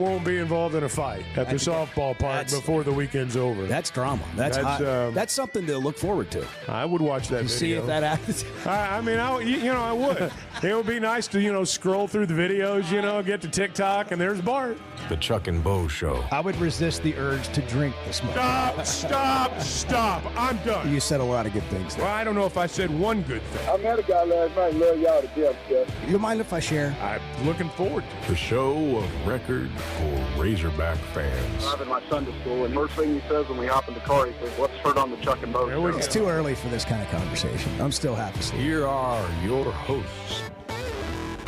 won't be involved in a fight at the softball park before the weekend's over. That's drama. That's something to look forward to. I would watch that video. See if that happens. I mean, I would. It would be nice to, scroll through the videos, get to TikTok, and there's Bart. The Chuck and Bo Show. I would resist the urge to drink this morning. Stop. I'm done. You said a lot of good things there. Well, I don't know if I said one good thing. I met a guy last night. Love y'all to death, Jeff. You mind if I share? I'm looking forward to it. The show of record for Razorback fans. I'm in my Sunday school, and first thing he says when we hop in the car, he says, "Let's start on the Chuck and Bo Show." It's too early for this kind of conversation. I'm still half asleep. Here are your hosts,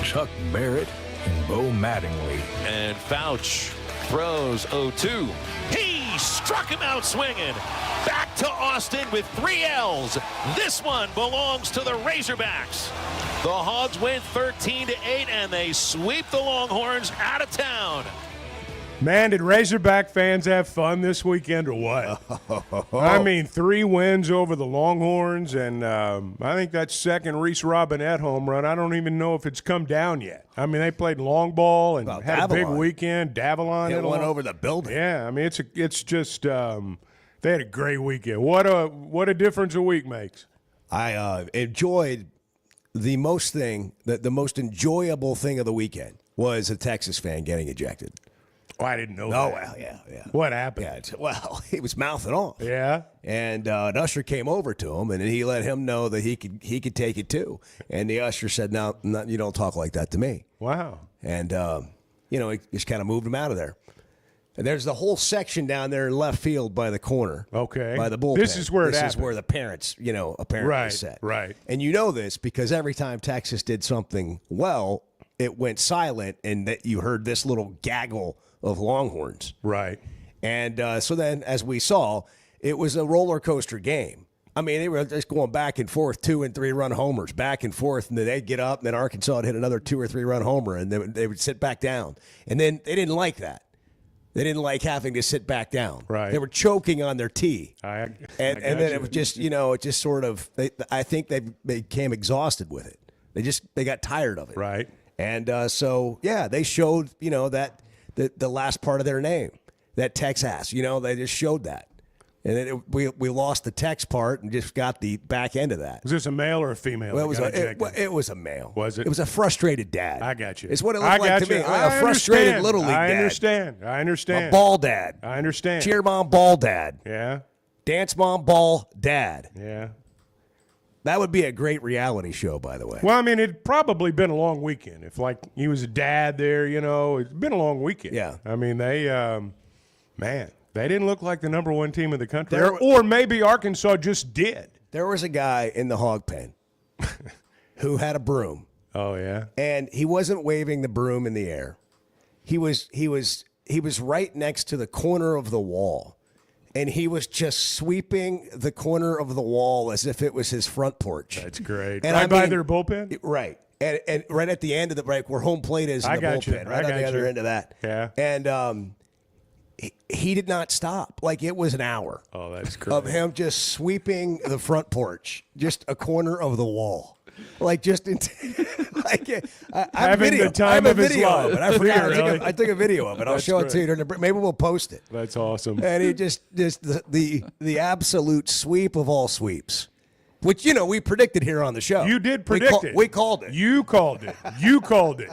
Chuck Barrett and Bo Mattingly. And Fouch throws 0-2. He struck him out swinging. Back to Austin with 3 L's. This one belongs to the Razorbacks. The Hogs win 13-8, and they sweep the Longhorns out of town. Man, did Razorback fans have fun this weekend or what? I mean, 3 wins over the Longhorns, and I think that second Reese Robinette home run, I don't even know if it's come down yet. I mean, they played long ball and had a big weekend. Davalon hit one over the building. Yeah, I mean, it's just they had a great weekend. What a difference a week makes. I enjoyed the most enjoyable thing of the weekend was a Texas fan getting ejected. Oh, I didn't know that. Oh, well, yeah. What happened? Yeah, he was mouthing off. Yeah. And an usher came over to him, and he let him know that he could take it too. And the usher said, no, you don't talk like that to me. Wow. And, he just kind of moved him out of there. And there's the whole section down there in left field by the corner. Okay. By the bullpen. This is where This is where the parents, apparently sat. Right. And you know this because every time Texas did something well, it went silent, and that you heard this little gaggle of Longhorns. Right. And so then, as we saw, it was a roller coaster game. I mean, they were just going back and forth, 2- and 3-run homers, back and forth, and then they'd get up, and then Arkansas would hit another 2- or 3-run homer, and they would sit back down. And then they didn't like that. They didn't like having to sit back down. Right. They were choking on their tee. And then it was just, it just sort of, I think they became exhausted with it. They got tired of it. Right. And so, they showed, that the last part of their name, that Texas, they just showed that. And then we lost the Tex part and just got the back end of that. Was this a male or a female? Well, it was a male. Was it? It was a frustrated dad. I got you. It's what it looked like to me. Like a frustrated little league dad. I understand. A ball dad. I understand. Cheer mom, ball dad. Yeah. Dance mom, ball dad. Yeah. That would be a great reality show, by the way. Well, I mean, it'd probably been a long weekend. If, he was a dad there, it's been a long weekend. Yeah. I mean, they didn't look like the number 1 team in the country. Or maybe Arkansas just did. There was a guy in the hog pen who had a broom. Oh, yeah? And he wasn't waving the broom in the air. He was right next to the corner of the wall. And he was just sweeping the corner of the wall as if it was his front porch. That's great. And by their bullpen? Right. And right at the end of the break where home plate is in the bullpen. Right on the other end of that. Yeah. And he did not stop. It was an hour. Oh, that's great. Of him just sweeping the front porch. Just a corner of the wall. I have the time of his life. I forgot. Really? I took a video of it. I'll show it to you. Maybe we'll post it. That's awesome. And he just the absolute sweep of all sweeps, which we predicted here on the show. You did predict it. We called it. You called it. You called it.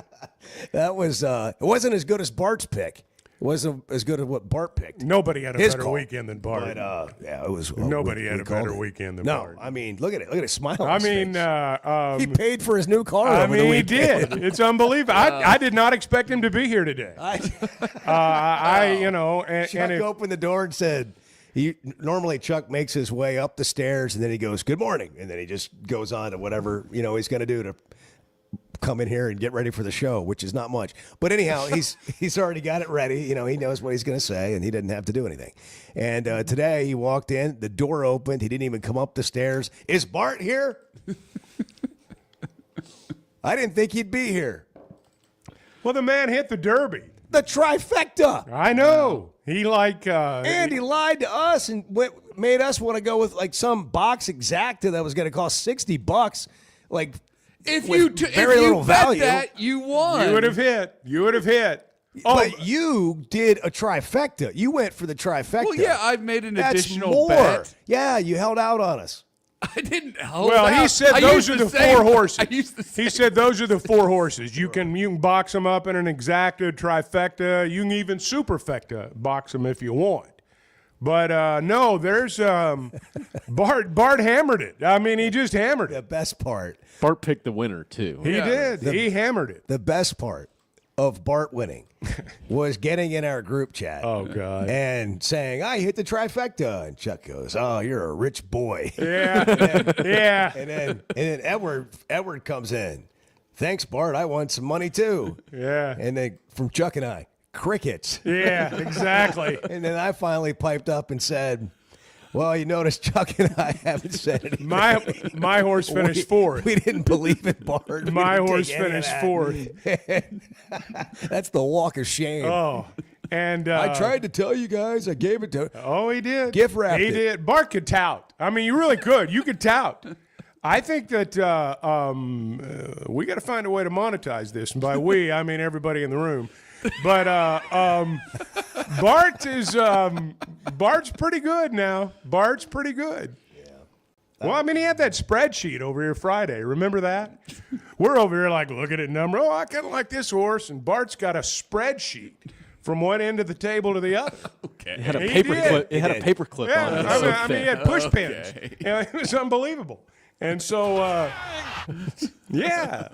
That was it wasn't as good as Bart's pick. It wasn't as good as what Bart picked. Nobody had a better weekend than Bart. But, it was. Nobody had a better weekend than Bart. No, I mean, look at it. Look at his smile. I mean, he paid for his new car. I over mean, the he weekend. did. It's unbelievable. I did not expect him to be here today. Chuck opened the door and said, normally Chuck makes his way up the stairs and then he goes, "Good morning," and then he just goes on to whatever he's going to do to come in here and get ready for the show, which is not much. But anyhow, he's already got it ready. He knows what he's going to say, and he didn't have to do anything. And today he walked in, the door opened. He didn't even come up the stairs. Is Bart here? I didn't think he'd be here. Well, the man hit the Derby. The trifecta. I know. He and he lied to us and made us want to go with some box exacta that was going to cost $60. If with you very little bet value. that, you won. You would have hit. But you did a trifecta. You went for the trifecta. Well, yeah, I've made an That's additional more. bet. Yeah, you held out on us. I didn't hold Well, out. he said I those used are the same- four horses. I used the same. He said those are the four horses. You can box them up in an exacta, trifecta. You can even superfecta box them if you want. But no, there's Bart hammered it. I mean, he just hammered The it. best part. Bart picked the winner, too. He did. He hammered it. The best part of Bart winning was getting in our group chat. Oh, God. And saying, I hit the trifecta. And Chuck goes, oh, you're a rich boy. Yeah. Yeah. And then Edward comes in. Thanks, Bart. I won some money too. Yeah. And then from Chuck and I, crickets. Yeah, exactly. And then I finally piped up and said, well, you notice Chuck and I haven't said anything. My horse finished fourth. We didn't believe it, Bart. My We didn't horse take any of finished that. fourth. That's the walk of shame. Oh, and I tried to tell you guys. I gave it to. Oh, he did. Gift wrapped He it. did. Bart could tout. I mean, you really could. You could tout. I think that we got to find a way to monetize this. And by we, I mean everybody in the room. But Bart is Bart's pretty good now. Bart's pretty good. Yeah. Well, I mean, he had that spreadsheet over here Friday. Remember that? We're over here like looking at number. Oh, I kind of like this horse. And Bart's got a spreadsheet from one end of the table to the other. It had a He paper did. clip. It had a paper clip Yeah, on it. It was I so mean, he thick. had push pins. Yeah, it was unbelievable. And so, yeah,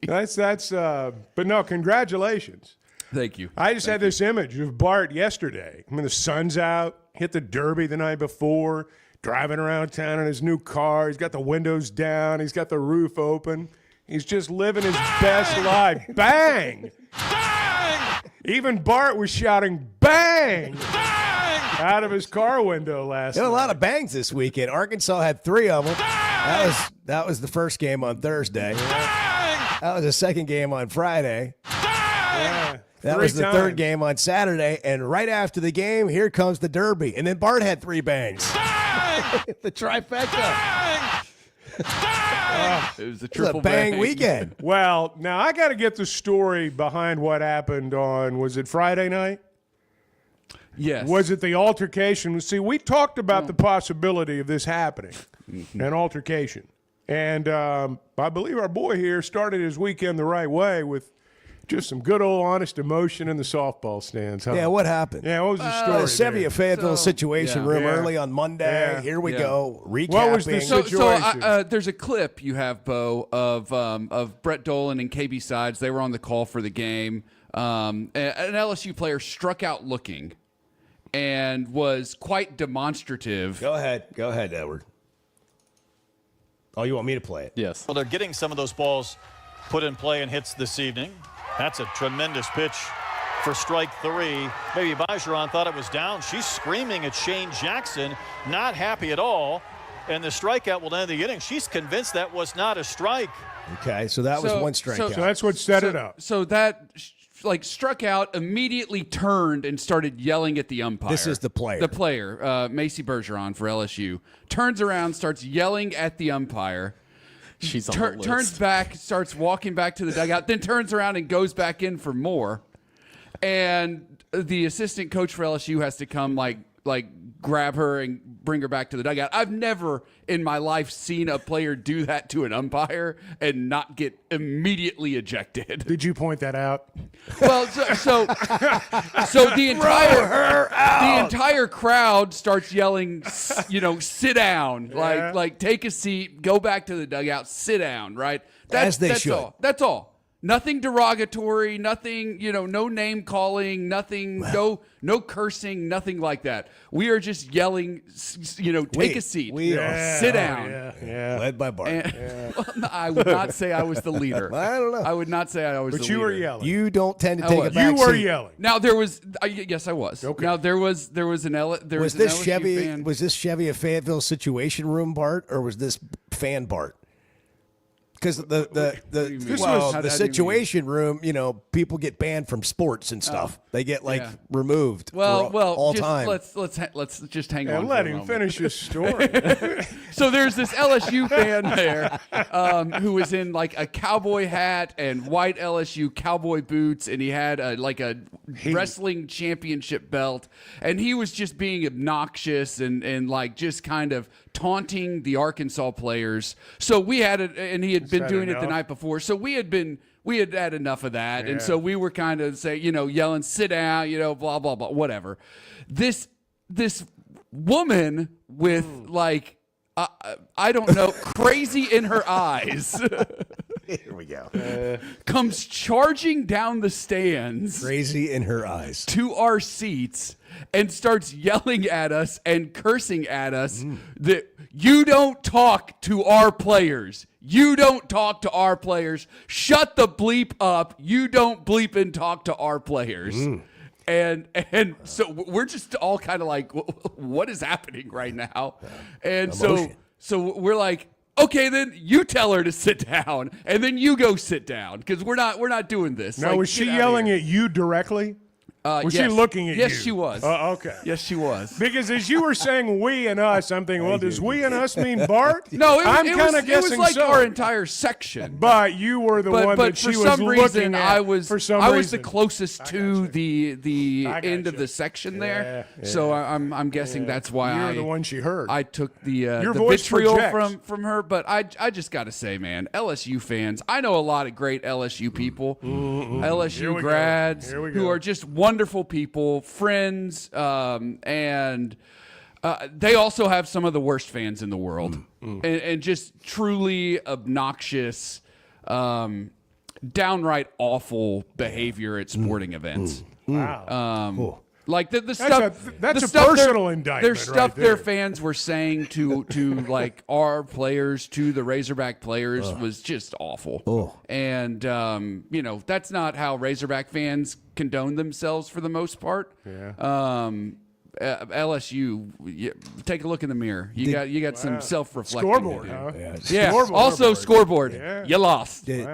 that's. But no, congratulations. Thank you. I just had this image of Bart yesterday. I mean, the sun's out. Hit the Derby the night before. Driving around town in his new car. He's got the windows down. He's got the roof open. He's just living his best life. Bang! Bang! Even Bart was shouting "bang!" out of his car window last There night. were a lot of bangs this weekend. Arkansas had 3 of them. That was the first game on Thursday. That was the second game on Friday. Yeah. That 3 was the times. third game on Saturday. And right after the game, here comes the Derby. And then Bart had 3 bangs. The trifecta. It was a It was triple a bang weekend. Well, now I got to get the story behind what happened on, was it Friday night? Yes. Was it the altercation? See, we talked about the possibility of this happening, an altercation. And I believe our boy here started his weekend the right way with just some good old honest emotion in the softball stands. Huh? Yeah, what happened? Yeah, what was the story? Sevier there? Fayetteville Situation Room Yeah. early on Monday. Yeah. Here we Yeah. go. Recapping. What was the situation? There's a clip you have, Bo, of Brett Dolan and KB Sides. They were on the call for the game. An LSU player struck out looking and was quite demonstrative. Go ahead, Edward. Oh, you want me to play it? Yes. Well, they're getting some of those balls put in play and hits this evening. That's a tremendous pitch for strike 3. Maybe Bergeron thought it was down. She's screaming at Shane Jackson, not happy at all. And the strikeout will end the inning. She's convinced that was not a strike. Okay, so that was one strikeout. So that's what set it up. So that struck out, immediately turned and started yelling at the umpire. This is the player. The player, Macy Bergeron for LSU, turns around, starts yelling at the umpire. She's on the list. Turns back, starts walking back to the dugout, then turns around and goes back in for more. And the assistant coach for LSU has to come like grab her and bring her back to the dugout. I've never in my life seen a player do that to an umpire and not get immediately ejected. Did you point that out? Well, so the entire crowd starts yelling, sit down, like take a seat, go back to the dugout, sit down, right? As they should. All. That's all. Nothing derogatory, nothing, no name calling, nothing, no cursing, nothing like that. We are just yelling, take a seat, we are. sit down. Yeah. Led by Bart. And, I would not say I was the leader. I don't know. I would not say I was the But leader. you were yelling. You don't tend to I take a was. back You were seat. yelling. Now there was, yes, I was. Okay. Now there was an Was an this LSU Chevy? fan. Was this Chevy a Fayetteville Situation Room Bart, or was this fan Bart? Because How the do you situation room, people get banned from sports and stuff. They get removed. Well, all just, time. Let's just hang on. And for let a him moment. finish his story. So there's this LSU fan there who was in like a cowboy hat and white LSU cowboy boots, and he had a wrestling championship belt, and he was just being obnoxious and like just kind of taunting the Arkansas players. So we had it, and he had been doing it the night before. So we had had enough of that, and so we were kind of yelling, "Sit down," blah blah blah, whatever. This woman with like I don't know, crazy in her eyes. Here we go. Comes charging down the stands. Crazy in her eyes. To our seats and starts yelling at us and cursing at us that you don't talk to our players. You don't talk to our players. Shut the bleep up. You don't bleep and talk to our players. And so we're just all kind of like, what is happening right now? And so we're like, okay, then you tell her to sit down, and then you go sit down because we're not doing this. Now, Like, was she get outta yelling here. at you directly? Was she Yes. looking at you? Yes, she was. Okay. Yes, she was. Because as you were saying we and us, I'm thinking, well, does we and us mean Bart? No, I'm it kind was of guessing like so. our entire section. But you were the one But that she for was some looking reason, at. I was for some I reason. was the closest to the I end of gotcha. the section there. So I'm guessing that's why You're the one she heard. I took the Your the voice vitriol projects. from her. But I just got to say, man, LSU fans. I know a lot of great LSU people, Here LSU we go. grads Here we who go. are just wonderful people, friends, and. They also have some of the worst fans in the world, and just truly obnoxious, downright awful behavior at sporting events. Wow. Like the stuff. that's the a stuff personal their, indictment Their right stuff there. their fans were saying to like our players, to the Razorback players, was just awful. And that's not how Razorback fans condone themselves for the most part. Yeah. LSU, take a look in the mirror. You got some self-reflecting. Scoreboard, to do. huh? Yeah. Scoreboard. Also scoreboard. Yeah. You lost. Did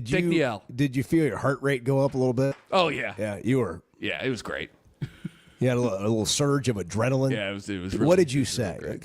Take you the L. Did you feel your heart rate go up a little bit? Oh yeah. Yeah, you were. Yeah, it was great. You had a little surge of adrenaline. Yeah, it was. Really, What did you say?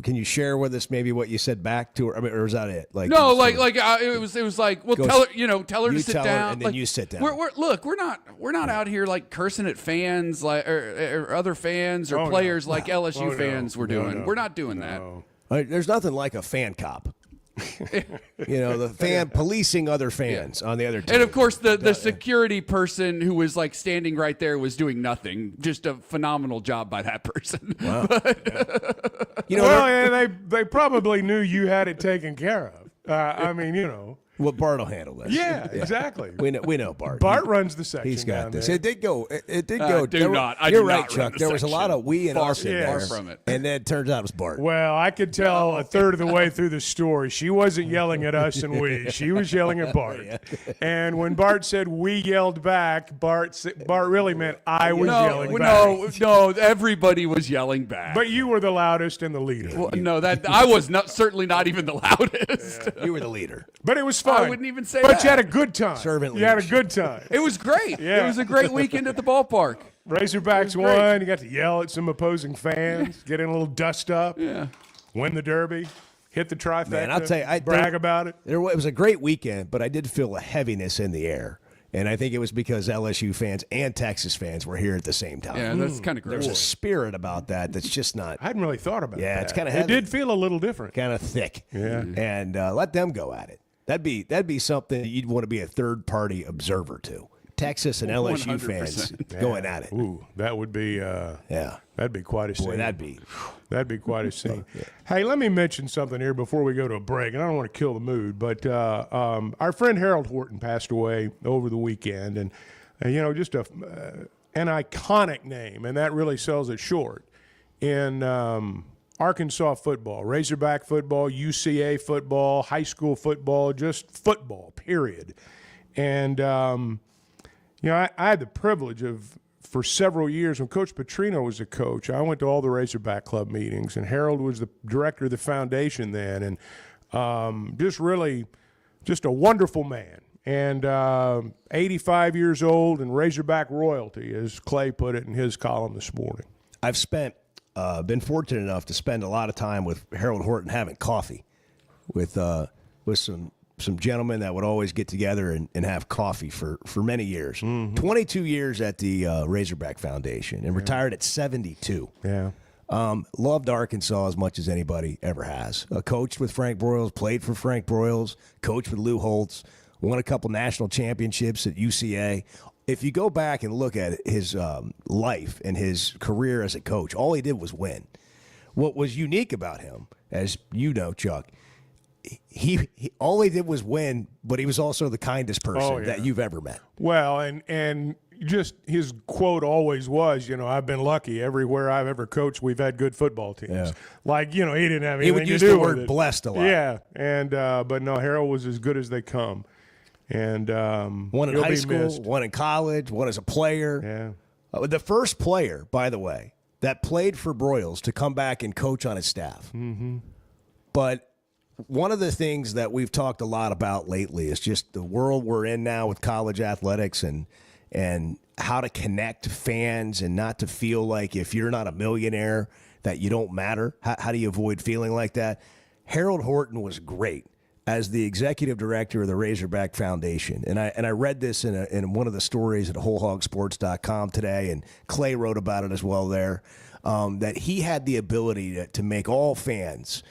Can you share with us maybe what you said back to her? I mean, or was that it? Like No, you like sort of- it was like, well, Goes- tell her, tell her you to sit tell her, down, and then like, you sit down. We're not out here like cursing at fans like or other fans or Oh, no. players like LSU Oh, no. fans were No, doing. no. We're not doing that. There's nothing like a fan cop. The fan policing other fans on the other team. And of course, the security person who was like standing right there was doing nothing. Just a phenomenal job by that person. Wow. Well, yeah, they probably knew you had it taken care of. I mean, Well, Bart will handle this. Yeah, exactly. We know Bart. Bart runs the section. He's got down this. there. It did go. It did go. do there were- not. I You're do right, not run Chuck. the There was a lot section. of we and Far- us in far there, from it. and then it turns out it was Bart. Well, I could tell a third of the way through the story. She wasn't yelling at us and we. She was yelling at Bart. And when Bart said we yelled back, Bart really meant I was yelling back. No, everybody was yelling back. But you were the loudest and the leader. Well, no, that I was certainly not even the loudest. You were the leader. But it was fun. I wouldn't even say but that. you had a good time. Servant You had a leadership. good time. It was great. Yeah. It was a great weekend at the ballpark. Razorbacks great. won. You got to yell at some opposing fans, get in a little dust up, win the Derby, hit the trifecta, Man, I'll tell you, brag about it. It was a great weekend, but I did feel a heaviness in the air. And I think it was because LSU fans and Texas fans were here at the same time. Yeah, that's kind of There's gross. a spirit about that that's just not I hadn't really thought about that. Yeah, it's kinda It heavy. did feel a little different. kind of thick. Yeah. And let them go at it. That'd be something that you'd want to be a third party observer to. Texas and LSU 100%. fans going at it. Ooh, that would be Yeah. that'd be quite a scene. Boy, That'd be quite a scene. Hey, let me mention something here before we go to a break, and I don't want to kill the mood, but our friend Harold Horton passed away over the weekend, and just an iconic name, and that really sells it short in Arkansas football, Razorback football, UCA football, high school football, just football, period. And I had the privilege of, for several years, when Coach Petrino was a coach, I went to all the Razorback Club meetings, and Harold was the director of the foundation then, and just really just a wonderful man. And 85 years old and Razorback royalty, as Clay put it in his column this morning. I've been fortunate enough to spend a lot of time with Harold Horton having coffee with some gentlemen that would always get together and have coffee for many years. 22 years at the Razorback Foundation and retired at 72. Yeah. Loved Arkansas as much as anybody ever has. Coached with Frank Broyles, played for Frank Broyles, coached with Lou Holtz, won a couple national championships at UCA. If you go back and look at his life and his career as a coach, all he did was win. What was unique about him, as you know, Chuck, he all he did was win, but he was also the kindest person that you've ever met. Well, and just his quote always was, I've been lucky. Everywhere I've ever coached, we've had good football teams. Yeah. Like, he didn't have anything to do with it. He would use the word blessed a lot. Yeah, and but no, Harold was as good as they come. And one in high school, missed. one in college, one as a player. Yeah. The first player, by the way, that played for Broyles to come back and coach on his staff. Mm-hmm. But one of the things that we've talked a lot about lately is just the world we're in now with college athletics and how to connect fans and not to feel like if you're not a millionaire that you don't matter. How do you avoid feeling like that? Harold Horton was great as the executive director of the Razorback Foundation. And I read this in one of the stories at wholehogsports.com today, and Clay wrote about it as well there, that he had the ability to make all fans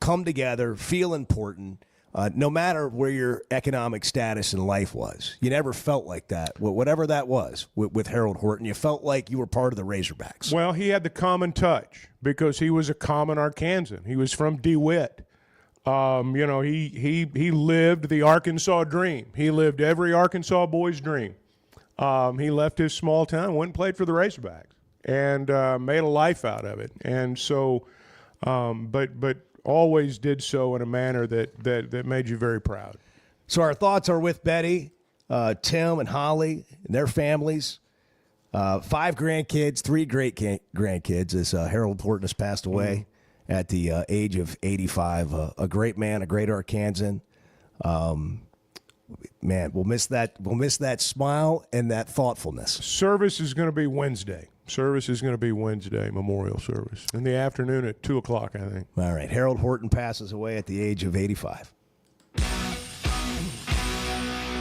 come together, feel important, no matter where your economic status in life was. You never felt like that, whatever that was, with Harold Horton. You felt like you were part of the Razorbacks. Well, he had the common touch because he was a common Arkansan. He was from DeWitt. He lived the Arkansas dream. He lived every Arkansas boy's dream. He left his small town, went and played for the Razorbacks, and made a life out of it. And so, but always did so in a manner that made you very proud. So our thoughts are with Betty, Tim, and Holly and their families. 5 grandkids, 3 great grandkids as Harold Horton has passed away at the age of 85. A great man, a great Arkansan. Man, we'll miss that. We'll miss that smile and that thoughtfulness. Service is going to be Wednesday. Memorial service. In the afternoon at 2 o'clock, I think. All right. Harold Horton passes away at the age of 85.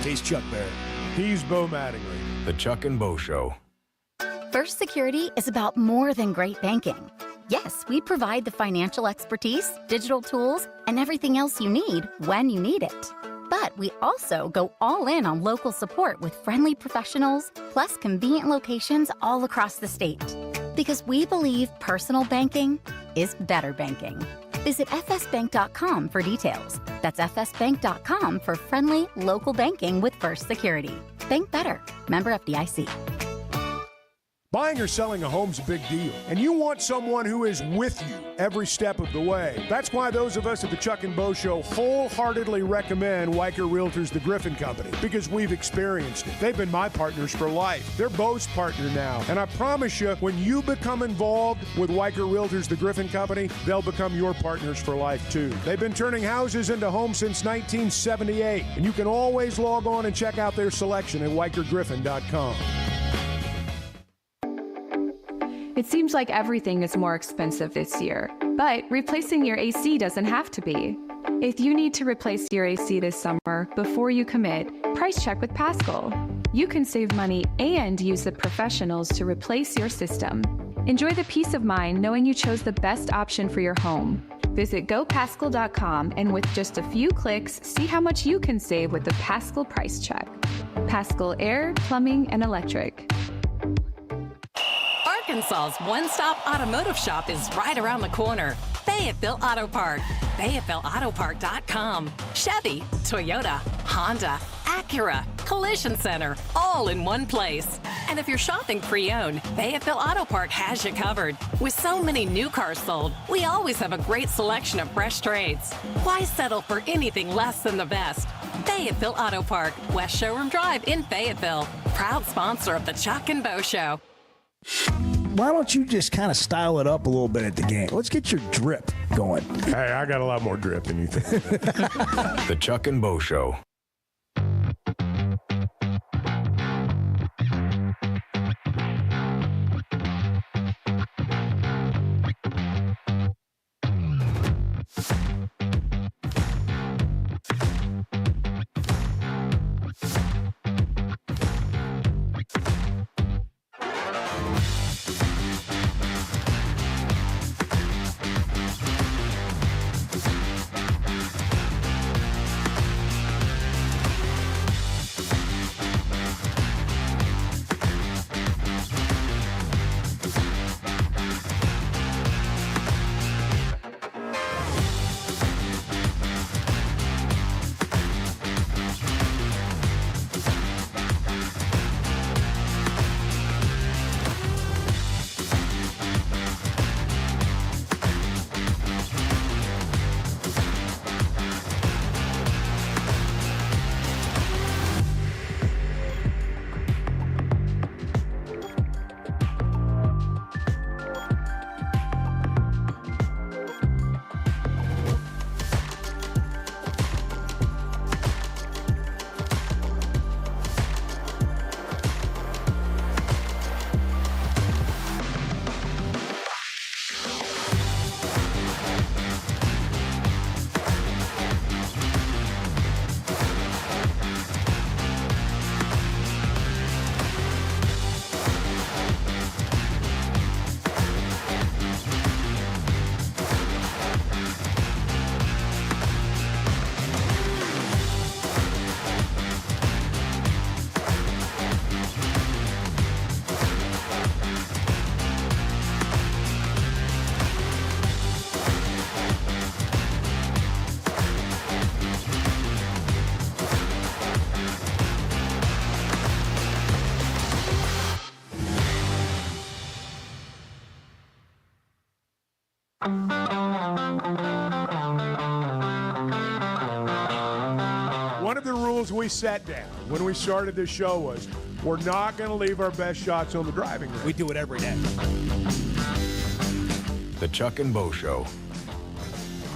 He's Chuck Barrett. He's Bo Mattingly. The Chuck and Bo Show. First Security is about more than great banking. Yes, we provide the financial expertise, digital tools, and everything else you need when you need it. But we also go all in on local support with friendly professionals, plus convenient locations all across the state. Because we believe personal banking is better banking. Visit fsbank.com for details. That's fsbank.com for friendly, local banking with First Security. Bank better. Member FDIC. Buying or selling a home's a big deal, and you want someone who is with you every step of the way. That's why those of us at the Chuck and Bo Show wholeheartedly recommend Weicker Realtors, the Griffin Company, because we've experienced it. They've been my partners for life. They're Bo's partner now, and I promise you, when you become involved with Weicker Realtors, the Griffin Company, they'll become your partners for life too. They've been turning houses into homes since 1978, and you can always log on and check out their selection at WeicherGriffin.com. It seems like everything is more expensive this year, but replacing your AC doesn't have to be. If you need to replace your AC this summer, before you commit, price check with Paschal. You can save money and use the professionals to replace your system. Enjoy the peace of mind knowing you chose the best option for your home. Visit GoPaschal.com and with just a few clicks, see how much you can save with the Paschal price check. Paschal Air, Plumbing, and Electric. Arkansas's one-stop automotive shop is right around the corner. Fayetteville Auto Park. FayettevilleAutoPark.com. Chevy, Toyota, Honda, Acura, Collision Center, all in one place. And if you're shopping pre-owned, Fayetteville Auto Park has you covered. With so many new cars sold, we always have a great selection of fresh trades. Why settle for anything less than the best? Fayetteville Auto Park, West Showroom Drive in Fayetteville. Proud sponsor of the Chuck and Bo Show. Why don't you just kind of style it up a little bit at the game? Let's get your drip going. Hey, I got a lot more drip than you think. The Chuck and Bo Show. One of the rules we set down when we started this show was we're not going to leave our best shots on the driving range. We do it every day. The Chuck and Bo Show.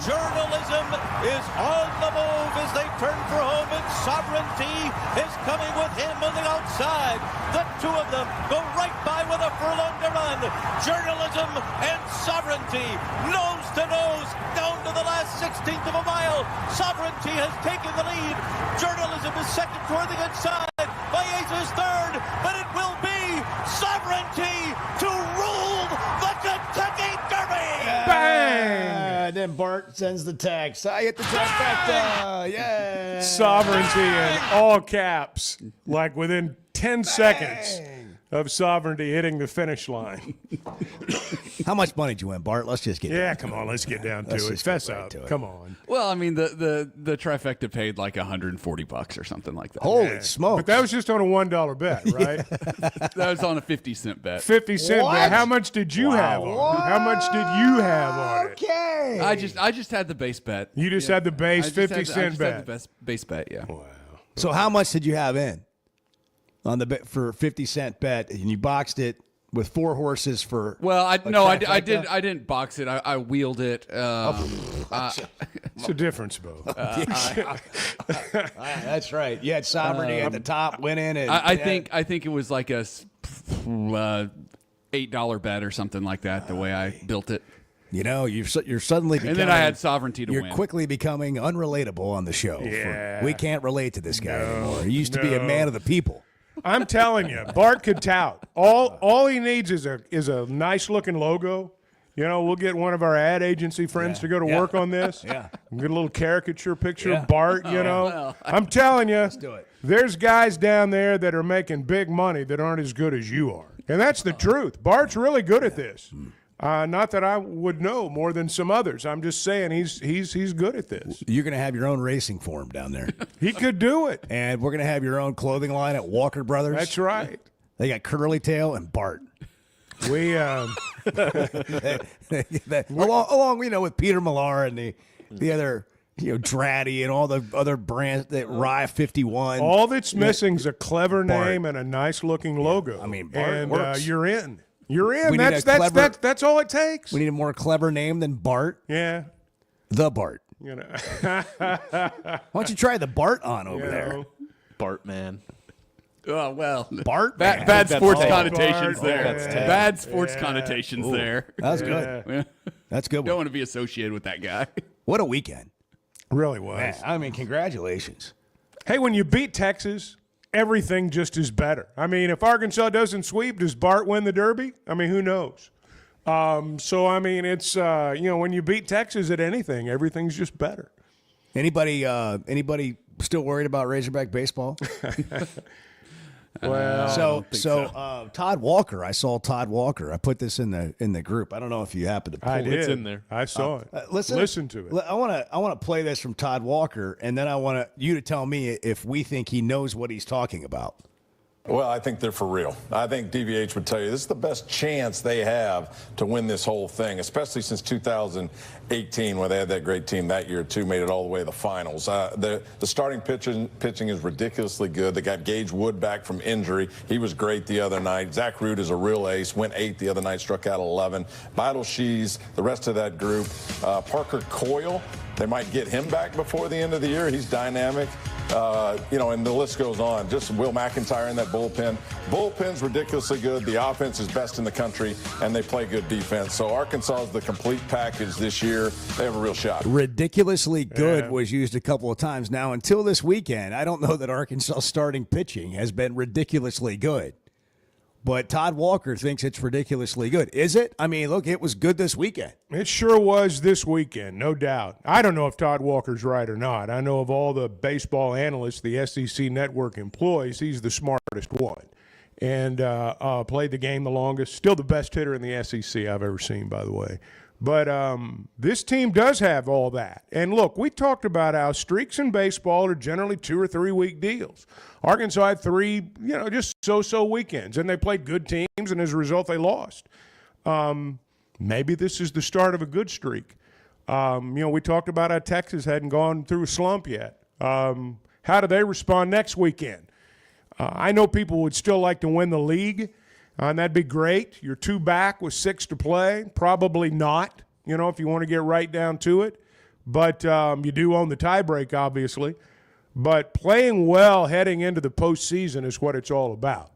Journalism is on the move as they turn for home, and Sovereignty is coming with him on the outside. The two of them go right by with a furlong to run. Journalism and Sovereignty, nose to nose, down to the last 16th of a mile. Sovereignty has taken the lead. Journalism is second toward the inside. Baez is third, but it will be Sovereignty to rule the Kentucky Derby. Bang! And then Bart sends the text. I hit the trifecta. Yeah. Sovereignty in all caps, like within 10 seconds of Sovereignty hitting the finish line. How much money did you win, Bart? Let's just get Yeah, come on, let's get down to it. Fess up. Come on. Well, I mean, the trifecta paid like $140 or something like that. Holy smokes. But that was just on a $1 bet, right? That was on a 50-cent bet. 50-cent What? bet. How much did you have on it? How much did you have on it? Okay. I just had the base bet. You just had the base 50-cent bet. Had the base bet, yeah. Wow. So how much did you have in on the bet for a 50-cent bet? And you boxed it with 4 horses for. Well, I trifecta? didn't box it. I wheeled it. It's a difference, Bo. That's right. You had Sovereignty at the top, went in, and I think it was like a $8 bet or something like that. The way I built it. You know, you're suddenly becoming, And then I had Sovereignty to you're win. quickly becoming unrelatable on the show. Yeah. We can't relate to this guy anymore. He used to be a man of the people. I'm telling you, Bart could tout. All he needs is a nice looking logo. You know, we'll get one of our ad agency friends to go to work on this. Yeah. We'll get a little caricature picture of Bart, you know. well, I'm telling you, let's do it. There's guys down there that are making big money that aren't as good as you are. And that's the truth. Bart's really good at this. Not that I would know more than some others. I'm just saying he's good at this. You're going to have your own racing form down there. He could do it. And we're going to have your own clothing line at Walker Brothers. That's right. They got Curly Tail and Bart. We along with Peter Millar and the other, Dratty and all the other brands that Rye 51. all that's missing is a clever name and a nice looking logo. I mean, Bart and works. you're in. You're in. We need That's all it takes. We need a more clever name than Bart. Yeah. The Bart. You know. Why don't you try the Bart on over there? Bart man. Oh, well. Bart? Bad sports Bart. connotations Bart. there. That's Bad sports connotations Ooh, there. That's good. Yeah. That's a good. Don't want to be associated with that guy. What a weekend. Really was. Man, I mean, congratulations. Hey, when you beat Texas, everything just is better. I mean, if Arkansas doesn't sweep, does Bart win the Derby? I mean, who knows? So, I mean, it's, when you beat Texas at anything, everything's just better. Anybody still worried about Razorback baseball? Well, so Todd Walker. I saw Todd Walker. I put this in the group. I don't know if you happen to pull I it. did. It's in there. I saw it. Listen to it. I want to play this from Todd Walker, and then I want you to tell me if we think he knows what he's talking about. Well, I think they're for real. I think DVH would tell you this is the best chance they have to win this whole thing, especially since 2018 when they had that great team that year, too, made it all the way to the finals. The starting pitching is ridiculously good. They got Gage Wood back from injury. He was great the other night. Zach Root is a real ace. Went 8 the other night, struck out 11. Vital Shees, the rest of that group. Parker Coyle, they might get him back before the end of the year. He's dynamic. And the list goes on. Just Will McIntyre in that bullpen. Bullpen's ridiculously good. The offense is best in the country, and they play good defense. So Arkansas is the complete package this year. They have a real shot. Ridiculously good was used a couple of times. Now, until this weekend, I don't know that Arkansas starting pitching has been ridiculously good. But Todd Walker thinks it's ridiculously good. Is it? I mean, look, it was good this weekend. It sure was this weekend, no doubt. I don't know if Todd Walker's right or not. I know of all the baseball analysts the SEC network employs, he's the smartest one. And played the game the longest. Still the best hitter in the SEC I've ever seen, by the way. But this team does have all that. And look, we talked about how streaks in baseball are generally 2 or 3 week deals. Arkansas had 3, just so-so weekends, and they played good teams, and as a result, they lost. Maybe this is the start of a good streak. We talked about how Texas hadn't gone through a slump yet. How do they respond next weekend? I know people would still like to win the league, and that'd be great. You're 2 back with 6 to play. Probably not, if you want to get right down to it. But you do own the tiebreak, obviously. But playing well heading into the postseason is what it's all about.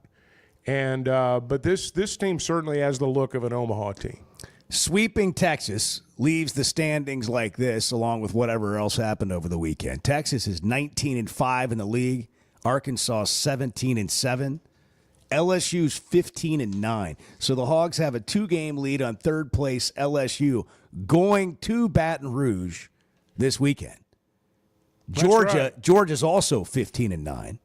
And but this team certainly has the look of an Omaha team. Sweeping Texas leaves the standings like this, along with whatever else happened over the weekend. Texas is 19-5 in the league. Arkansas 17-7. LSU's 15-9. So the Hogs have a 2-game lead on third place LSU going to Baton Rouge this weekend. Georgia's also 15-9.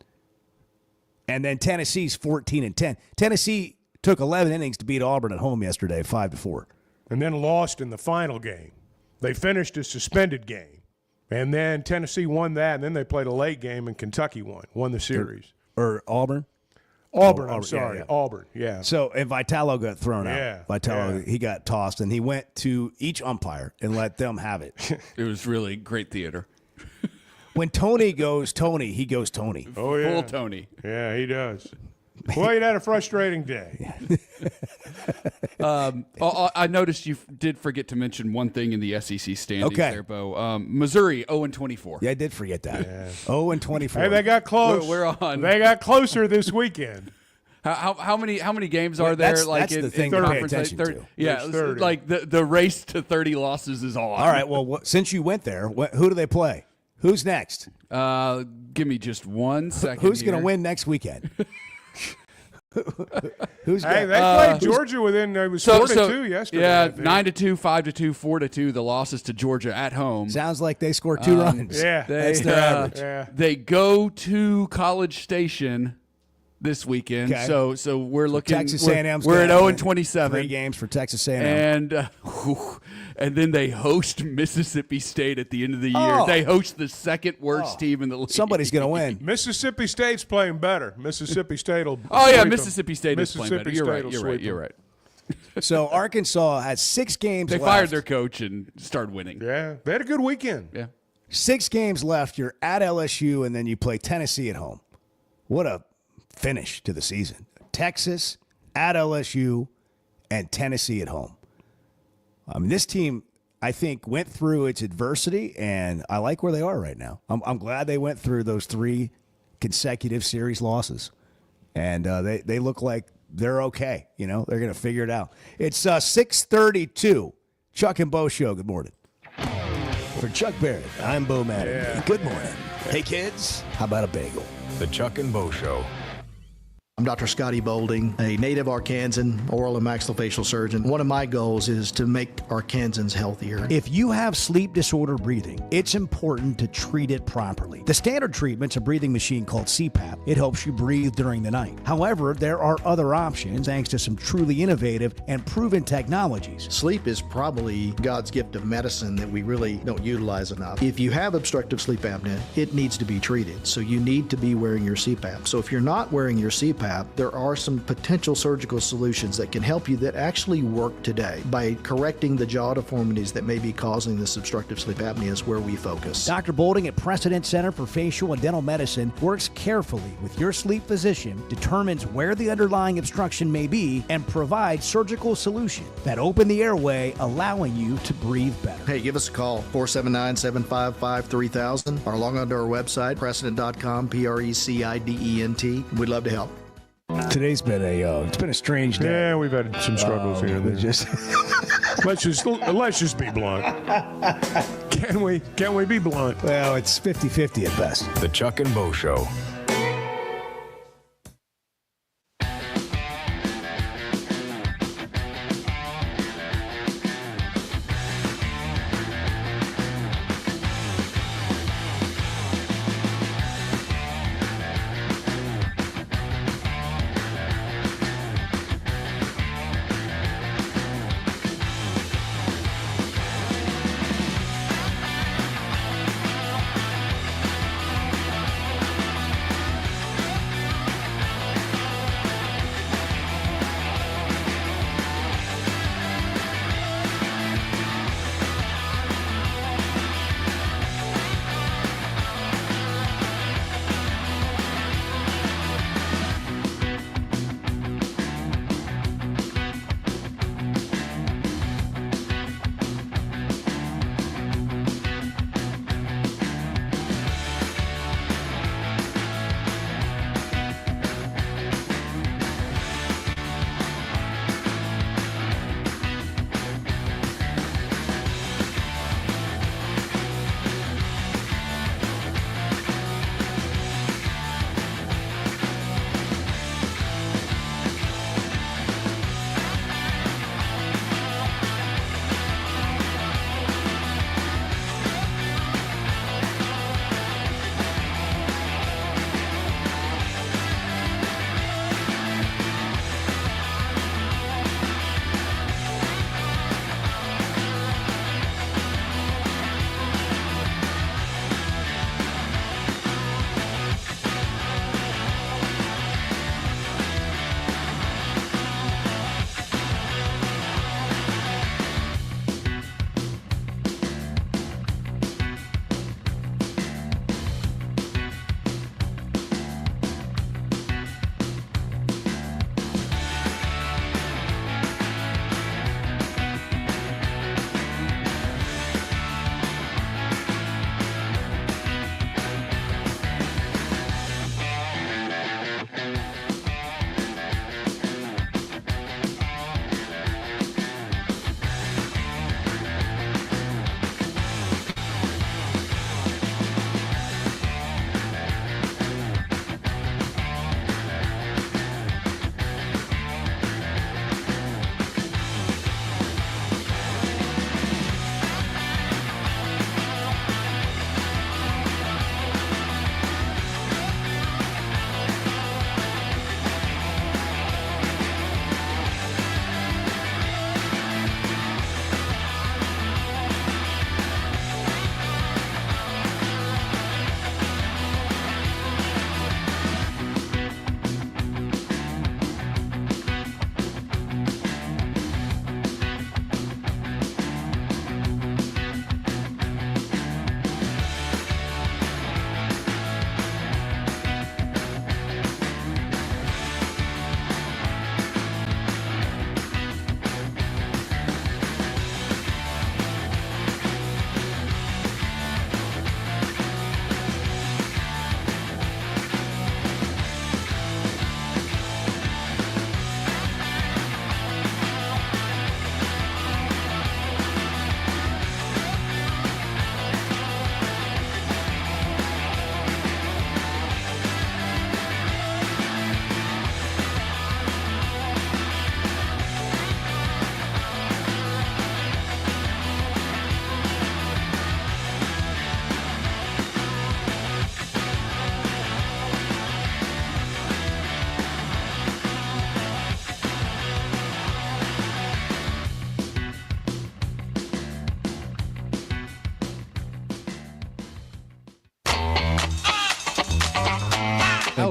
And then Tennessee's 14-10. Tennessee took 11 innings to beat Auburn at home yesterday, 5-4. And then lost in the final game. They finished a suspended game. And then Tennessee won that, and then they played a late game, and Kentucky won the series. Or Auburn? Auburn, I'm sorry. Yeah. Auburn, yeah. So, and Vitello got thrown out. Vitello, he got tossed, and he went to each umpire and let them have it. It was really great theater. When Tony goes Tony, he goes Tony. Oh, yeah. Full Tony. Yeah, he does. Well, you had a frustrating day. I noticed you did forget to mention one thing in the SEC standings there, Bo. Missouri, 0-24. Yeah, I did forget that. 0-24. Hey, they got close. We're on. They got closer this weekend. How many games are there? That's the thing to pay attention to. Yeah, like the race to 30 losses is on. All right, well, since you went there, who do they play? Who's next? Give me just 1 second. Who's going to win next weekend? Who's they played Georgia within it was 4-2 yesterday. Yeah, 9-2, 5-2, 4-2. The losses to Georgia at home. Sounds like they scored 2 runs. Yeah, that's their average. They go to College Station this weekend. Okay. So we're looking. Texas A&M's we're at 0-27. 3 games for Texas A&M. And then they host Mississippi State at the end of the year. They host the second worst team in the league. Somebody's going to win. Mississippi State's playing better. Mississippi State will. Mississippi State is playing better. You're right. So Arkansas has 6 games They left. fired their coach and started winning. Yeah, they had a good weekend. Yeah. 6 games left. You're at LSU, and then you play Tennessee at home. What a finish to the season. Texas, at LSU, and Tennessee at home. I mean, this team, I think, went through its adversity, and I like where they are right now. I'm glad they went through those 3 consecutive series losses, and they look like they're okay. You know, they're going to figure it out. It's 6:32. Chuck and Bo Show. Good morning. For Chuck Barrett, I'm Bo Mattingly. Good morning. Hey, kids, how about a bagel? The Chuck and Bo Show. I'm Dr. Scotty Bolding, a native Arkansan oral and maxillofacial surgeon. One of my goals is to make Arkansans healthier. If you have sleep disorder breathing, it's important to treat it properly. The standard treatment's a breathing machine called CPAP. It helps you breathe during the night. However, there are other options thanks to some truly innovative and proven technologies. Sleep is probably God's gift of medicine that we really don't utilize enough. If you have obstructive sleep apnea, it needs to be treated. So you need to be wearing your CPAP. So if you're not wearing your CPAP, there are some potential surgical solutions that can help you that actually work today. By correcting the jaw deformities that may be causing this obstructive sleep apnea is where we focus. Dr. Bolding at Precedent Center for Facial and Dental Medicine works carefully with your sleep physician, determines where the underlying obstruction may be, and provides surgical solutions that open the airway, allowing you to breathe better. Hey, give us a call, 479-755-3000, or log on to our website, precedent.com, PRECIDENT. We'd love to help. Today's been it's been a strange day. Yeah, we've had some struggles here and there. Just let's just be blunt. Can we be blunt? Well, it's 50-50 at best. The Chuck and Bo Show.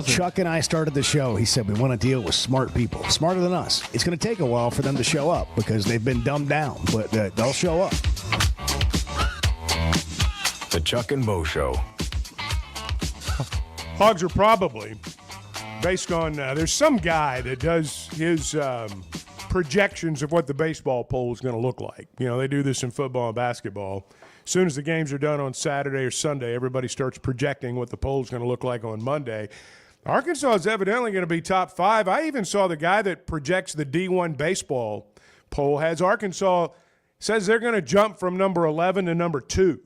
Chuck and I started the show, he said we want to deal with smart people, smarter than us. It's going to take a while for them to show up because they've been dumbed down, but they'll show up. The Chuck and Bo Show. Hogs are probably, based on, there's some guy that does his projections of what the baseball poll is going to look like. You know, they do this in football and basketball. As soon as the games are done on Saturday or Sunday, everybody starts projecting what the poll is going to look like on Monday. Arkansas is evidently going to be top 5. I even saw the guy that projects the D1 baseball poll has Arkansas, says they're going to jump from number 11 to number 2.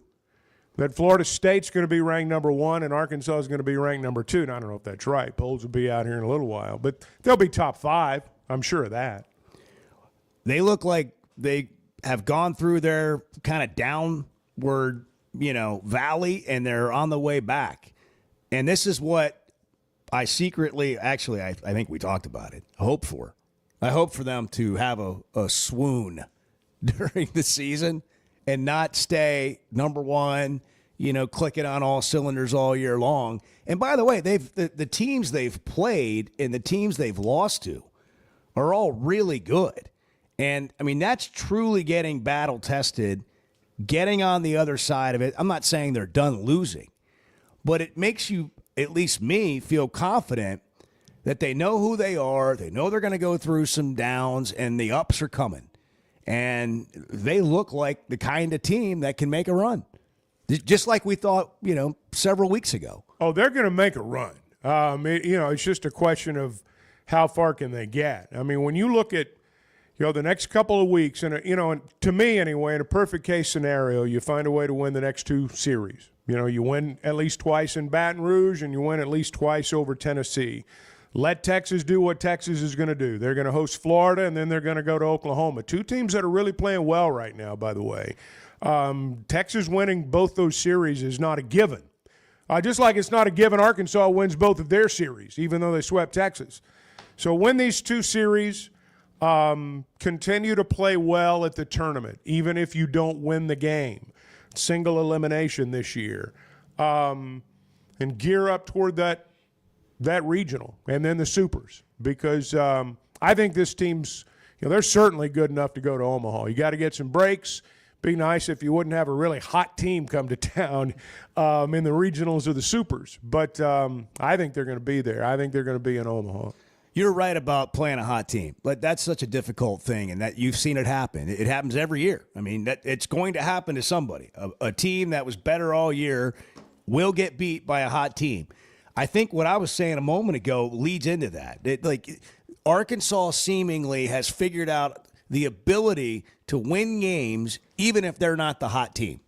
That Florida State's going to be ranked number 1 and Arkansas is going to be ranked number 2. And I don't know if that's right. Polls will be out here in a little while. But they'll be top 5. I'm sure of that. They look like they have gone through their kind of downward, valley, and they're on the way back. And this is what I secretly, actually, I think we talked about it, hope for. I hope for them to have a swoon during the season and not stay number 1, clicking on all cylinders all year long. And by the way, the teams they've played and the teams they've lost to are all really good. And, I mean, that's truly getting battle-tested, getting on the other side of it. I'm not saying they're done losing, but it makes you, at least me, feel confident that they know who they are, they know they're going to go through some downs, and the ups are coming. And they look like the kind of team that can make a run, just like we thought, several weeks ago. Oh, they're going to make a run. It's just a question of how far can they get. I mean, when you look at, the next couple of weeks, and to me anyway, in a perfect case scenario, you find a way to win the next 2 series. You win at least twice in Baton Rouge, and you win at least twice over Tennessee. Let Texas do what Texas is going to do. They're going to host Florida, and then they're going to go to Oklahoma. 2 teams that are really playing well right now, by the way. Texas winning both those series is not a given. Just like it's not a given Arkansas wins both of their series, even though they swept Texas. So win these 2 series. Continue to play well at the tournament, even if you don't win the game. Single elimination this year. And gear up toward that regional and then the supers, because I think this team's, they're certainly good enough to go to Omaha. You got to get some breaks. Be nice if you wouldn't have a really hot team come to town in the regionals or the supers. But I think they're going to be there. I think they're going to be in Omaha. You're right about playing a hot team, but that's such a difficult thing, and that you've seen it happen. It happens every year. I mean, it's going to happen to somebody. A team that was better all year will get beat by a hot team. I think what I was saying a moment ago leads into that. Arkansas seemingly has figured out the ability to win games even if they're not the hot team.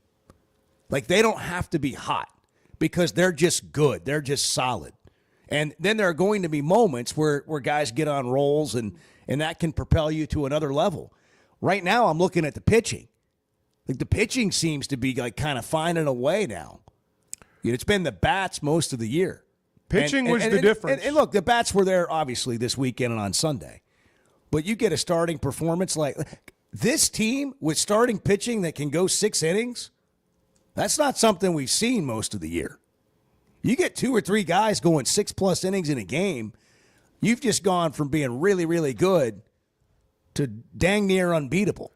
They don't have to be hot because they're just good. They're just solid. And then there are going to be moments where guys get on rolls, and that can propel you to another level. Right now, I'm looking at the pitching. The pitching seems to be kind of finding a way now. It's been the bats most of the year. Pitching was the difference. And look, the bats were there, obviously, this weekend and on Sunday. But you get a starting performance like this team with starting pitching that can go 6 innings, that's not something we've seen most of the year. You get 2 or 3 guys going 6+ innings in a game, you've just gone from being really, really good to dang near unbeatable.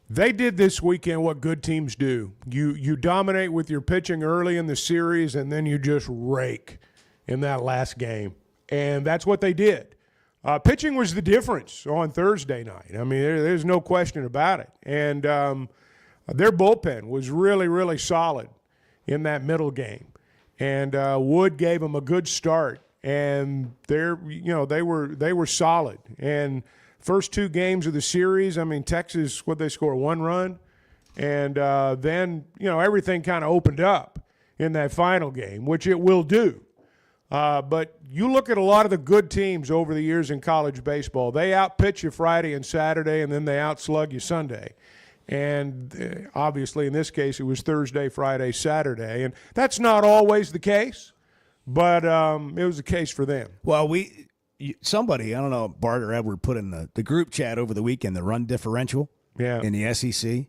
They did this weekend what good teams do. You dominate with your pitching early in the series, and then you just rake in that last game. And that's what they did. Pitching was the difference on Thursday night. I mean, there's no question about it. And their bullpen was really, really solid in that middle game. And Wood gave them a good start, and they were solid. And first 2 games of the series, I mean, Texas, they score 1 run, and then everything kind of opened up in that final game, which it will do. But you look at a lot of the good teams over the years in college baseball, they outpitch you Friday and Saturday, and then they outslug you Sunday. And obviously, in this case, it was Thursday, Friday, Saturday. And that's not always the case, but it was the case for them. Well, somebody, I don't know, Bart or Edward put in the group chat over the weekend the run differential in the SEC,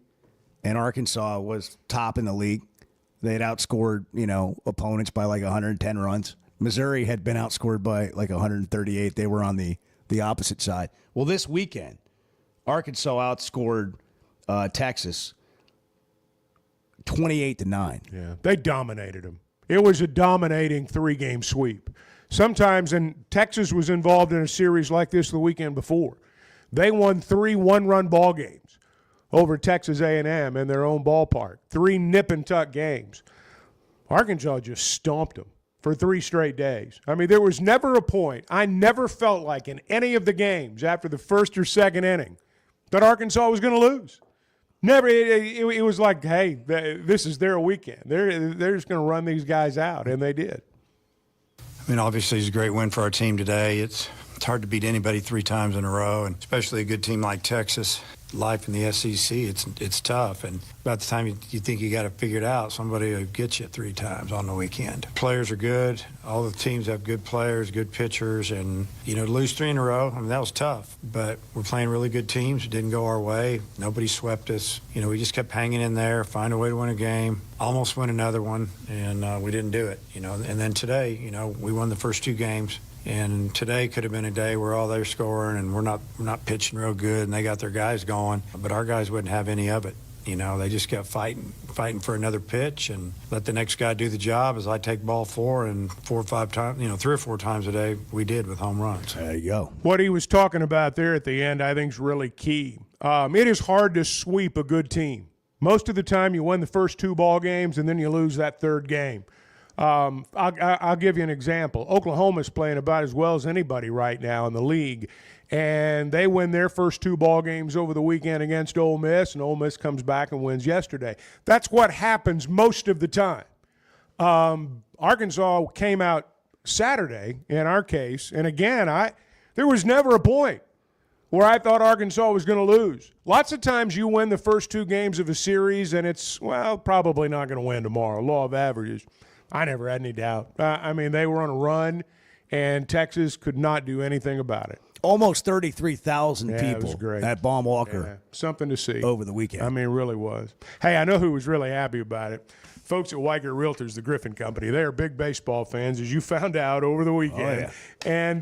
and Arkansas was top in the league. They had outscored, opponents by 110 runs Missouri had been outscored by like 138. They were on the opposite side. Well, this weekend, Arkansas outscored Texas 28-9. Yeah, they dominated them. It was a dominating 3-game sweep. Sometimes, and Texas was involved in a series like this the weekend before. They won 3 one-run ball games over Texas A&M in their own ballpark. 3 nip-and-tuck games. Arkansas just stomped them for 3 straight days. I mean, there was never a point, I never felt like in any of the games after the first or second inning that Arkansas was going to lose. Never. It was like, hey, this is their weekend. They're just going to run these guys out, and they did. I mean, obviously, it's a great win for our team today. It's hard to beat anybody 3 times in a row, and especially a good team like Texas. Life in the SEC, it's tough, and about the time you think you got it figured out, somebody will get you 3 times on the weekend. Players are good. All the teams have good players, good pitchers, and, to lose 3 in a row, I mean, that was tough, but we're playing really good teams. It didn't go our way. Nobody swept us. We just kept hanging in there, find a way to win a game, almost win another one, and we didn't do it, And then today, we won the first 2 games. And today could have been a day where all they're scoring and we're not pitching real good and they got their guys going, but our guys wouldn't have any of it. They just kept fighting for another pitch and let the next guy do the job as I take ball 4 and 4 or 5 times, 3 or 4 times a day we did with home runs. There you go. What he was talking about there at the end I think is really key. It is hard to sweep a good team. Most of the time you win the first 2 ball games and then you lose that 3rd game. I'll give you an example. Oklahoma's playing about as well as anybody right now in the league, and they win their first 2 ball games over the weekend against Ole Miss, and Ole Miss comes back and wins yesterday. That's what happens most of the time. Arkansas came out Saturday in our case, and again, there was never a point where I thought Arkansas was going to lose. Lots of times you win the first 2 games of a series, and it's, probably not going to win tomorrow. Law of averages. I never had any doubt. I mean, they were on a run, and Texas could not do anything about it. Almost 33,000 it people was great. at Baum Walker. Yeah, something to see. Over the weekend. I mean, it really was. Hey, I know who was really happy about it. Folks at Weichert Realtors, the Griffin Company. They are big baseball fans, as you found out over the weekend. Oh, yeah. And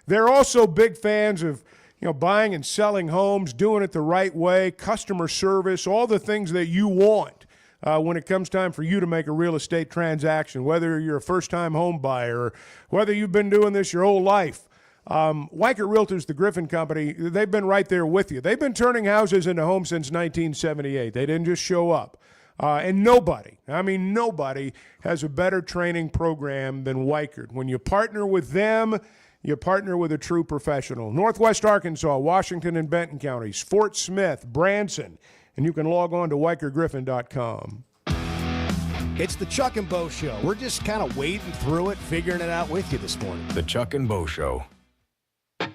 they're also big fans of buying and selling homes, doing it the right way, customer service, all the things that you want. When it comes time for you to make a real estate transaction, whether you're a first-time home buyer or whether you've been doing this your whole life. Weichert Realtors, the Griffin Company, they've been right there with you. They've been turning houses into homes since 1978. They didn't just show up. And nobody has a better training program than Weichert. When you partner with them, you partner with a true professional. Northwest Arkansas, Washington and Benton counties, Fort Smith, Branson, and you can log on to WeichertGriffin.com. It's the Chuck and Bo Show. We're just kind of wading through it, figuring it out with you this morning. The Chuck and Bo Show.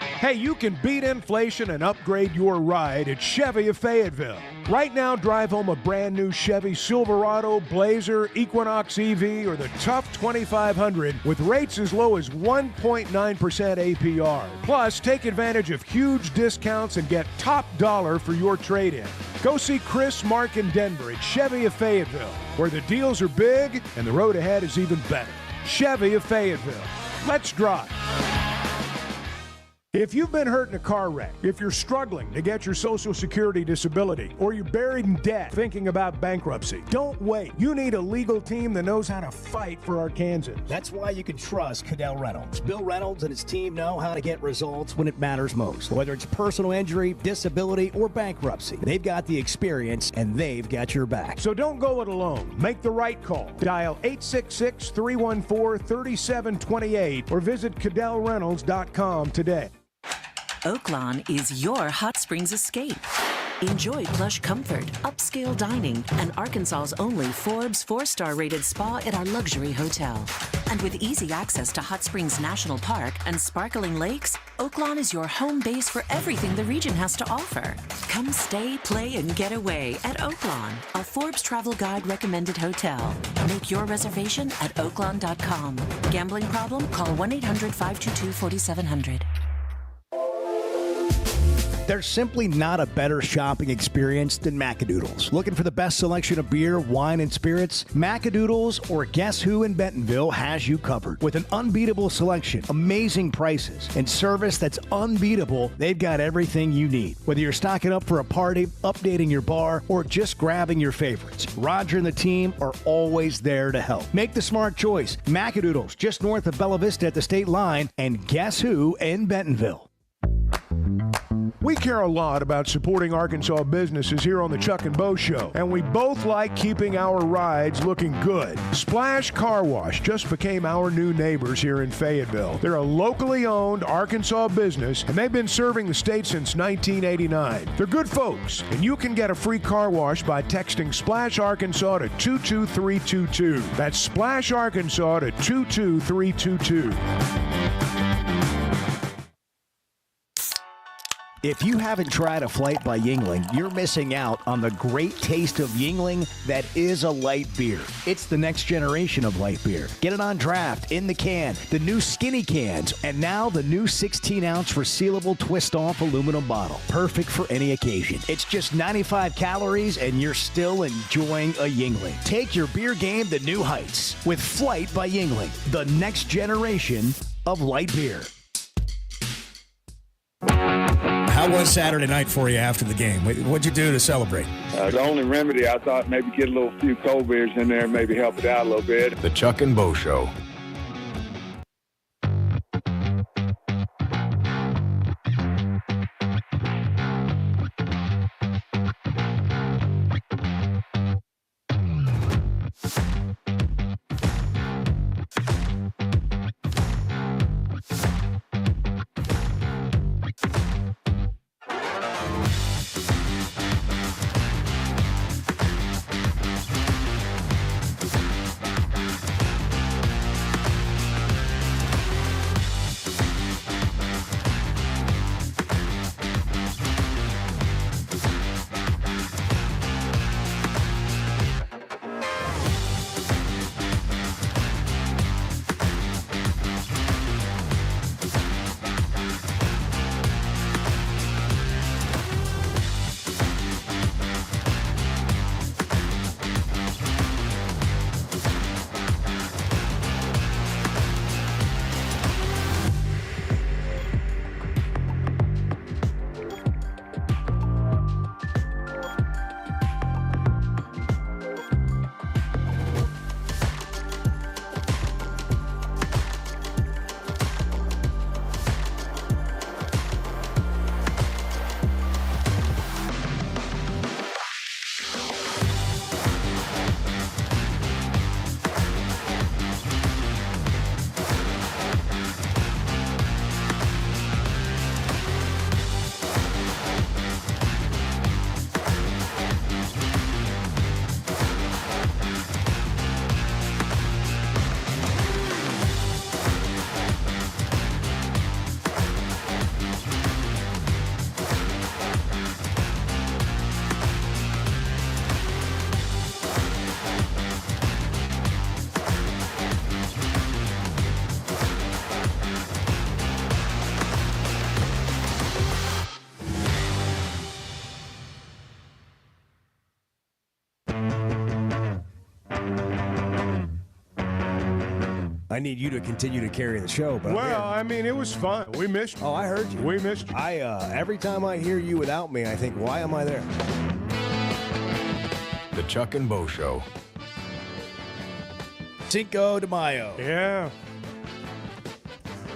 Hey, you can beat inflation and upgrade your ride at Chevy of Fayetteville. Right now, drive home a brand new Chevy Silverado, Blazer, Equinox EV, or the Tough 2500 with rates as low as 1.9% APR. Plus, take advantage of huge discounts and get top dollar for your trade-in. Go see Chris, Mark, and Denver at Chevy of Fayetteville, where the deals are big and the road ahead is even better. Chevy of Fayetteville. Let's drive. If you've been hurt in a car wreck, if you're struggling to get your Social Security disability, or you're buried in debt thinking about bankruptcy, don't wait. You need a legal team that knows how to fight for Arkansans. That's why you can trust Cadell Reynolds. Bill Reynolds and his team know how to get results when it matters most. Whether it's personal injury, disability, or bankruptcy, they've got the experience and they've got your back. So don't go it alone. Make the right call. Dial 866-314-3728 or visit CadellReynolds.com today. Oaklawn is your hot springs escape. Enjoy plush comfort, upscale dining, and Arkansas's only Forbes 4-star rated spa at our luxury hotel. And with easy access to Hot Springs National Park and sparkling lakes, Oaklawn is your home base for everything the region has to offer. Come stay, play, and get away at Oaklawn, a Forbes Travel Guide recommended hotel. Make your reservation at oaklawn.com. Gambling problem? Call 1-800-522-4700. There's simply not a better shopping experience than Macadoodles. Looking for the best selection of beer, wine, and spirits? Macadoodles or Guess Who in Bentonville has you covered. With an unbeatable selection, amazing prices, and service that's unbeatable, they've got everything you need. Whether you're stocking up for a party, updating your bar, or just grabbing your favorites, Roger and the team are always there to help. Make the smart choice. Macadoodles, just north of Bella Vista at the state line, and Guess Who in Bentonville. We care a lot about supporting Arkansas businesses here on the Chuck and Bo Show, and we both like keeping our rides looking good. Splash Car Wash just became our new neighbors here in Fayetteville. They're a locally owned Arkansas business, and they've been serving the state since 1989. They're good folks, and you can get a free car wash by texting Splash Arkansas to 22322. That's Splash Arkansas to 22322. If you haven't tried a flight by Yuengling, you're missing out on the great taste of Yuengling that is a light beer. It's the next generation of light beer. Get it on draft, in the can, the new skinny cans, and now the new 16-ounce resealable twist-off aluminum bottle. Perfect for any occasion. It's just 95 calories, and you're still enjoying a Yuengling. Take your beer game to new heights with Flight by Yuengling, the next generation of light beer. How was Saturday night for you after the game? What'd you do to celebrate? The only remedy, I thought maybe get a few cold beers in there and maybe help it out a little bit. The Chuck and Bo Show. I need you to continue to carry the show. But I mean, it was fun. We missed you. Oh, I heard you. We missed you. Every time I hear you without me, I think, why am I there? The Chuck and Bo Show. Cinco de Mayo. Yeah.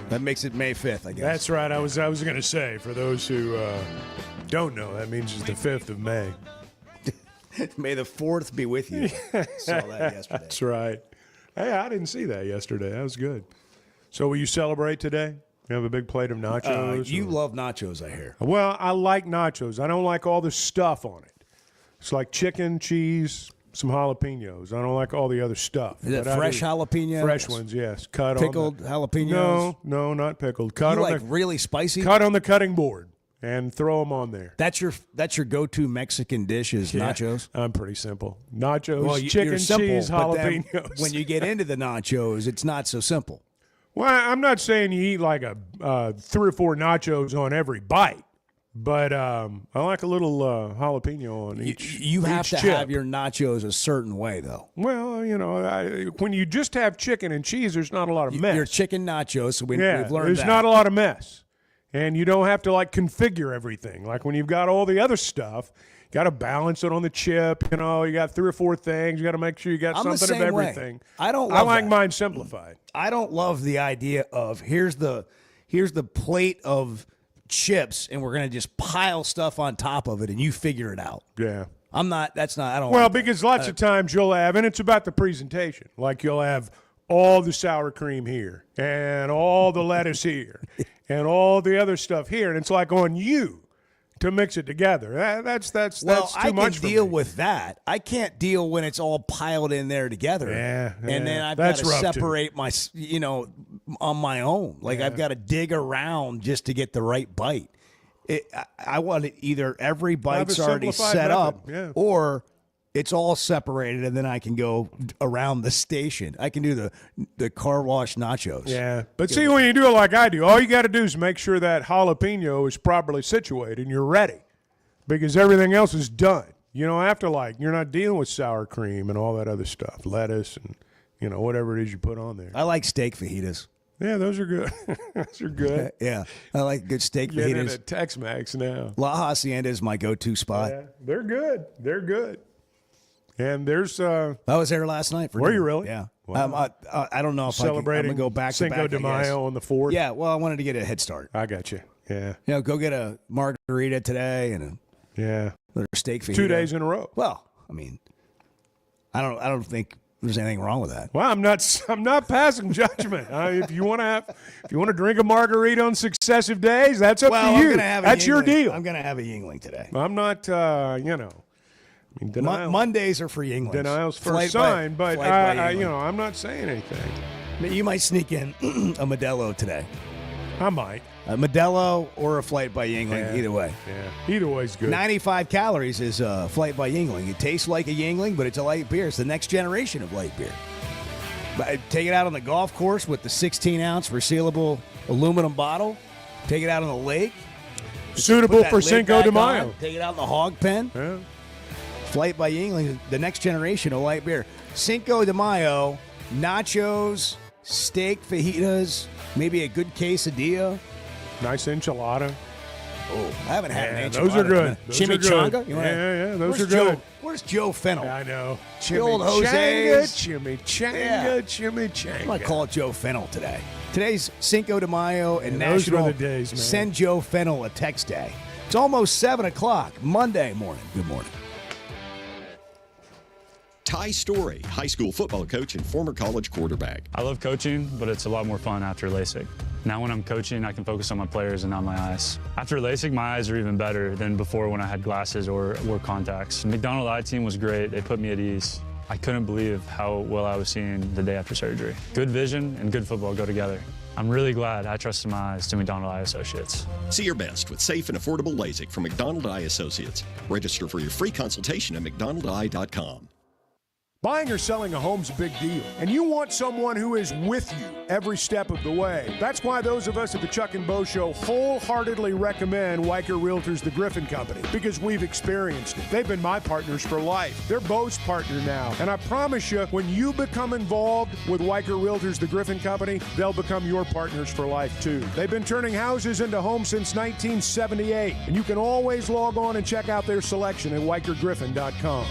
That makes it May 5th, I guess. That's right. I was going to say, for those who don't know, that means it's the 5th of May. May the 4th be with you. Saw that yesterday. That's right. Hey, I didn't see that yesterday. That was good. So will you celebrate today? You have a big plate of nachos? You love nachos, I hear. Well, I like nachos. I don't like all the stuff on it. It's like chicken, cheese, some jalapenos. I don't like all the other stuff. Is it fresh jalapenos? Fresh ones, yes. Cut pickled jalapenos? No, not pickled. Cut you on like really spicy? Cut on the cutting board and throw them on there. That's your go-to Mexican dish is nachos? I'm pretty simple. Nachos, well, chicken, you're simple, cheese, but then jalapenos. when you get into the nachos, it's not so simple. Well, I'm not saying you eat like 3 or 4 nachos on every bite, But I like a little jalapeno on each. You have each to chip. have your nachos a certain way, though. Well, when you just have chicken and cheese, there's not a lot of mess. Your chicken nachos, so we've learned there's that. not a lot of mess. And you don't have to, configure everything. Like when you've got all the other stuff, you got to balance it on the chip. You got 3 or 4 things. You got to make sure you got I'm something the of same everything. Way. I like that. mine simplified. I don't love the idea of here's the plate of chips and we're going to just pile stuff on top of it and you figure it out. Yeah. I don't Well, like because that. lots of times you'll have, and it's about the presentation, like you'll have all the sour cream here and all the lettuce here and all the other stuff here. And it's like on you to mix it together. That's too much for I can deal me. with that. I can't deal when it's all piled in there together. Yeah, and then I've that's got to rough, too. separate my, on my own. I've got to dig around just to get the right bite. I want it either every bite's already set up or it's all separated and then I can go around the station. I can do the car wash nachos. Yeah. But see, when you do it like I do, all you got to do is make sure that jalapeno is properly situated and you're ready because everything else is done. You don't have to you're not dealing with sour cream and all that other stuff, lettuce and, whatever it is you put on there. I like steak fajitas. Yeah, those are good. Those are good. Yeah, I like good steak Getting fajitas. into Tex-Mex now. La Hacienda is my go-to spot. Yeah, they're good. They're good. And there's I was there last night. Were you really? Yeah. Wow. I don't know if Celebrating I'm gonna go back Cinco to back, de I guess. Mayo on the 4th. Yeah, well, I wanted to get a head start. I got you. Yeah. Go get a margarita today and a steak fajita. 2 days in a row. Well, I don't think there's anything wrong with that. Well, I'm not passing judgment. If you want to drink a margarita on successive days, that's up to I'm you. gonna have That's your Yingling. deal. I'm gonna have a Yingling today. I'm not, denial, Mondays are for Yinglings. denial's first Flight sign, by but Yingling. I'm not saying anything. You might sneak in a Modelo today. I might. A Modelo or a Flight by Yingling, either way. Yeah, either way's good. 95 calories is a Flight by Yingling. It tastes like a Yingling, but it's a light beer. It's the next generation of light beer. But take it out on the golf course with the 16-ounce resealable aluminum bottle. Take it out on the lake. Suitable Put that for lid Cinco back de Mayo. on. Take it out in the hog pen. Yeah. Flight by Yingling, the next generation of light beer. Cinco de Mayo, nachos, steak fajitas, maybe a good quesadilla. Nice enchilada. Oh, I haven't had an enchilada. Those are good. Those are Chimichanga? good. You wanna- Yeah, those Where's are good. Where's Joe Fennell? I know. The old Jose's. Chimichanga. I'm going to call it Joe Fennell today. Today's Cinco de Mayo and Yeah, those National were the days, man. Send Joe Fennell a Text Day. It's almost 7 o'clock, Monday morning. Good morning. Ty Story, high school football coach and former college quarterback. I love coaching, but it's a lot more fun after LASIK. Now when I'm coaching, I can focus on my players and not my eyes. After LASIK, my eyes are even better than before when I had glasses or wore contacts. The McDonald Eye Team was great. They put me at ease. I couldn't believe how well I was seeing the day after surgery. Good vision and good football go together. I'm really glad I trusted my eyes to McDonald Eye Associates. See your best with safe and affordable LASIK from McDonald Eye Associates. Register for your free consultation at mcdonaldeye.com. Buying or selling a home's a big deal, and you want someone who is with you every step of the way. That's why those of us at the Chuck and Bo Show wholeheartedly recommend Weicker Realtors, the Griffin Company, because we've experienced it. They've been my partners for life. They're Bo's partner now, and I promise you, when you become involved with Weicker Realtors, the Griffin Company, they'll become your partners for life too. They've been turning houses into homes since 1978, and you can always log on and check out their selection at WeicherGriffin.com.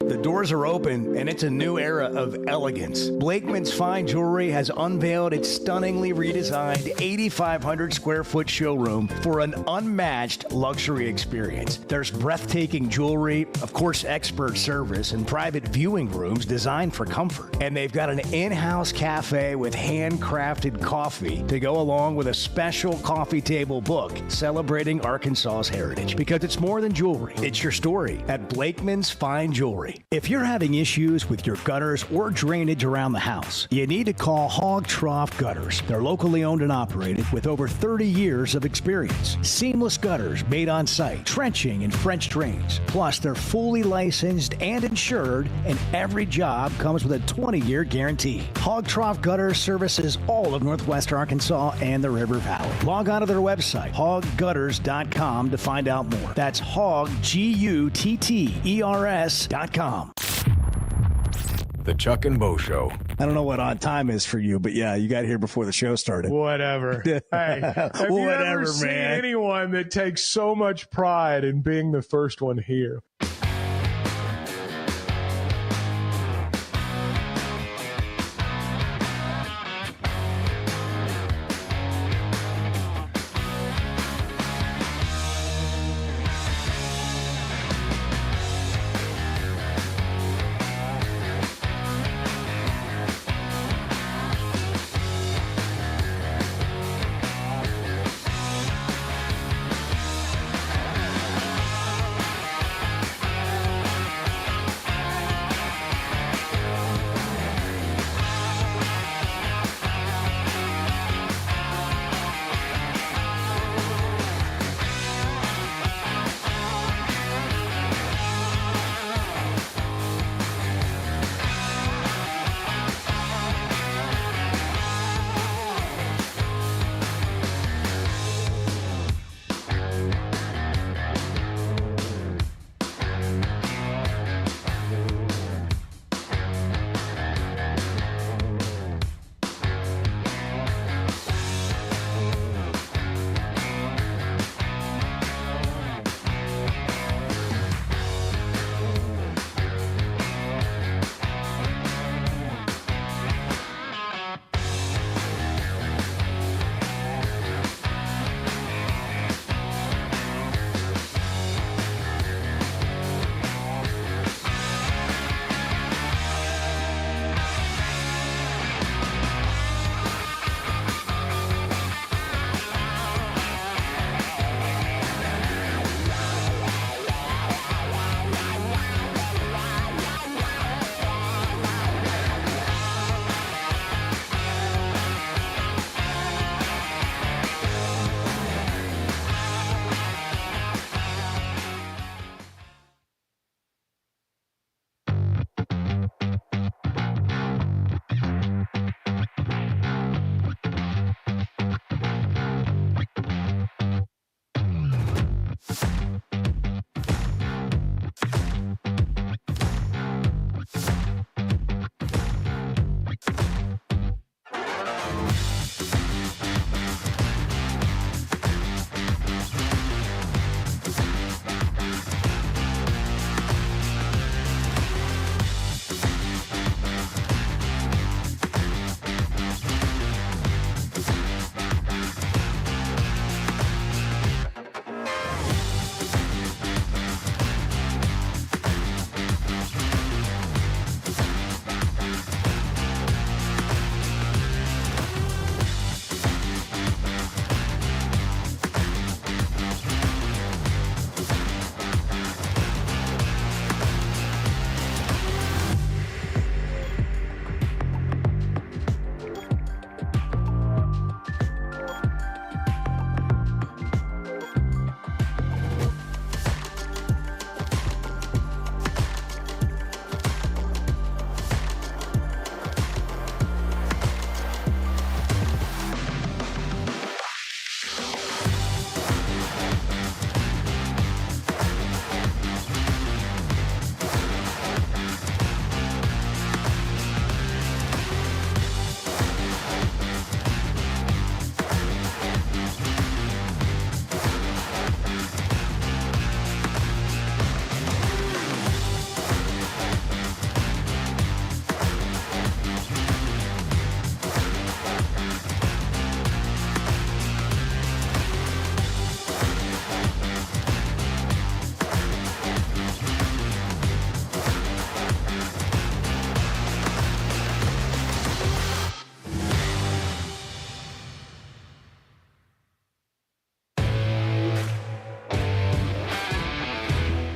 The doors are open, and it's a new era of elegance. Blakeman's Fine Jewelry has unveiled its stunningly redesigned 8,500 square foot showroom for an unmatched luxury experience. There's breathtaking jewelry, of course, expert service, and private viewing rooms designed for comfort. And they've got an in-house cafe with handcrafted coffee to go along with a special coffee table book celebrating Arkansas's heritage. Because it's more than jewelry, it's your story at Blakeman's Fine Jewelry. properly. If you're having issues with your gutters or drainage around the house, you need to call Hog Trough Gutters. They're locally owned and operated with over 30 years of experience. Seamless gutters made on site, trenching and French drains. Plus, they're fully licensed and insured, and every job comes with a 20-year guarantee. Hog Trough Gutters services all of Northwest Arkansas and the River Valley. Log on to their website, hoggutters.com, to find out more. That's hog, GUTTERS.com. The Chuck and Bo Show. I don't know what on time is for you, but yeah, you got here before the show started. Whatever. Hey, have you ever seen anyone that takes so much pride in being the first one here?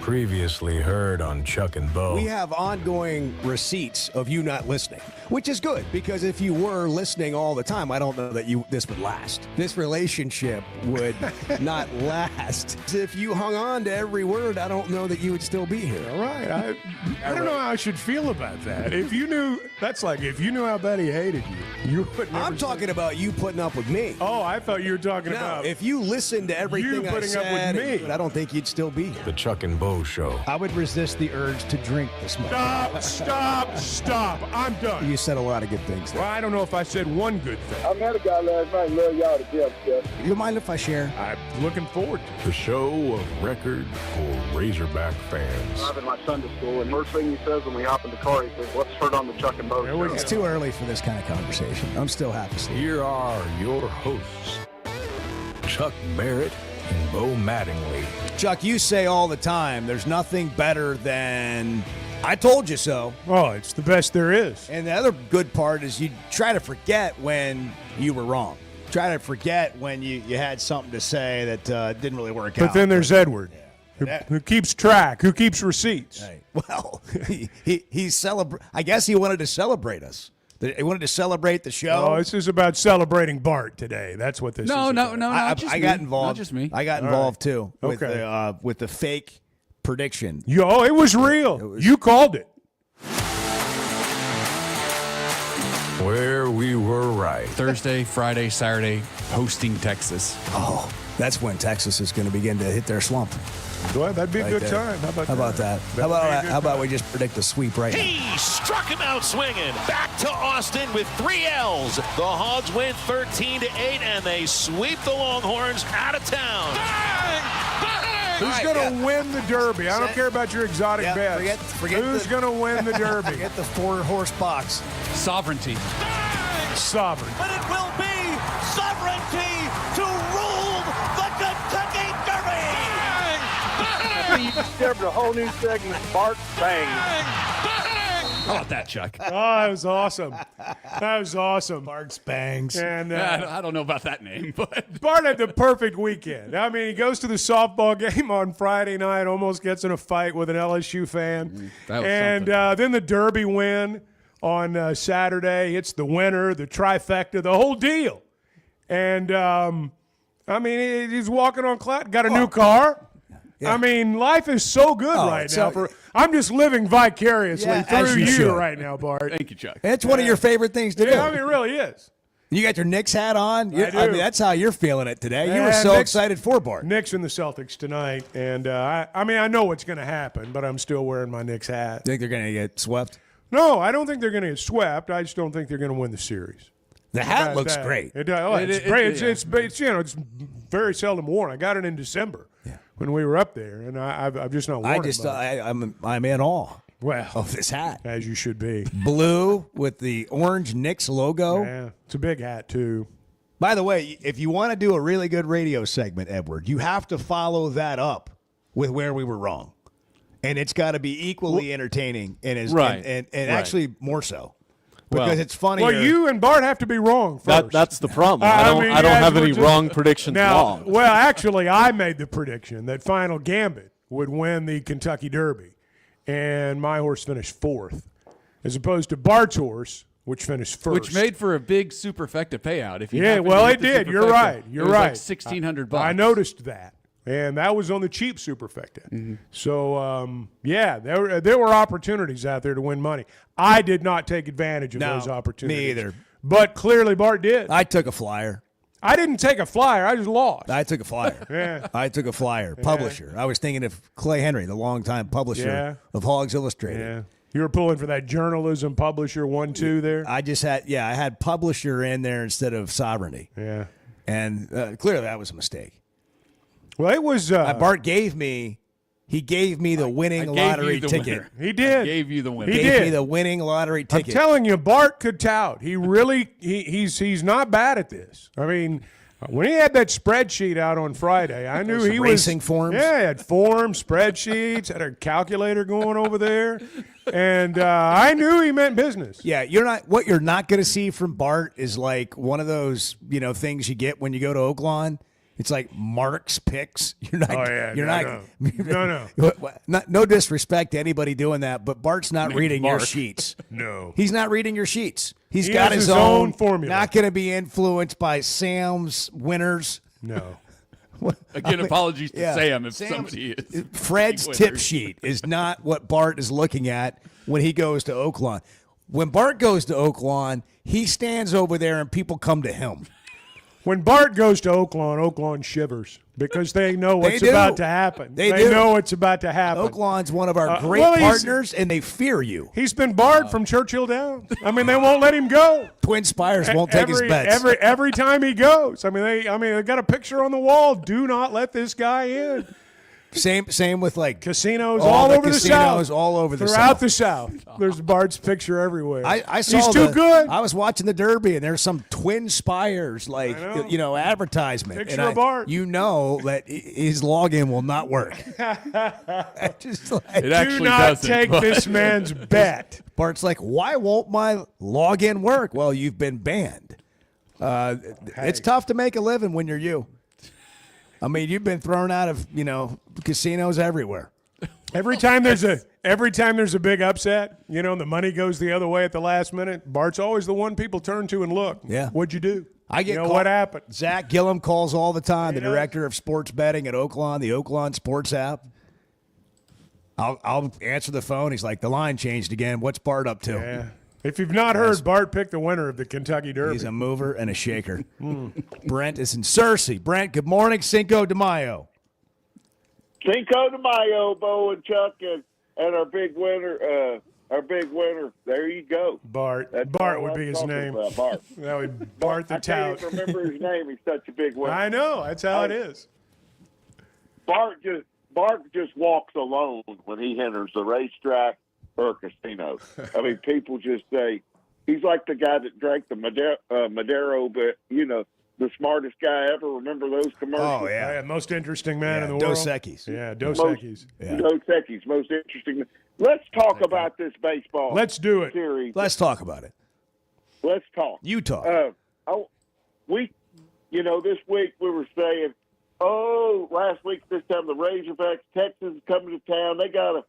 Previously heard on Chuck and Bo. We have ongoing receipts of you not listening, which is good because if you were listening all the time, I don't know that this would last. This relationship would not last. If you hung on to every word, I don't know that you would still be here. All right. I don't know how I should feel about that. If you knew, that's like if you knew how bad he hated you would never I'm talking about you putting up with me. Oh, I thought you were talking No, about if you listened to everything I putting up said, with me. I don't think you'd still be here. The Chuck and Bo Show. I would resist the urge to drink this morning. Stop. I'm done. You said a lot of good things there. Well, I don't know if I said one good thing. I met a guy last night. Love y'all to death, Jeff. You mind if I share? I'm looking forward to it. The show of record for Razorback fans. I'm in my Sunday school, and first thing he says when we hop in the car, he says, "What's heard on the Chuck and Bo show?" It's too early for this kind of conversation. I'm still half asleep. Here are your hosts, Chuck Barrett and Bo Mattingly. Chuck, you say all the time, there's nothing better than I told you so. Oh, it's the best there is. And the other good part is you try to forget when you were wrong. Try to forget when you had something to say that didn't really work out. But then there's Edward, who keeps track, who keeps receipts. Right. Well, I guess he wanted to celebrate us. He wanted to celebrate the show. Oh, this is about celebrating Bart today. That's what this is about. No, I got involved. Not just me. I got involved too with Okay. with the fake prediction. It was real. You called it. Where we were right. Thursday, Friday, Saturday, hosting Texas. Oh, that's when Texas is going to begin to hit their slump. Well, that'd be a Right good there. time. How about that? How about we just predict the sweep right now? He struck him out swinging. Back to Austin with 3 L's. The Hogs win 13-8, and they sweep the Longhorns out of town. Who's going to win the Derby? I don't care about your exotic bets. Forget Who's going to win the Derby? Forget the 4-horse box. Sovereignty. Sovereign. But it will be sovereignty to rule the Kentucky Derby. You discovered a whole new segment, Bart Bang. How about that, Chuck? Oh, that was awesome. That was awesome. Bart's Bangs. And I don't know about that name, but Bart had the perfect weekend. I mean, he goes to the softball game on Friday night, almost gets in a fight with an LSU fan. That was Then the Derby win on Saturday. It's the winner, the trifecta, the whole deal. And, he's walking on cloud. Got a new car. Yeah. I mean, life is so good now. I'm just living vicariously through you right now, Bart. Thank you, Chuck. It's one of your favorite things to do. Yeah, I mean, it really is. You got your Knicks hat on. I do. I mean, that's how you're feeling it today. You were so excited for Bart. Knicks and the Celtics tonight, and I know what's going to happen, but I'm still wearing my Knicks hat. Think they're going to get swept? No, I don't think they're going to get swept. I just don't think they're going to win the series. The hat looks great. It's great. It's very seldom worn. I got it in December when we were up there, and I've just not worn it. I'm in awe. Well, of this hat, as you should be. Blue with the orange Knicks logo. Yeah, it's a big hat too. By the way, if you want to do a really good radio segment, Edward, you have to follow that up with where we were wrong, and it's got to be equally entertaining and actually more so. Because it's funny. Well, you and Bart have to be wrong first. That's the problem. I don't have any wrong predictions wrong. Well, actually, I made the prediction that Final Gambit would win the Kentucky Derby, and my horse finished 4th, as opposed to Bart's horse, which finished 1st. Which made for a big superfecta payout. If you it did. You're right. You're right. Like $1,600. I noticed that. And that was on the cheap superfecta. Mm-hmm. So, there were opportunities out there to win money. I did not take advantage of those opportunities. Me either. But clearly Bart did. I took a flyer. I didn't take a flyer. I just lost. I took a flyer. I took a flyer. Publisher. I was thinking of Clay Henry, the longtime publisher of Hogs Illustrated. Yeah. You were pulling for that journalism publisher 1-2 there? I just had, I had publisher in there instead of sovereignty. Yeah. And clearly that was a mistake. Well, it was. Bart gave me the winning lottery ticket. He did. Gave you the winner. He gave me the winning lottery ticket. I'm telling you, Bart could tout. He really, he's not bad at this. I mean, when he had that spreadsheet out on Friday, I knew he was racing forms. Yeah, he had forms, spreadsheets, had a calculator going over there, and I knew he meant business. Yeah, what you're not going to see from Bart is like one of those things you get when you go to Oaklawn. It's like Mark's picks. You're not. Oh, yeah, You're no. No disrespect to anybody doing that, but Bart's not reading your Mark. sheets. No. He's not reading your sheets. He has got his own formula. Not going to be influenced by Sam's winners. No. Again, apologies to Yeah. Sam if Sam's- somebody is. Fred's tip sheet is not what Bart is looking at when he goes to Oaklawn. When Bart goes to Oaklawn, he stands over there and people come to him. When Bart goes to Oaklawn shivers because they know what's do. about to happen. They They do. know what's about to happen. Oaklawn's one of our great well, partners, and they fear you. He's been barred from Churchill Downs. I mean, they won't let him go. Twin Spires won't take his bets. Every time he goes. I mean, they got a picture on the wall. Do not let this guy in. Same with like Casinos all over the South. casinos all over the Throughout South. the South. There's Bart's picture everywhere. I saw He's too good. I was watching the Derby, and there's some Twin Spires advertisement. Picture and of Bart. You know that his login will not work. Just like, It actually Do not doesn't, take but- this man's bet. Bart's like, why won't my login work? Well, you've been banned. It's tough to make a living when you're you. I mean, you've been thrown out of casinos everywhere. Every time there's a big upset, and the money goes the other way at the last minute, Bart's always the one people turn to and look. Yeah. What'd you do? I get what happened? Zach Gillum calls all the time, the He does. director of sports betting at Oaklawn, the Oaklawn Sports app. I'll answer the phone. He's like, the line changed again. What's Bart up to? Yeah. If you've not heard, Bart picked the winner of the Kentucky Derby. He's a mover and a shaker. Brent is in Searcy. Brent, good morning. Cinco de Mayo. Cinco de Mayo, Bo and Chuck, and our big winner. There you go. Bart. That's Bart all would I'm be his talking name. about, Bart. That would Bart the I can't Tout. even remember his name. He's such a big winner. I know. That's how it is. Bart just walks alone when he enters the racetrack or a casino. I mean, people just say he's like the guy that drank the Madero, but the smartest guy ever. Remember those commercials? Oh, yeah. Most interesting man in the world. Dos Equis. Yeah, Dos Equis. Dos Equis, most interesting. Let's talk about this baseball. Let's do it. Series. Let's talk about it. Let's talk. You talk. This week we were saying, last week this time the Razorbacks, Texas is coming to town. They got a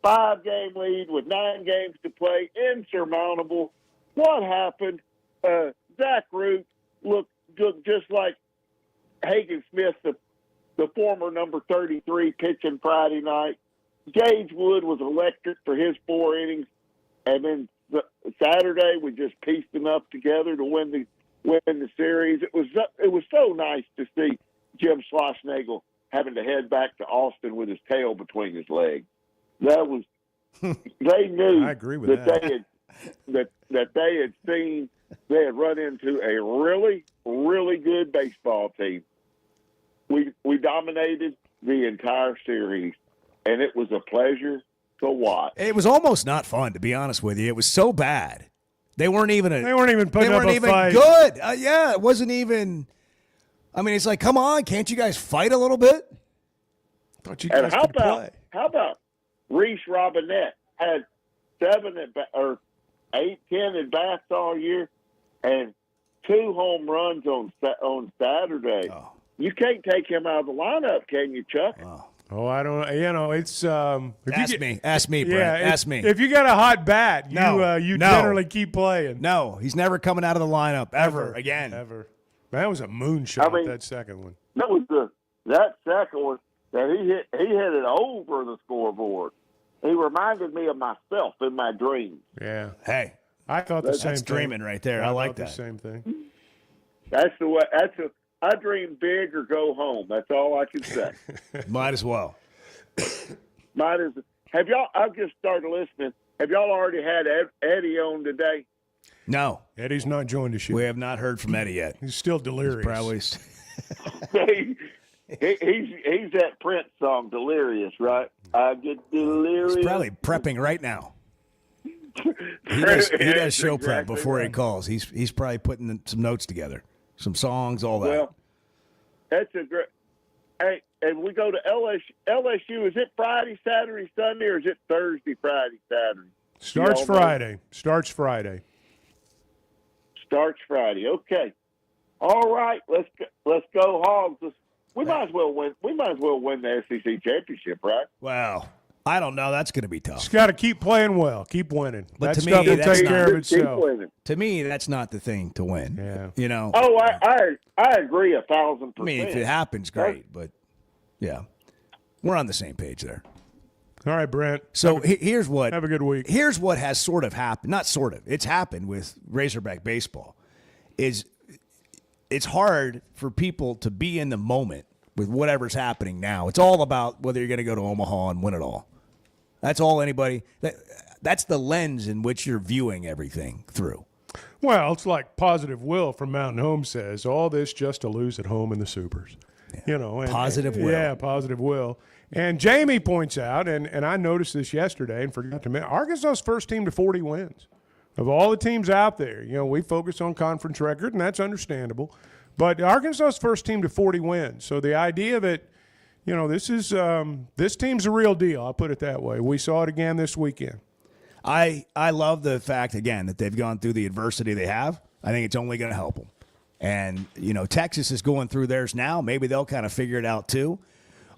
5-game lead with 9 games to play, insurmountable. What happened? Zach Root looked just like Hagen Smith, the former number 33, pitching Friday night. Gage Wood was electric for his 4 innings, and then Saturday we just pieced enough together to win the series. It was so nice to see Jim Schlossnagle having to head back to Austin with his tail between his legs. That was they knew I agree with that. they had run into a really, really good baseball team. We dominated the entire series, and it was a pleasure to watch. It was almost not fun, to be honest with you. It was so bad. They weren't even putting up a fight. good. It wasn't even. I mean, it's like, come on, can't you guys fight a little bit? Thought you And guys how could play. about Reese Robinette had 10 at bats all year, and 2 home runs on Saturday. Oh. You can't take him out of the lineup, can you, Chuck? Oh, I don't. It's. Ask me, Brent. Yeah, Ask me. If you got a hot bat, No, you no. generally keep playing. No, he's never coming out of the lineup ever again. Ever. That was a moonshot. That second one. That was that second one that he hit. He hit it over the scoreboard. He reminded me of myself in my dreams. Yeah. Hey, I thought the same that's thing. dreaming right there. I like thought the that. same thing. That's the way. I dream big or go home. That's all I can say. Might as well. Have y'all? I've just started listening. Have y'all already had Eddie on today? No. Eddie's not joined us yet. We have not heard from Eddie yet. He's still delirious. Probably. He's that Prince song, Delirious, right? I get delirious. He's probably prepping right now. He does show prep exactly before he right. calls. He's probably putting some notes together, some songs, all that. Well, that's a great. Hey, and we go to LSU. Is it Friday, Saturday, Sunday, or is it Thursday, Friday, Saturday? Starts You all know? Friday. Starts Friday. Starts Friday. Okay. All right. Let's go Hogs. we might as well win. We might as well win the SEC championship, right? Well, I don't know. That's going to be tough. Just got to keep playing well, keep winning. But that to me, stuff will that's take care of Keep itself. winning. To me, that's not the thing to win. Yeah. You know. Oh, I agree 1,000%. I mean, if it happens, great. But yeah, we're on the same page there. All right, Brent. So here's what. Have a good week. Here's what has sort of happened. Not sort of. It's happened with Razorback baseball. It's hard for people to be in the moment with whatever's happening now. It's all about whether you're going to go to Omaha and win it all. That's all anybody. That's the lens in which you're viewing everything through. Well, it's like Positive Will from Mountain Home says, all this just to lose at home in the Supers. Yeah. You know, Positive Will. Yeah, Positive Will. And Jamie points out, and I noticed this yesterday and forgot to mention, Arkansas's first team to 40 wins. Of all the teams out there, you know, we focus on conference record, and that's understandable. But Arkansas's first team to 40 wins. So the idea that, you know, this team's a real deal, I'll put it that way. We saw it again this weekend. I love the fact, again, that they've gone through the adversity they have. I think it's only going to help them. And, you know, Texas is going through theirs now. Maybe they'll kind of figure it out too.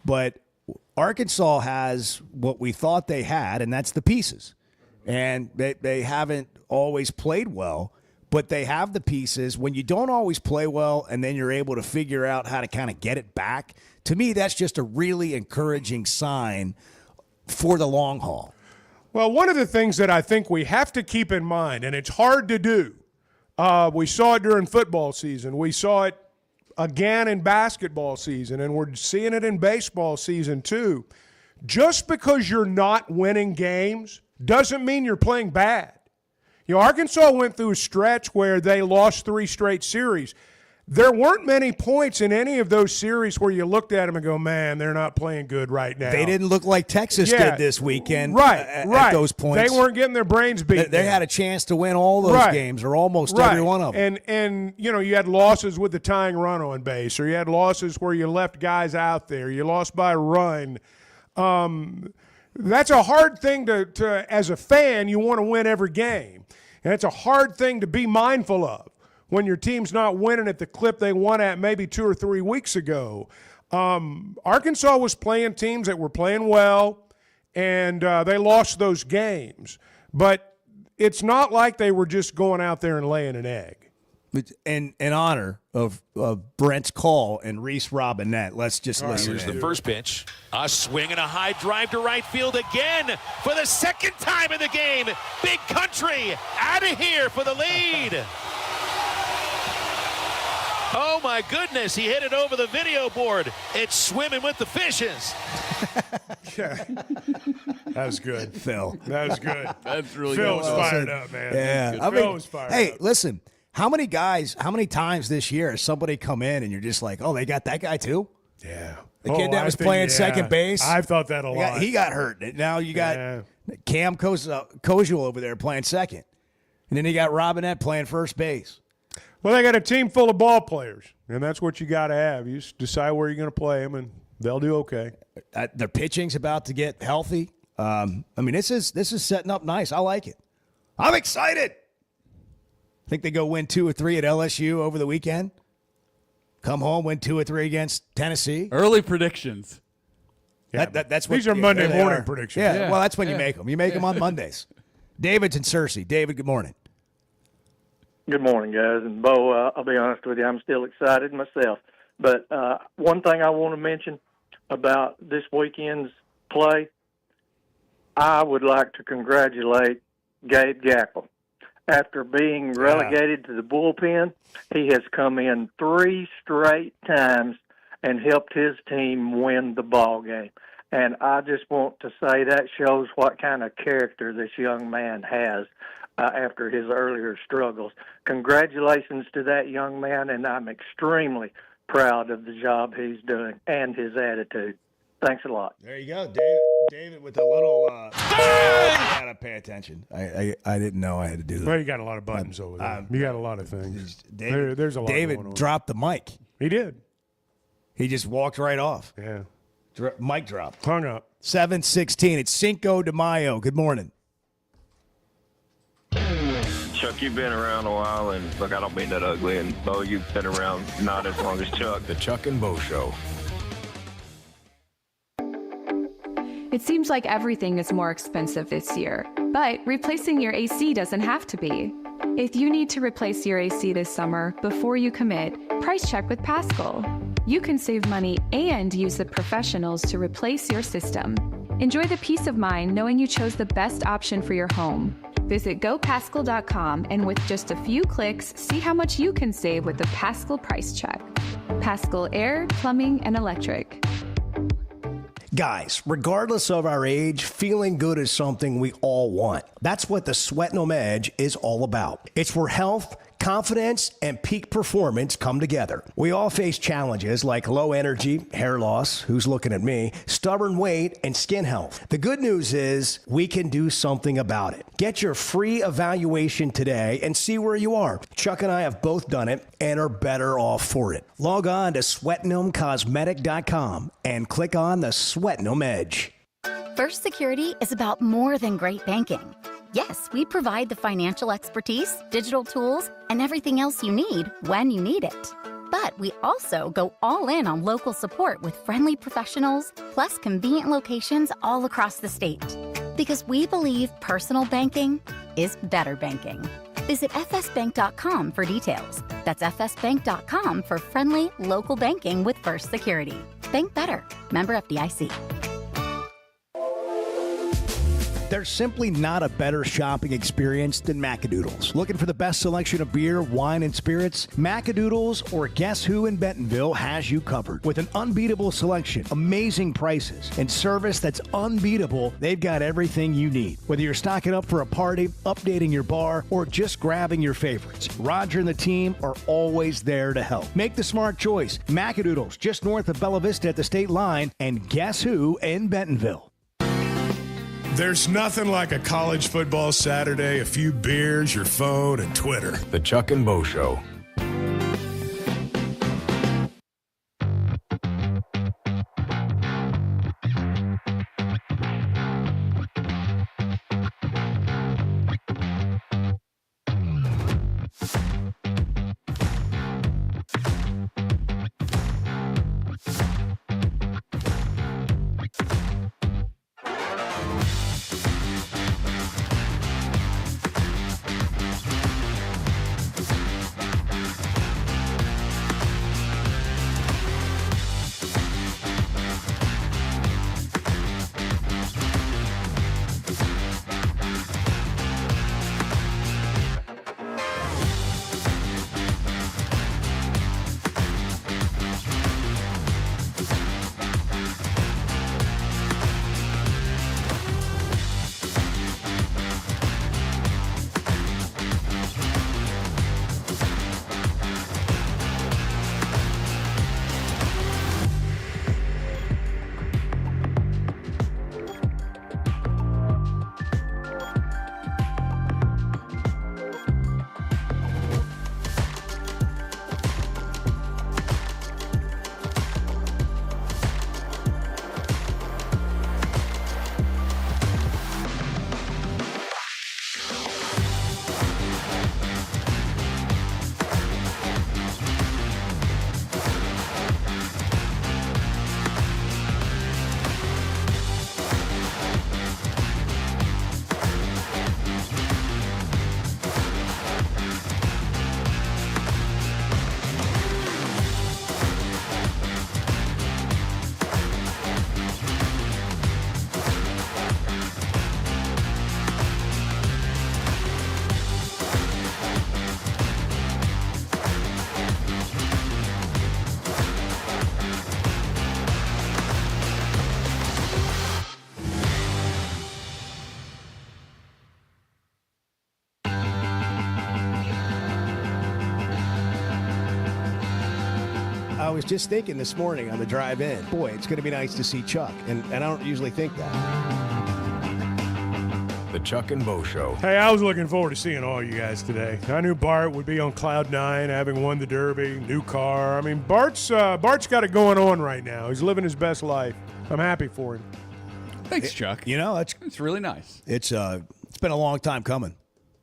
But Arkansas has what we thought they had, and that's the pieces. And they haven't always played well, but they have the pieces. When you don't always play well and then you're able to figure out how to kind of get it back, to me, that's just a really encouraging sign for the long haul. Well, one of the things that I think we have to keep in mind, and it's hard to do, we saw it during football season. We saw it again in basketball season, and we're seeing it in baseball season too. Just because you're not winning games doesn't mean you're playing bad. You know, Arkansas went through a stretch where they lost 3 straight series. There weren't many points in any of those series where you looked at them and go, man, they're not playing good right now. They didn't look like Texas did this weekend at those points. They weren't getting their brains beat. They had a chance to win all those games or almost every one of them. And, you know, you had losses with the tying run on base, or you had losses where you left guys out there. You lost by a run. That's a hard thing to as a fan, you want to win every game. And it's a hard thing to be mindful of when your team's not winning at the clip they won at maybe 2 or 3 weeks ago. Arkansas was playing teams that were playing well, and they lost those games. But it's not like they were just going out there and laying an egg. In honor of Brent's call and Reese Robinette, let's just listen. Here's the first pitch. A swing and a high drive to right field again for the second time in the game. Big Country out of here for the lead. Oh, my goodness. He hit it over the video board. It's swimming with the fishes. Yeah. That was good. Phil. That was good. That's really Phil good. was fired up, man. Yeah. Phil was fired up. Hey, listen, how many times this year has somebody come in and you're just like, oh, they got that guy too? Yeah. The kid that was playing second base. I've thought that a lot. He got hurt. Now you got Cam Kozel over there playing second. And then you got Robinette playing first base. Well, they got a team full of ball players, and that's what you got to have. You just decide where you're going to play them, and they'll do okay. Their pitching's about to get healthy. I mean, this is setting up nice. I like it. I'm excited. I think they go win 2 or 3 at LSU over the weekend. Come home, win 2 or 3 against Tennessee. Early predictions. Yeah, that's what these are Monday morning predictions. Yeah, well, that's when you make them. You make them on Mondays. David's in Searcy. David, good morning. Good morning, guys. And, Bo, I'll be honest with you, I'm still excited myself. But one thing I want to mention about this weekend's play, I would like to congratulate Gabe Gackle. After being relegated to the bullpen, he has come in 3 straight times and helped his team win the ball game. And I just want to say that shows what kind of character this young man has after his earlier struggles. Congratulations to that young man, and I'm extremely proud of the job he's doing and his attitude. Thanks a lot. There you go, David with a little. I gotta pay attention. I didn't know I had to do that. Well, you got a lot of buttons over there. You got a lot of things. There's a lot. David dropped the mic. He did. He just walked right off. Yeah. Mic drop. Hung up. 7:16. It's Cinco de Mayo. Good morning. Chuck, you've been around a while, and look, I don't mean that ugly, and Bo, you've been around not as long as Chuck. The Chuck and Bo Show. It seems like everything is more expensive this year, but replacing your AC doesn't have to be. If you need to replace your AC this summer, before you commit, price check with Paschal. You can save money and use the professionals to replace your system. Enjoy the peace of mind knowing you chose the best option for your home. Visit gopaschal.com and with just a few clicks, see how much you can save with the Paschal price check. Paschal Air, Plumbing, and Electric. Guys, regardless of our age, feeling good is something we all want. That's what the Sweat No Edge is all about. It's where health, confidence, and peak performance come together. We all face challenges like low energy, hair loss, who's looking at me, stubborn weight, and skin health. The good news is we can do something about it. Get your free evaluation today and see where you are. Chuck and I have both done it and are better off for it. Log on to sweatgnomecosmetic.com and click on the Sweat Gnome Edge. First Security is about more than great banking. Yes, we provide the financial expertise, digital tools, and everything else you need when you need it. But we also go all in on local support with friendly professionals, plus convenient locations all across the state. Because we believe personal banking is better banking. Visit fsbank.com for details. That's fsbank.com for friendly, local banking with First Security. Bank better. Member FDIC. There's simply not a better shopping experience than Macadoodles. Looking for the best selection of beer, wine, and spirits? Macadoodles or Guess Who in Bentonville has you covered. With an unbeatable selection, amazing prices, and service that's unbeatable, they've got everything you need. Whether you're stocking up for a party, updating your bar, or just grabbing your favorites, Roger and the team are always there to help. Make the smart choice. Macadoodles, just north of Bella Vista at the state line, and Guess Who in Bentonville. There's nothing like a college football Saturday, a few beers, your phone, and Twitter. The Chuck and Bo Show. I was just thinking this morning on the drive in, boy, it's going to be nice to see Chuck. And I don't usually think that. The Chuck and Bo Show. Hey, I was looking forward to seeing all you guys today. I knew Bart would be on cloud nine, having won the Derby, new car. I mean, Bart's got it going on right now. He's living his best life. I'm happy for him. Thanks, Chuck. You know, it's really nice. It's been a long time coming.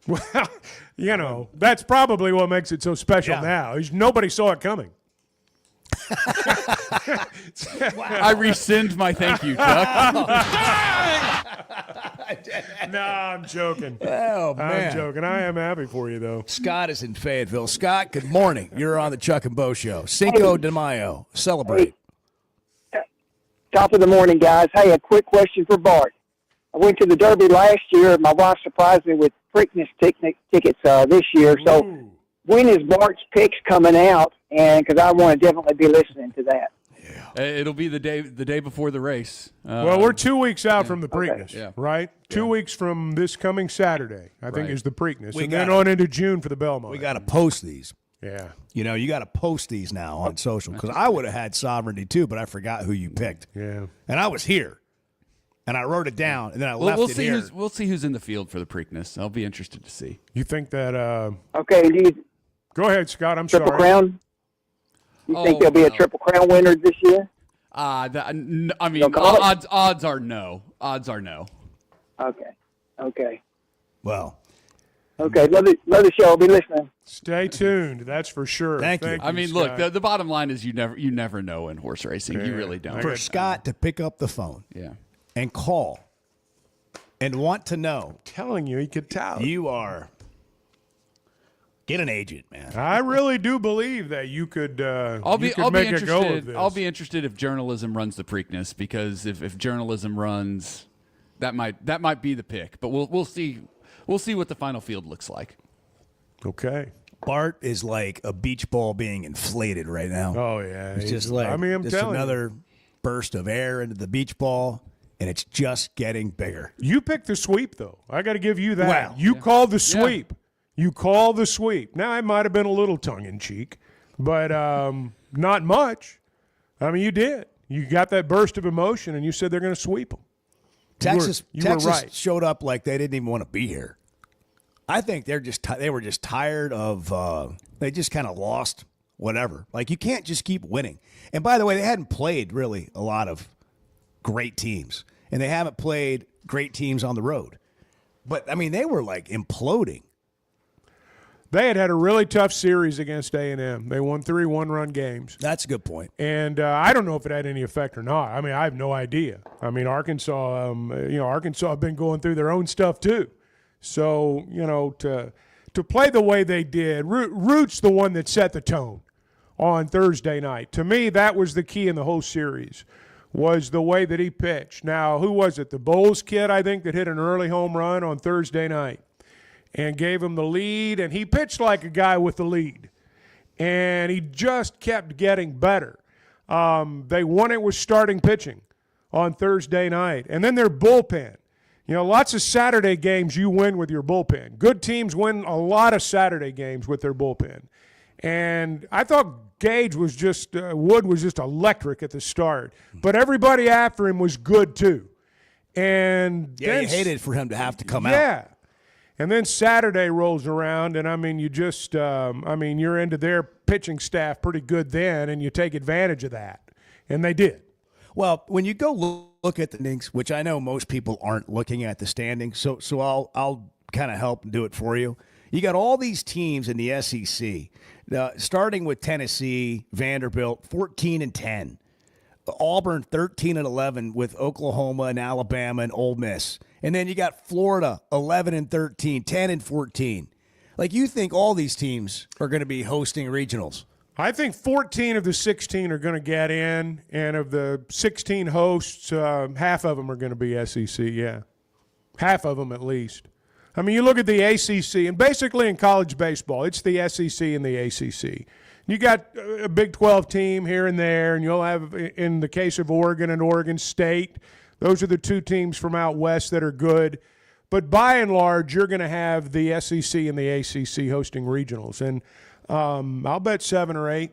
Well, you know, that's probably what makes it so special now. Nobody saw it coming. I rescind my thank you, Chuck. No, I'm joking. Oh, man. I'm joking. I am happy for you, though. Scott is in Fayetteville. Scott, good morning. You're on the Chuck and Bo Show. Cinco de Mayo. Celebrate. Top of the morning, guys. Hey, a quick question for Bart. I went to the Derby last year. My wife surprised me with Preakness tickets this year. So when is Bart's picks coming out? And because I want to definitely be listening to that. It'll be the day before the race. Well, we're 2 weeks out from the Preakness, Yeah. right? 2 weeks from this coming Saturday, I think, Right. is the Preakness. We And then gotta- on into June for the Belmont. We got to post these. Yeah. You know, you got to post these now on social because I would have had Sovereignty too, but I forgot who you picked. Yeah. And I was here. And I wrote it down, and then I left We'll it see here. we'll see who's in the field for the Preakness. I'll be interested to see. You think that Okay, do you Go ahead, Scott. I'm Triple sorry. Crown? You think there'll be a Triple Crown winner this year? I mean, You'll call it? odds are no. Odds are no. Okay. Well. Okay, love the show. I'll be listening. Stay tuned. That's for sure. Thank you. I mean, look, Scott. the bottom line is you never know in horse racing. You really don't. For Scott to pick up the phone and call and want to know. Telling you, he could tell. You are. Get an agent, man. I really do believe that you could. I'll be make interested. a go of this. I'll be interested if journalism runs the Preakness, because if journalism runs, that might be the pick. But we'll see. We'll see what the final field looks like. Okay. Bart is like a beach ball being inflated right now. Oh yeah, It's just like I'm just telling another burst of air into the beach ball, and it's just getting bigger. You picked the sweep, though. I got to give you that. Wow. You called the sweep. You called the sweep. Now, it might have been a little tongue-in-cheek, but not much. I mean, you did. You got that burst of emotion, and you said they're going to sweep them. Texas were right. showed up like they didn't even want to be here. I think they were just tired of they just kind of lost whatever. Like, you can't just keep winning. And by the way, they hadn't played really a lot of great teams, and they haven't played great teams on the road. But I mean, they were like imploding. They had a really tough series against A&M. They won 3 one-run games. That's a good point. And I don't know if it had any effect or not. I mean, I have no idea. I mean, Arkansas, Arkansas have been going through their own stuff too. So, to play the way they did, Root's the one that set the tone on Thursday night. To me, that was the key in the whole series, was the way that he pitched. Now, who was it? The Bowles kid, I think, that hit an early home run on Thursday night and gave him the lead, and he pitched like a guy with the lead, and he just kept getting better. They won it with starting pitching on Thursday night, and then their bullpen. Lots of Saturday games you win with your bullpen. Good teams win a lot of Saturday games with their bullpen, and I thought Gage was just Wood was just electric at the start, but everybody after him was good too. And Yeah, then, you hated for him to have to come out. Yeah. And then Saturday rolls around, and I mean, you just, you're into their pitching staff pretty good then, and you take advantage of that. And they did. Well, when you go look at the standings, which I know most people aren't looking at the standings, so I'll kind of help do it for you. You got all these teams in the SEC, starting with Tennessee, Vanderbilt, 14-10. Auburn 13-11 with Oklahoma and Alabama and Ole Miss. And then you got Florida 11-13, 10-14. Like, you think all these teams are going to be hosting regionals? I think 14 of the 16 are going to get in, and of the 16 hosts, half of them are going to be SEC, yeah. Half of them at least. I mean, you look at the ACC, and basically in college baseball, it's the SEC and the ACC. You got a Big 12 team here and there, and you'll have, in the case of Oregon and Oregon State, those are the two teams from out west that are good. But by and large, you're going to have the SEC and the ACC hosting regionals. And I'll bet 7 or 8,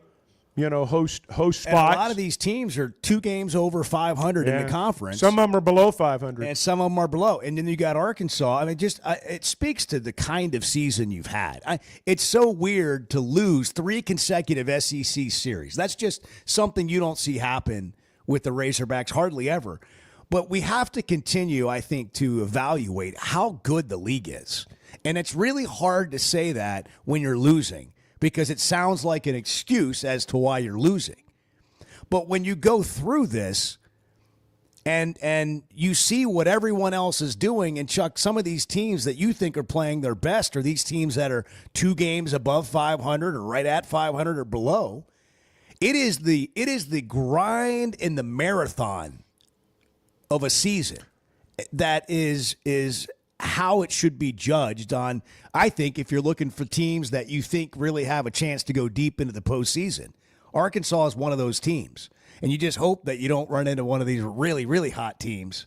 host spots. And a lot of these teams are 2 games over 500 in the conference. Some of them are below 500. And some of them are below. And then you got Arkansas. I mean, it speaks to the kind of season you've had. It's so weird to lose 3 consecutive SEC series. That's just something you don't see happen with the Razorbacks hardly ever. But we have to continue, I think, to evaluate how good the league is. And it's really hard to say that when you're losing, because it sounds like an excuse as to why you're losing. But when you go through this and you see what everyone else is doing, and Chuck, some of these teams that you think are playing their best are these teams that are 2 games above 500 or right at 500 or below. It is the grind in the marathon of a season that is how it should be judged on. I think if you're looking for teams that you think really have a chance to go deep into the postseason, Arkansas is one of those teams. And you just hope that you don't run into one of these really, really hot teams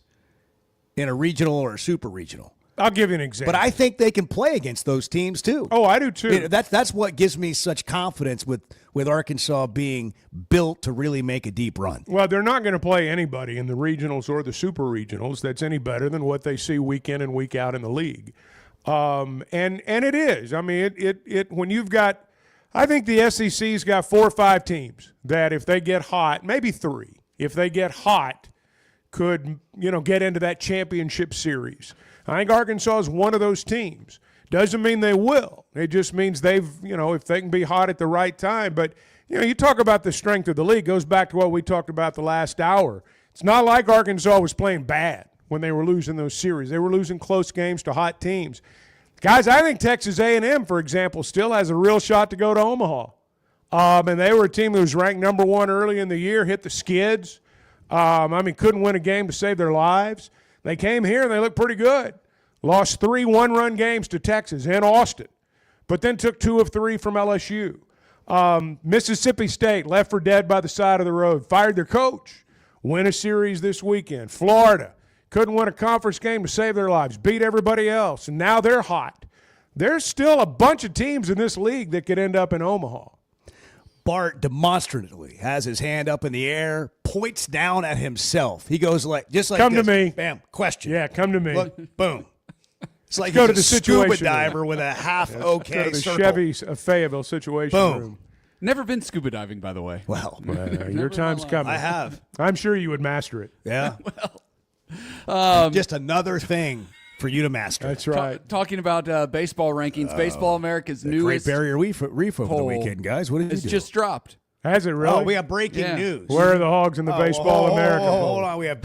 in a regional or a super regional. I'll give you an example. But I think they can play against those teams too. Oh, I do too. I mean, that's what gives me such confidence with Arkansas being built to really make a deep run. Well, they're not going to play anybody in the regionals or the super regionals that's any better than what they see week in and week out in the league. And it is. I mean, it when you've got, I think the SEC's got 4 or 5 teams that if they get hot, maybe 3, if they get hot, could, get into that championship series. I think Arkansas is one of those teams. Doesn't mean they will. It just means they've, if they can be hot at the right time. But, you talk about the strength of the league. Goes back to what we talked about the last hour. It's not like Arkansas was playing bad when they were losing those series. They were losing close games to hot teams. Guys, I think Texas A&M, for example, still has a real shot to go to Omaha. And they were a team that was ranked number 1 early in the year, hit the skids. Couldn't win a game to save their lives. They came here and they looked pretty good. Lost 3 one-run games to Texas and Austin, but then took 2 of 3 from LSU. Mississippi State left for dead by the side of the road, fired their coach, win a series this weekend. Florida couldn't win a conference game to save their lives, beat everybody else, and now they're hot. There's still a bunch of teams in this league that could end up in Omaha. Bart demonstratively has his hand up in the air, points down at himself. He goes just like come this. To me. Bam, question. Yeah, come to me. Look, boom. It's like go he's to the scuba situation diver room. with a half Go okay to the circle. Chevy Fayetteville situation Boom. room. Never been scuba diving, by the way. Well, your time's coming. I have. I'm sure you would master it. Yeah. Just another thing for you to master. That's right. Talking about baseball rankings, Baseball America's Great newest Barrier Reef over the poll weekend, guys. What did you It's do? just dropped. Has it really? Oh, we have breaking news. Where are the hogs in the Baseball America poll? Hold on. We have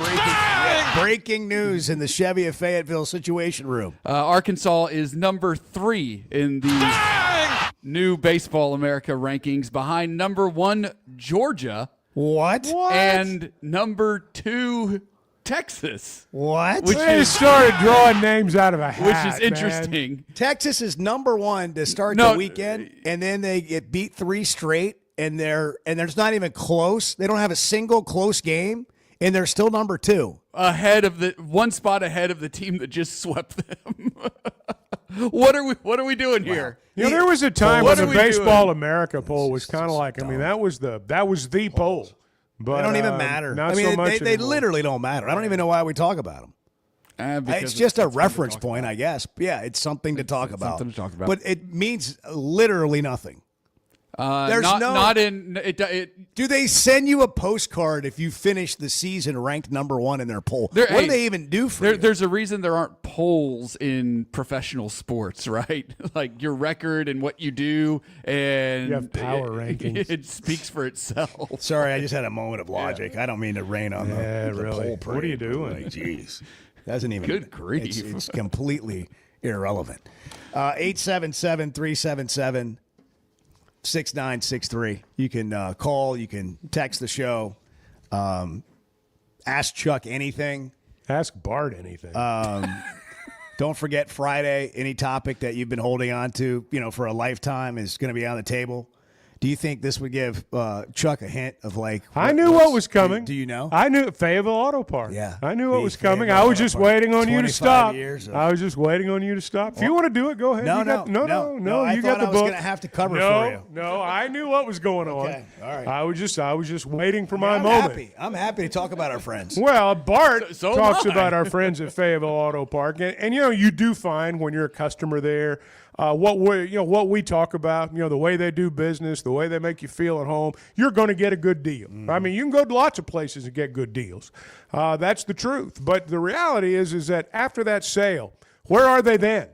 breaking news in the Chevy of Fayetteville situation room. Arkansas is number 3 in the new Baseball America rankings, behind number 1 Georgia. What? And number 2 Texas. What? They started drawing names out of a hat, Which is interesting. man. Texas is number 1 to start the weekend, and then they get beat 3 straight, and there's not even close. They don't have a single close game, and they're still number 2. Ahead of one spot ahead of the team that just swept them. What are we doing here? There was a time when the Baseball America poll was kind of like, that was the poll. But They don't even matter. Not so much they anymore. literally don't matter. I don't even know why we talk about them. It's just a reference point, I guess. Yeah, it's something to talk about. Something to talk about. But it means literally nothing. There's not in it. Do they send you a postcard if you finish the season ranked number 1 in their poll? What do they even do for you? There's a reason there aren't polls in professional sports, right? Like your record and what you do, and you have power rankings. It speaks for itself. Sorry, I just had a moment of logic. I don't mean to rain on the really. poll. What are you doing? Jeez, doesn't even. Good grief. It's completely irrelevant. 877-377. 6963. You can call. You can text the show. Ask Chuck anything. Ask Bart anything. Don't forget Friday. Any topic that you've been holding on to, for a lifetime is going to be on the table. Do you think this would give Chuck a hint of I knew what was coming. Do you know? I knew Fayetteville Auto Park. Yeah. I knew what was coming. Fayetteville I was just Auto Park. waiting on you to 25 stop. years of- I was just waiting on you to stop. If you want to do it, go ahead. No. You got, no. I You thought got the I was book. going to have to cover no, for you. No, I knew what was going on. Okay, all right. I was just waiting for my I'm moment. I'm happy to talk about our friends. Well, Bart So talks am I. about our friends at Fayetteville Auto Park, and you do find when you're a customer there, what we talk about, the way they do business, the way they make you feel at home, you're going to get a good deal. I mean, you can go to lots of places and get good deals. That's the truth. But the reality is that after that sale, where are they then?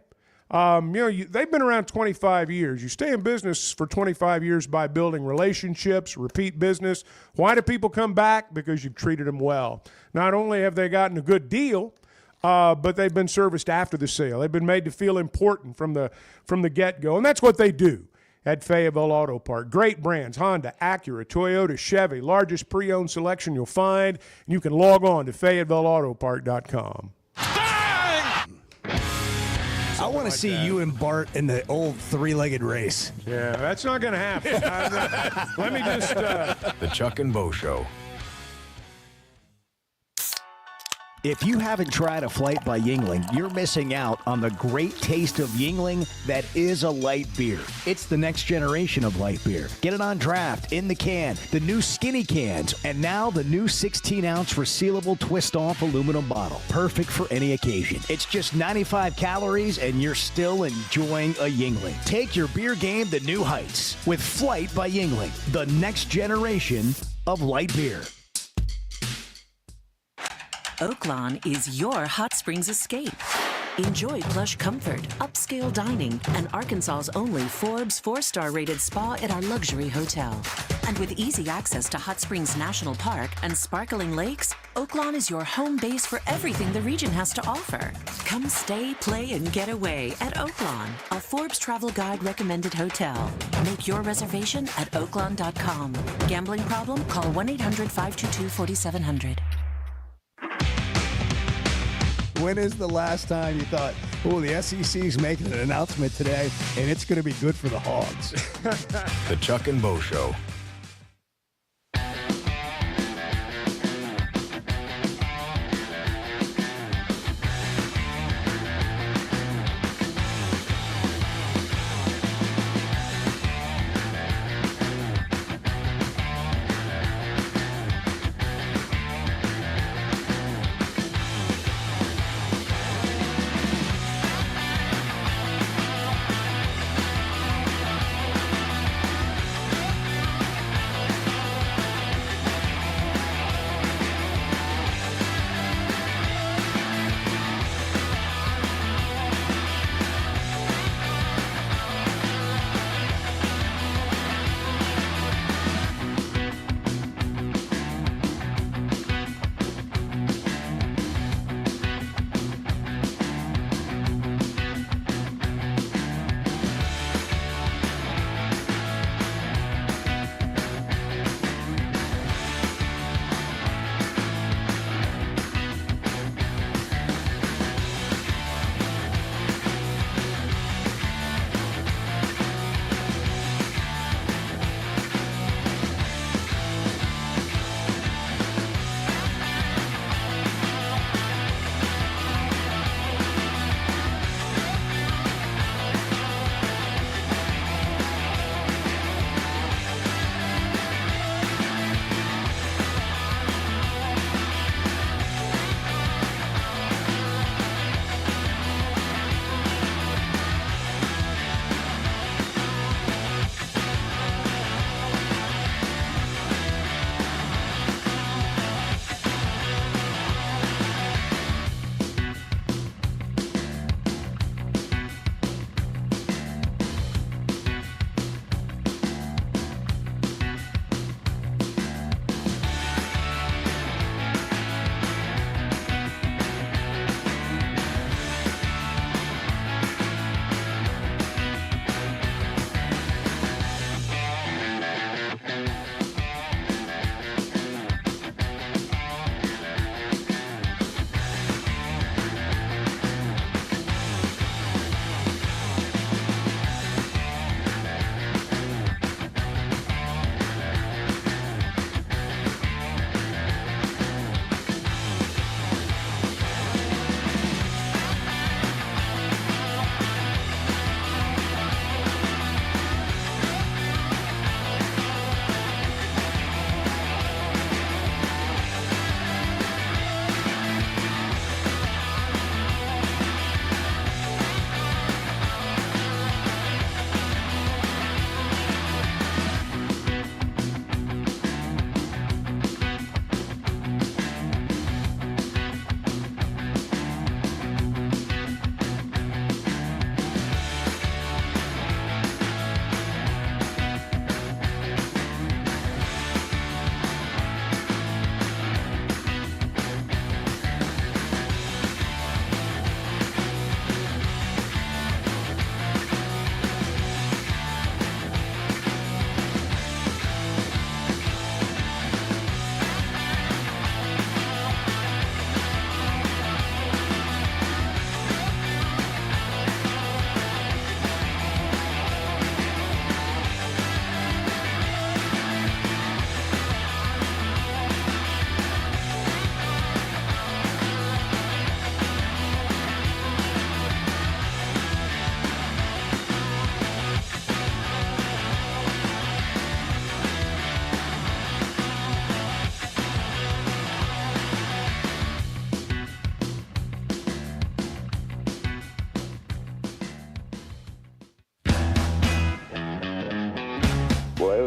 They've been around 25 years. You stay in business for 25 years by building relationships, repeat business. Why do people come back? Because you've treated them well. Not only have they gotten a good deal, but they've been serviced after the sale. They've been made to feel important from the get-go, and that's what they do at Fayetteville Auto Park. Great brands: Honda, Acura, Toyota, Chevy. Largest pre-owned selection you'll find. And you can log on to FayettevilleAutoPark.com. I want to see you and Bart in the old three-legged race. Yeah, that's not going to happen. Let me just... The Chuck and Bo Show. If you haven't tried a Flight by Yuengling, you're missing out on the great taste of Yuengling that is a light beer. It's the next generation of light beer. Get it on draft, in the can, the new skinny cans, and now the new 16-ounce resealable twist-off aluminum bottle. Perfect for any occasion. It's just 95 calories, and you're still enjoying a Yuengling. Take your beer game to new heights with Flight by Yuengling, the next generation of light beer. Oaklawn is your hot springs escape. Enjoy plush comfort, upscale dining, and Arkansas's only Forbes 4-star rated spa at our luxury hotel. And with easy access to Hot Springs National Park and sparkling lakes, Oaklawn is your home base for everything the region has to offer. Come stay, play, and get away at Oaklawn, a Forbes Travel Guide recommended hotel. Make your reservation at oaklawn.com. Gambling problem? Call 1-800-522-4700. When is the last time you thought, oh, the SEC's making an announcement today, and it's going to be good for the Hogs? The Chuck and Bo Show.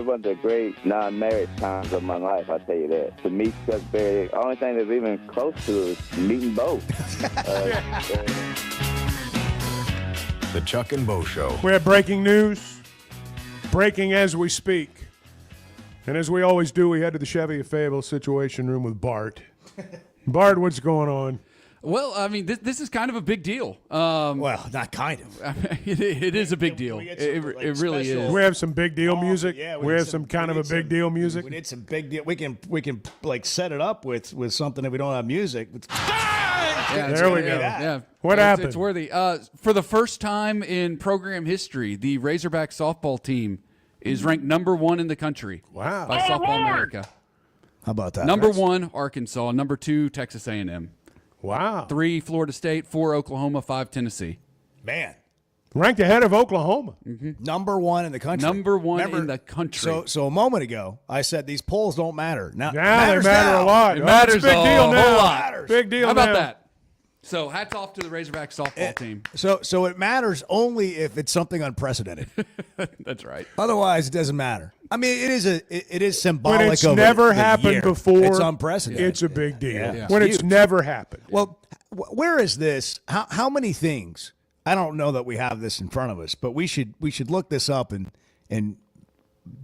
was one of the great non-marriage times of my life, I'll tell you that. To meet Chuck Berry, the only thing that's even close to is meeting Bo. The Chuck and Bo Show. We have breaking news. Breaking as we speak. And as we always do, we head to the Chevy of Fable Situation Room with Bart. Bart, what's going on? Well, I mean, this is kind of a big deal. Well, not kind of. I mean, it is a big deal. It really is. We have some big deal music. Yeah, we have some kind of a big deal music. We need some big deal. We can like set it up with something if we don't have music. Yeah, there we go. Yeah. What happened? It's worthy. For the first time in program history, the Razorback softball team is ranked number 1 in the country. Wow. By Softball America. How about that? Number 1, Arkansas. Number 2, Texas A&M. Wow. 3, Florida State. 4, Oklahoma. 5, Tennessee. Man. Ranked ahead of Oklahoma. Mm-hmm. Number 1 in the country. Number 1 in the country. So a moment ago, I said these polls don't matter. Now they matter a lot. It matters it's a big a deal whole now. lot. Big deal How about now. that? So hats off to the Razorback softball team. So it matters only if it's something unprecedented. That's right. Otherwise, it doesn't matter. I mean, it is symbolic. When it's of never the happened year. before, it's unprecedented. It's a big deal. Yeah. When it's Huge. never happened. Well, where is this? How many things? I don't know that we have this in front of us, but we should look this up and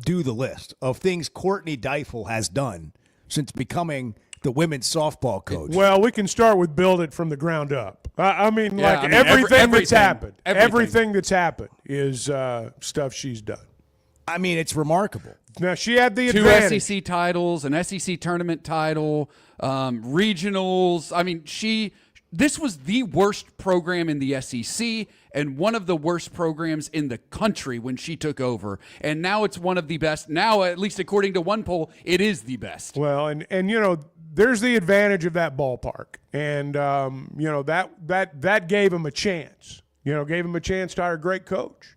do the list of things Courtney Deifel has done since becoming the women's softball coach. Well, we can start with build it from the ground up. Everything that's happened. Everything that's happened is stuff she's done. I mean, it's remarkable. Now, she had the 2 advantage. SEC titles, an SEC tournament title, regionals. I mean, this was the worst program in the SEC and one of the worst programs in the country when she took over. And now it's one of the best. Now, at least according to one poll, it is the best. Well, and you know, there's the advantage of that ballpark. And, you know, that gave him a chance. You know, gave him a chance to hire a great coach.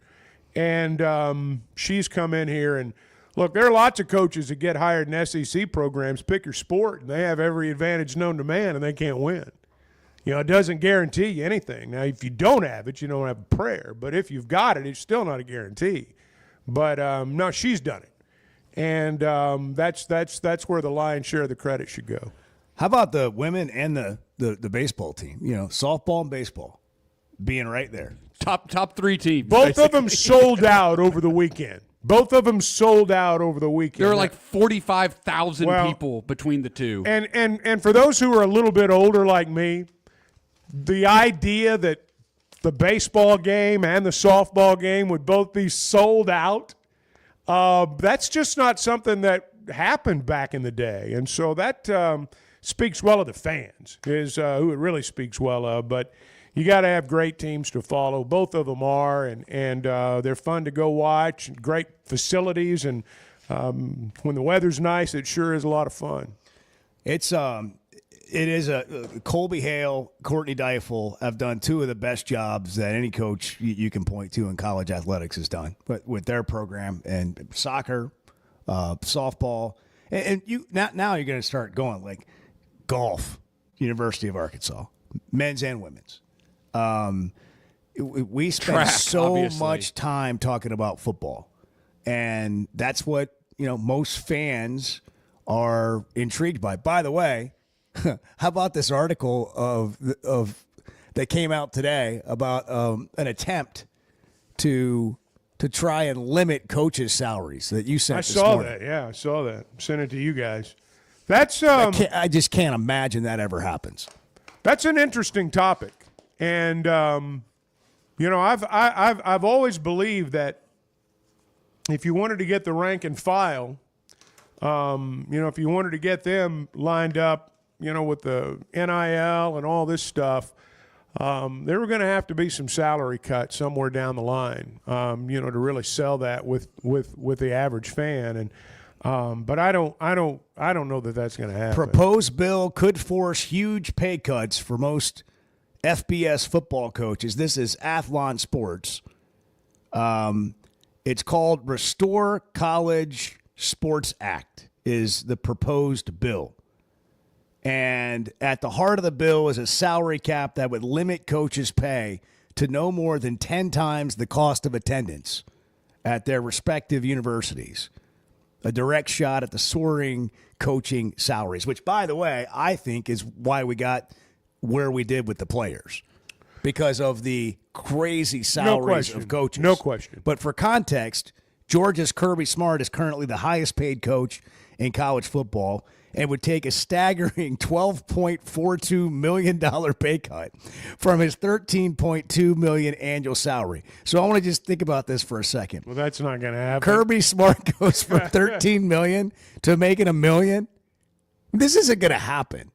And she's come in here and, look, there are lots of coaches that get hired in SEC programs, pick your sport, and they have every advantage known to man, and they can't win. You know, it doesn't guarantee you anything. Now, if you don't have it, you don't have a prayer. But if you've got it, it's still not a guarantee. But, no, she's done it. And that's where the lion's share of the credit should go. How about the women and the baseball team? You know, softball and baseball being right there. Top 3 teams. Both of them sold out over the weekend. There were like 45,000 people between the two. And for those who are a little bit older like me, the idea that the baseball game and the softball game would both be sold out, that's just not something that happened back in the day. And so that speaks well of the fans, is who it really speaks well of. But you got to have great teams to follow. Both of them are, and they're fun to go watch. Great facilities, and when the weather's nice, it sure is a lot of fun. It is Colby Hale, Courtney Deifel have done 2 of the best jobs that any coach you can point to in college athletics has done, but with their program and soccer, softball, and you now you're going to start going like golf, University of Arkansas, men's and women's. We spend so much time talking about football, and that's what most fans are intrigued by. By the way, how about this article of that came out today about an attempt to try and limit coaches' salaries that you sent? I saw that. Yeah, I saw that. Sent it to you guys. That's I just can't imagine that ever happens. That's an interesting topic. And I've always believed that if you wanted to get the rank and file, if you wanted to get them lined up, with the NIL and all this stuff, there were going to have to be some salary cuts somewhere down the line, to really sell that with the average fan. And but I don't know that that's going to happen. Proposed bill could force huge pay cuts for most FBS football coaches. This is Athlon Sports. It's called Restore College Sports Act is the proposed bill. And at the heart of the bill is a salary cap that would limit coaches' pay to no more than 10 times the cost of attendance at their respective universities. a direct shot at the soaring coaching salaries, which, by the way, I think is why we got where we did with the players, because of the crazy salaries of coaches. No question. But for context, Georgia's Kirby Smart is currently the highest paid coach in college football and would take a staggering $12.42 million pay cut from his $13.2 million annual salary. So I want to just think about this for a second. Well, that's not going to happen. Kirby Smart goes from $13 million to making $1 million. This isn't going to happen.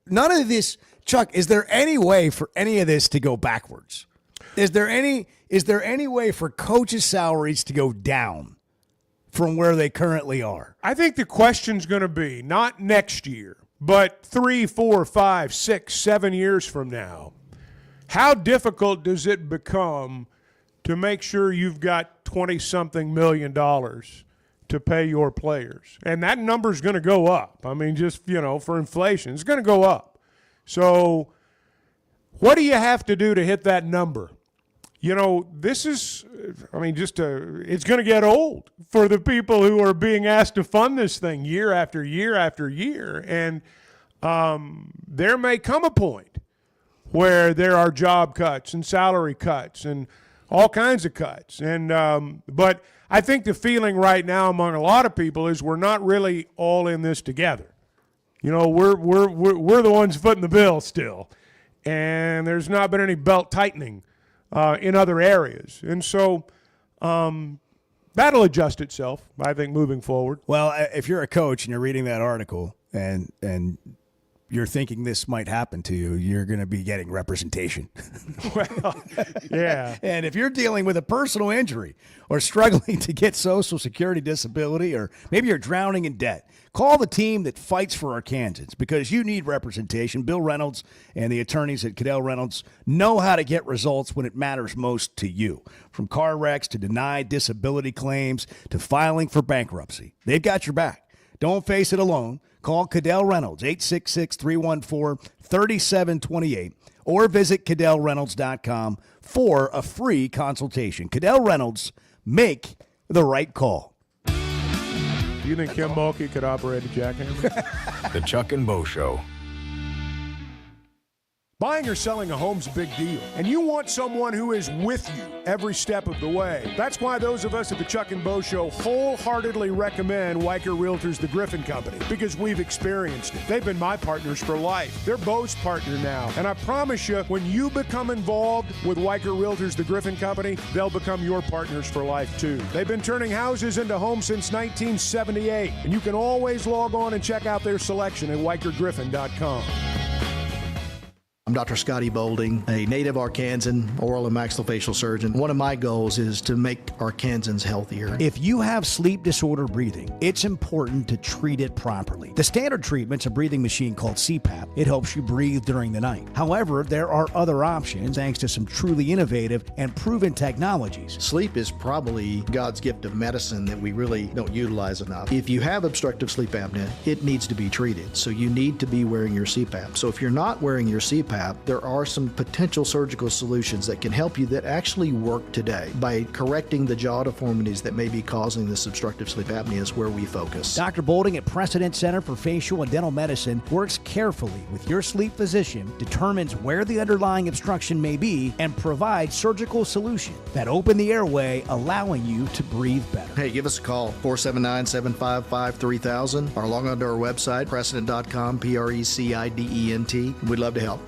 None of this, Chuck, is there any way for any of this to go backwards? Is there any way for coaches' salaries to go down from where they currently are? I think the question's going to be not next year, but 3, 4, 5, 6, 7 years from now. How difficult does it become to make sure you've got $20-something million to pay your players? And that number's going to go up. I mean, just, for inflation, it's going to go up. So what do you have to do to hit that number? This is, it's going to get old for the people who are being asked to fund this thing year after year after year. And there may come a point where there are job cuts and salary cuts and all kinds of cuts. And but I think the feeling right now among a lot of people is we're not really all in this together. We're the ones footing the bill still. And there's not been any belt tightening in other areas. And so that'll adjust itself, I think, moving forward. Well, if you're a coach and you're reading that article and you're thinking this might happen to you, you're going to be getting representation. Well, yeah. And if you're dealing with a personal injury or struggling to get Social Security disability, or maybe you're drowning in debt, call the team that fights for Arkansans, because you need representation. Bill Reynolds and the attorneys at Cadell Reynolds know how to get results when it matters most to you. From car wrecks to denied disability claims to filing for bankruptcy, they've got your back. Don't face it alone. Call Cadell Reynolds, 866-314-3728, or visit CadellReynolds.com for a free consultation. Cadell Reynolds, make the right call. Do you think Kim Mulkey could operate a jackhammer? The Chuck and Bo Show. Buying or selling a home's a big deal, and you want someone who is with you every step of the way. That's why those of us at the Chuck and Bo Show wholeheartedly recommend Weicker Realtors, the Griffin Company, because we've experienced it. They've been my partners for life. They're Bo's partner now, and I promise you, when you become involved with Weicker Realtors, the Griffin Company, they'll become your partners for life, too. They've been turning houses into homes since 1978, and you can always log on and check out their selection at WeicherGriffin.com. I'm Dr. Scotty Bolding, a native Arkansan oral and maxillofacial surgeon. One of my goals is to make Arkansans healthier. If you have sleep disorder breathing, it's important to treat it properly. The standard treatment's a breathing machine called CPAP. It helps you breathe during the night. However, there are other options thanks to some truly innovative and proven technologies. Sleep is probably God's gift of medicine that we really don't utilize enough. If you have obstructive sleep apnea, it needs to be treated. So you need to be wearing your CPAP. So if you're not wearing your CPAP, there are some potential surgical solutions that can help you that actually work today. By correcting the jaw deformities that may be causing this obstructive sleep apnea is where we focus. Dr. Bolding at Precedent Center for Facial and Dental Medicine works carefully with your sleep physician, determines where the underlying obstruction may be, and provides surgical solutions that open the airway, allowing you to breathe better. Hey, give us a call, 479-755-3000, or log on to our website, precedent.com, PRECIDENT. We'd love to help.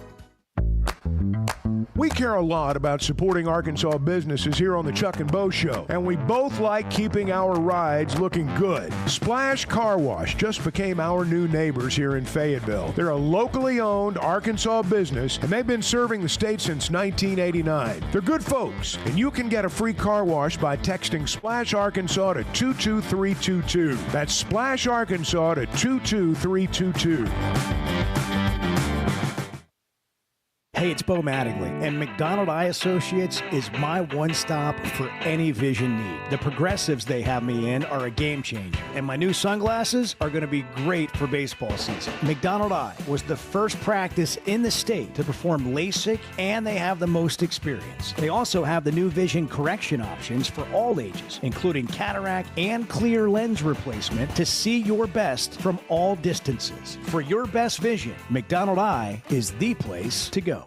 We care a lot about supporting Arkansas businesses here on the Chuck and Bo Show, and we both like keeping our rides looking good. Splash Car Wash just became our new neighbors here in Fayetteville. They're a locally owned Arkansas business, and they've been serving the state since 1989. They're good folks, and you can get a free car wash by texting Splash Arkansas to 22322. That's Splash Arkansas to 22322. Hey, it's Bo Mattingly, and McDonald Eye Associates is my one-stop for any vision need. The progressives they have me in are a game changer, and my new sunglasses are going to be great for baseball season. McDonald Eye was the first practice in the state to perform LASIK, and they have the most experience. They also have the new vision correction options for all ages, including cataract and clear lens replacement to see your best from all distances. For your best vision, McDonald Eye is the place to go.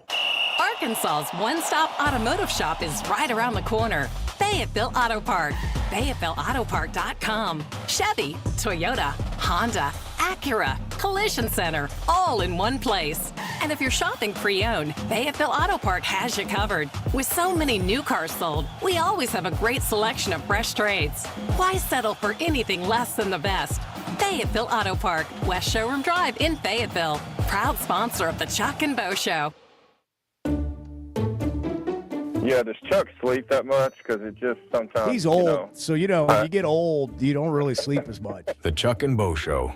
Arkansas's one-stop automotive shop is right around the corner. Fayetteville Auto Park. FayettevilleAutoPark.com. Chevy, Toyota, Honda, Acura, Collision Center, all in one place. And if you're shopping pre-owned, Fayetteville Auto Park has you covered. With so many new cars sold, we always have a great selection of fresh trades. Why settle for anything less than the best? Fayetteville Auto Park, West Showroom Drive in Fayetteville. Proud sponsor of the Chuck and Bo Show. Yeah, does Chuck sleep that much? Because it just sometimes... He's old, so when you get old, you don't really sleep as much. The Chuck and Bo Show.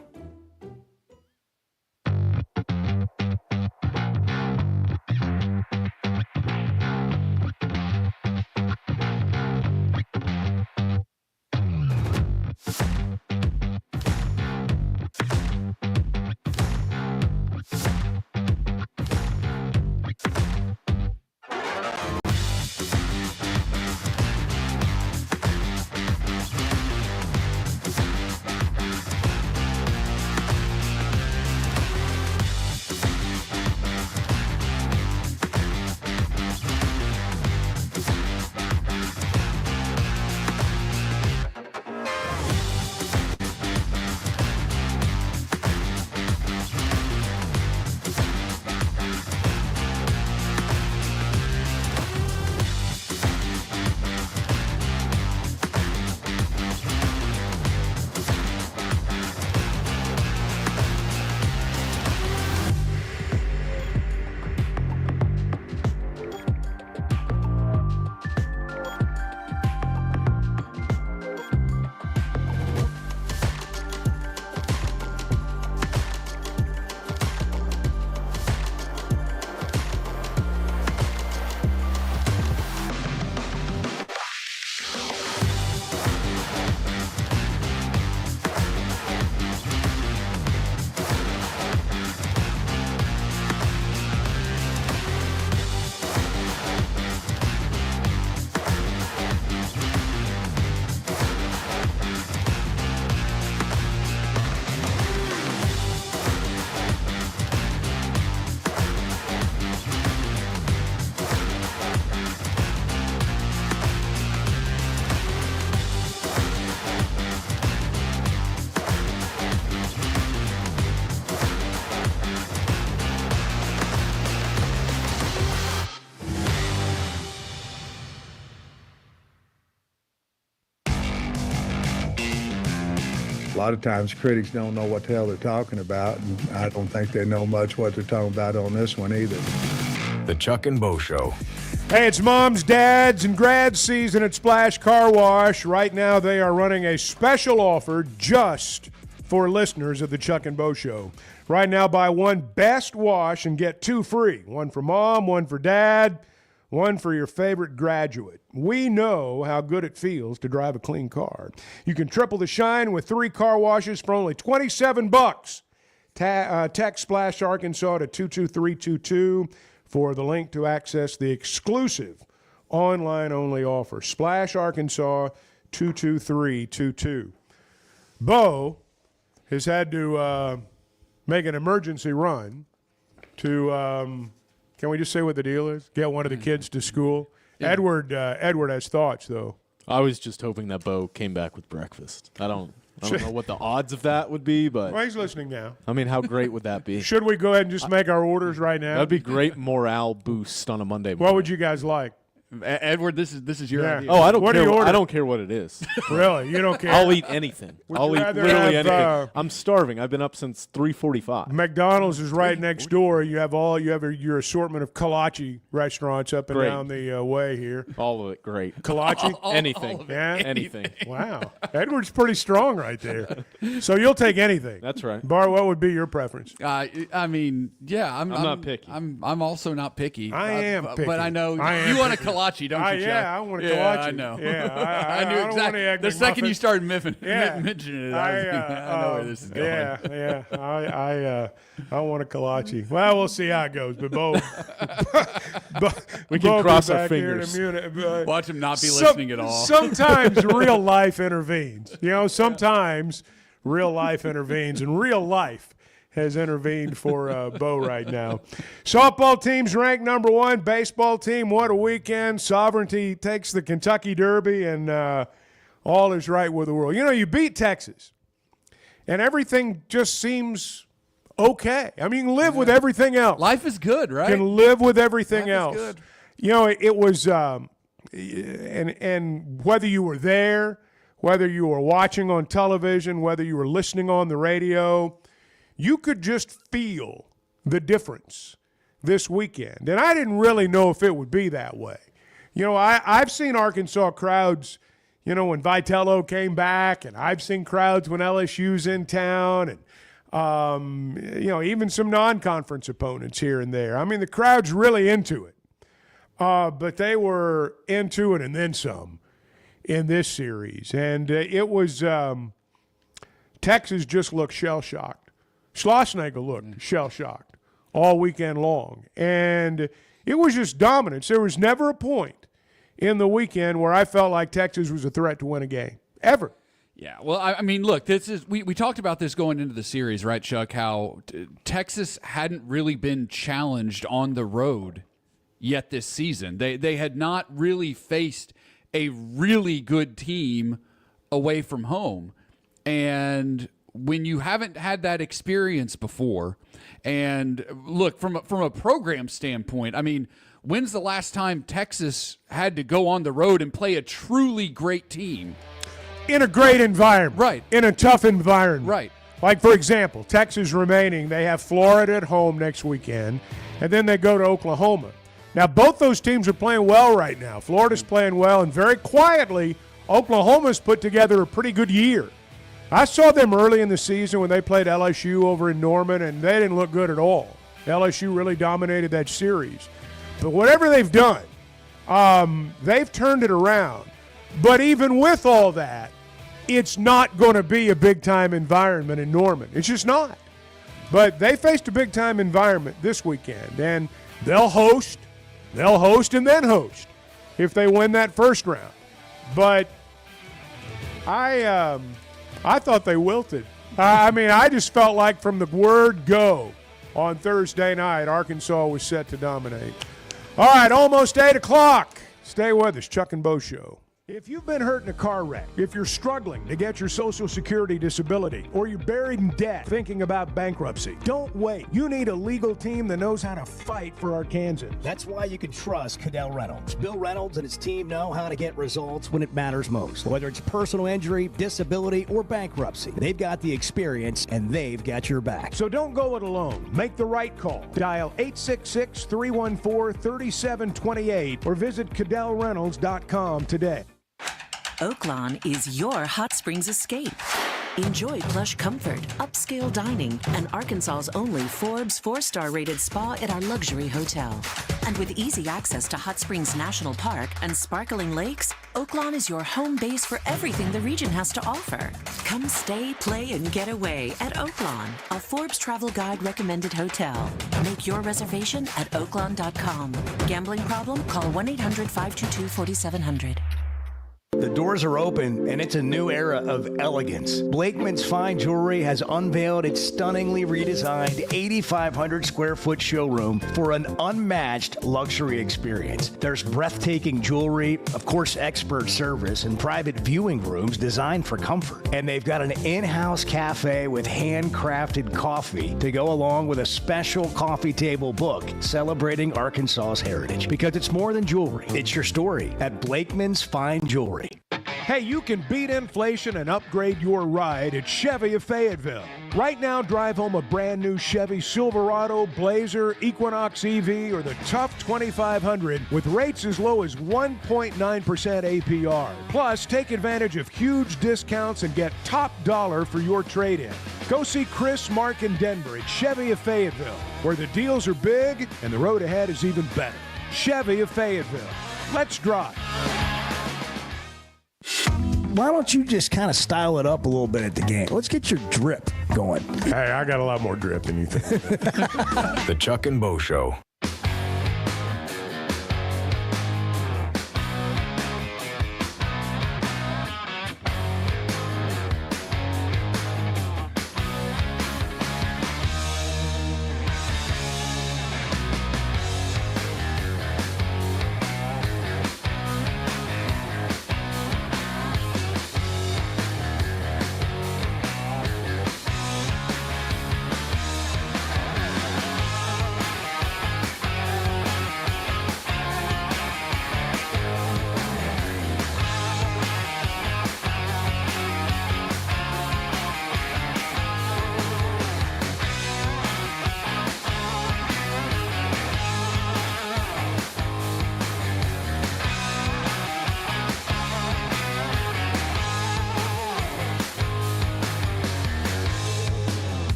A lot of times critics don't know what the hell they're talking about, and I don't think they know much what they're talking about on this one either. The Chuck and Bo Show. Hey, it's moms, dads, and grad season at Splash Car Wash. Right now, they are running a special offer just for listeners of the Chuck and Bo Show. Right now, buy one best wash and get two free. One for mom, one for dad, one for your favorite graduate. We know how good it feels to drive a clean car. You can triple the shine with 3 car washes for only $27. Text Splash Arkansas to 22322 for the link to access the exclusive online-only offer. Splash Arkansas 22322. Bo has had to make an emergency run to, can we just say what the deal is? Get one of the kids to school. Yeah. Edward has thoughts, though. I was just hoping that Bo came back with breakfast. I don't know what the odds of that would be, but... Well, he's listening now. I mean, how great would that be? Should we go ahead and just make our orders right now? That'd be great morale boost on a Monday morning. What would you guys like? Edward, this is your idea. Oh, I don't What do you care. order? I don't care what it is. Really? You don't care? I'll eat anything. Would I'll you eat rather literally have, anything. I'm starving. I've been up since 3:45. McDonald's is right next door. You have your assortment of kolache restaurants up and Great. down the way here. All of it, great. Kolache? Anything. all of it. Yeah? Anything. Wow. Edward's pretty strong right there. So you'll take anything. That's right. Bart, what would be your preference? I mean, yeah, I'm not picky. I'm also not picky. I am picky. But I know I am you want a picky. kolache, don't you, Chuck? Yeah, I want a Yeah, kolache. I know. Yeah, I knew don't want exactly. any Egg The second McMuffin. you started mentioning it, I know where this is going. Yeah. I want a kolache. Well, we'll see how it goes. But Bo, We can Bo cross be our back here in a fingers. minute. Watch him not be listening at all. Sometimes real life intervenes. Sometimes real life intervenes, and real life has intervened for Bo right now. Softball team's ranked number 1. Baseball team, what a weekend. Sovereignty takes the Kentucky Derby, and all is right with the world. You beat Texas, and everything just seems okay. I mean, you can live with everything else. Life is good, right? You can live with everything Life is else. good. It was, and whether you were there, whether you were watching on television, whether you were listening on the radio, you could just feel the difference this weekend. And I didn't really know if it would be that way. I've seen Arkansas crowds, when Vitello came back, and I've seen crowds when LSU's in town, and, even some non-conference opponents here and there. I mean, the crowd's really into it. But they were into it and then some in this series. And it was Texas just looked shell-shocked. Schlossnagle looked shell-shocked all weekend long. And it was just dominance. There was never a point in the weekend where I felt like Texas was a threat to win a game, ever. Yeah, well, I mean, look, this is we talked about this going into the series, right, Chuck, how Texas hadn't really been challenged on the road yet this season. They had not really faced a really good team away from home. And when you haven't had that experience before, and look, from a program standpoint, I mean, when's the last time Texas had to go on the road and play a truly great team? In a great environment. Right. In a tough environment. Right. Like, for example, Texas remaining, they have Florida at home next weekend, and then they go to Oklahoma. Now, both those teams are playing well right now. Florida's playing well, and very quietly, Oklahoma's put together a pretty good year. I saw them early in the season when they played LSU over in Norman, and they didn't look good at all. LSU really dominated that series. But whatever they've done, they've turned it around. But even with all that, it's not going to be a big-time environment in Norman. It's just not. But they faced a big-time environment this weekend, and they'll host and then host if they win that first round. But I thought they wilted. I just felt like from the word go on Thursday night, Arkansas was set to dominate. All right, almost 8 o'clock. Stay with us, Chuck and Bo Show. If you've been hurt in a car wreck, if you're struggling to get your Social Security disability, or you're buried in debt thinking about bankruptcy, don't wait. You need a legal team that knows how to fight for Arkansans. That's why you can trust Cadell Reynolds. Bill Reynolds and his team know how to get results when it matters most. Whether it's personal injury, disability, or bankruptcy, they've got the experience and they've got your back. So don't go it alone. Make the right call. Dial 866-314-3728 or visit CadellReynolds.com today. Oaklawn is your hot springs escape. Enjoy plush comfort, upscale dining, and Arkansas's only Forbes 4-star rated spa at our luxury hotel. And with easy access to Hot Springs National Park and sparkling lakes, Oaklawn is your home base for everything the region has to offer. Come stay, play, and get away at Oaklawn, a Forbes Travel Guide recommended hotel. Make your reservation at oaklawn.com. Gambling problem? Call 1-800-522-4700. The doors are open, and it's a new era of elegance. Blakeman's Fine Jewelry has unveiled its stunningly redesigned 8,500 square foot showroom for an unmatched luxury experience. There's breathtaking jewelry, of course, expert service, and private viewing rooms designed for comfort. And they've got an in-house cafe with handcrafted coffee to go along with a special coffee table book celebrating Arkansas's heritage. Because it's more than jewelry. It's your story at Blakeman's Fine Jewelry. Hey, you can beat inflation and upgrade your ride at Chevy of Fayetteville. Right now, drive home a brand new Chevy Silverado, Blazer, Equinox EV, or the Tough 2500 with rates as low as 1.9% APR. Plus, take advantage of huge discounts and get top dollar for your trade-in. Go see Chris, Mark, and Denver at Chevy of Fayetteville, where the deals are big and the road ahead is even better. Chevy of Fayetteville. Let's drive. Why don't you just kind of style it up a little bit at the game? Let's get your drip going. Hey, I got a lot more drip than you think. The Chuck and Bo Show.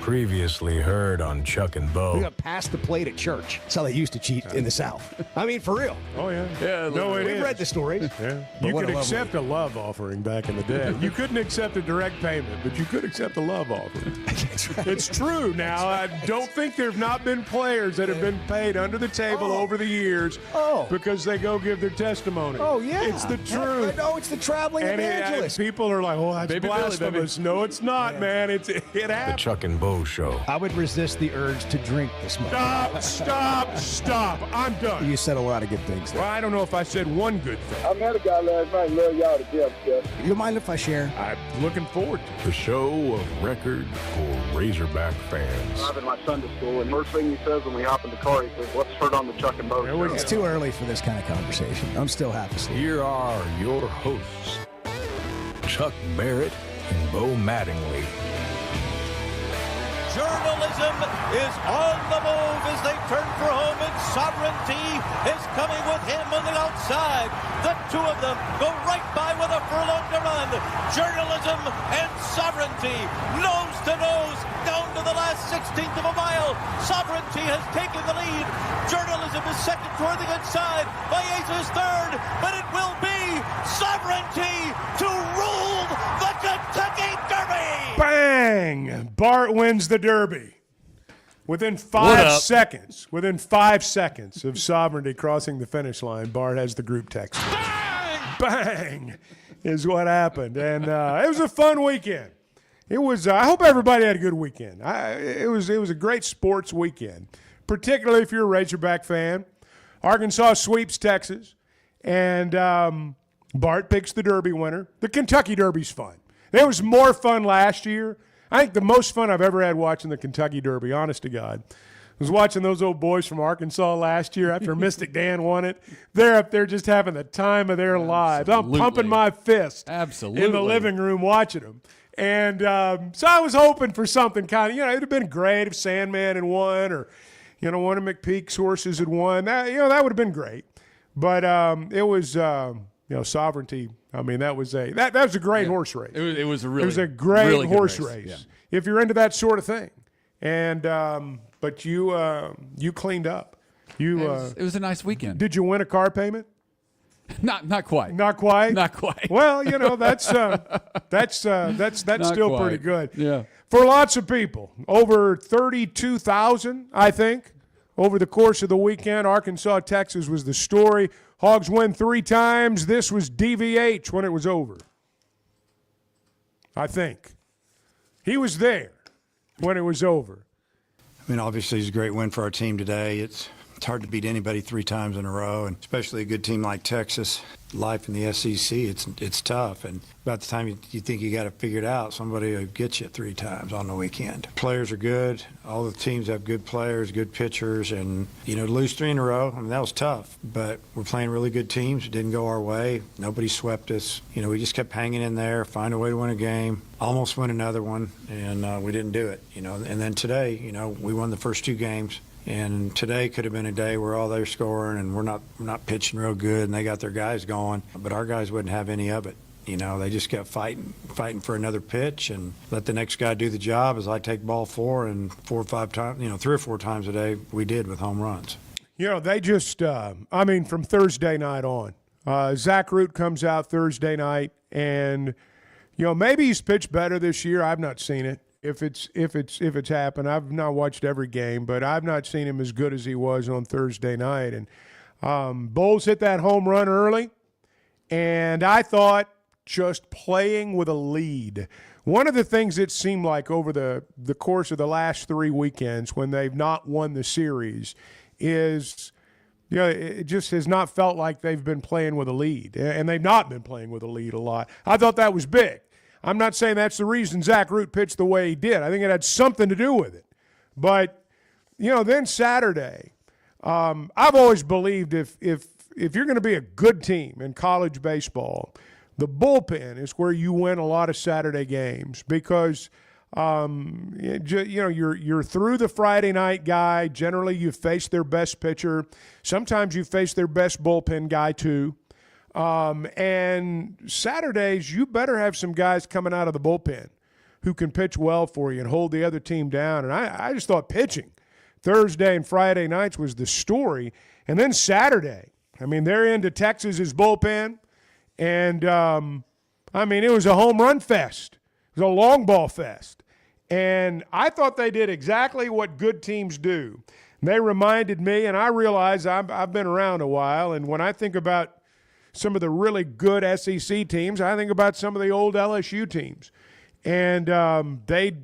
Previously heard on Chuck and We Bo. got past the plate at church. That's how they used to cheat in the South. I mean, for real. Oh, yeah. Yeah, No, it We've is. read the stories. Yeah. But You what could a love accept a love offering back in the day. You couldn't accept a direct payment, but you could accept a love offering. That's right. It's true now. I don't think there have not been players that have been paid under the table over the years because they go give their testimony. Oh, yeah. It's the truth. No, it's the traveling evangelist. People are like, oh, that's Baby Billy, blasphemous. No, it's not, man. It The happens. Chuck and Bo Show. I would resist the urge to drink this morning. Stop. I'm done. You said a lot of good things there. Well, I don't know if I said one good thing. I met a guy last night. Love y'all to death, Jeff. You mind if I share? I'm looking forward to it. The show of record for Razorback fans. I'm in my Sunday school, and first thing he says when we hop in the car, he says, "Let's turn on the Chuck and Bo show." It's too early for this kind of conversation. I'm still half asleep. Here are your hosts, Chuck Barrett and Bo Mattingly. Journalism is on the move as they turn for home, and Sovereignty is coming with him on the outside. The two of them go right by with a furlong to run. Journalism and Sovereignty, nose to nose, down to the last 16th of a mile. Sovereignty has taken the lead. Journalism is second toward the inside. Baez is third, but it will be Sovereignty to rule the Kentucky Derby. Bang! Bart wins the Derby. Within 5 seconds, of Sovereignty crossing the finish line, Bart has the group text. Bang! Is what happened. And it was a fun weekend. It was. I hope everybody had a good weekend. It was a great sports weekend, particularly if you're a Razorback fan. Arkansas sweeps Texas, and Bart picks the Derby winner. The Kentucky Derby's fun. It was more fun last year. I think the most fun I've ever had watching the Kentucky Derby, honest to God, was watching those old boys from Arkansas last year after Mystic Dan won it. They're up there just having the time of their lives. I'm pumping my fist in the living room watching them. And so I was hoping for something kind of, it would have been great if Sandman had won or, one of McPeak's horses had won. That would have been great. But it was, Sovereignty. I mean, that was a great horse race. It was a great really horse good race. Yeah. If you're into that sort of thing. And but you cleaned up. It was a nice weekend. Did you win a car payment? Not quite. Not quite. Not quite. Well, that's still pretty good. Yeah. For lots of people, over 32,000, I think, over the course of the weekend. Arkansas, Texas was the story. Hogs win 3 times. This was DVH when it was over. I think. He was there when it was over. I mean, obviously, it's a great win for our team today. It's hard to beat anybody 3 times in a row, and especially a good team like Texas. Life in the SEC, it's tough, and about the time you think you got it figured out, somebody will get you 3 times on the weekend. Players are good. All the teams have good players, good pitchers, and to lose 3 in a row, I mean, that was tough. But we're playing really good teams. It didn't go our way. Nobody swept us. We just kept hanging in there, find a way to win a game, almost win another one, and we didn't do it. And then today, we won the first 2 games. And today could have been a day where all they're scoring and we're not pitching real good and they got their guys going, but our guys wouldn't have any of it. They just kept fighting for another pitch and let the next guy do the job as I take ball 4 and 4 or 5 times, 3 or 4 times a day we did with home runs. They just, from Thursday night on, Zach Root comes out Thursday night and, maybe he's pitched better this year. I've not seen it. If it's happened, I've not watched every game, but I've not seen him as good as he was on Thursday night. And Bowles hit that home run early, and I thought just playing with a lead. One of the things it seemed like over the course of the last 3 weekends when they've not won the series is, it just has not felt like they've been playing with a lead, and they've not been playing with a lead a lot. I thought that was big. I'm not saying that's the reason Zach Root pitched the way he did. I think it had something to do with it. But, then Saturday, I've always believed if you're going to be a good team in college baseball, the bullpen is where you win a lot of Saturday games because, you're through the Friday night guy. Generally, you face their best pitcher. Sometimes you face their best bullpen guy too. And Saturdays, you better have some guys coming out of the bullpen who can pitch well for you and hold the other team down. And I just thought pitching Thursday and Friday nights was the story. And then Saturday, I mean, they're into Texas's bullpen. And, it was a home run fest. It was a long ball fest. And I thought they did exactly what good teams do. They reminded me, and I realize I've been around a while, and when I think about some of the really good SEC teams, I think about some of the old LSU teams. And they'd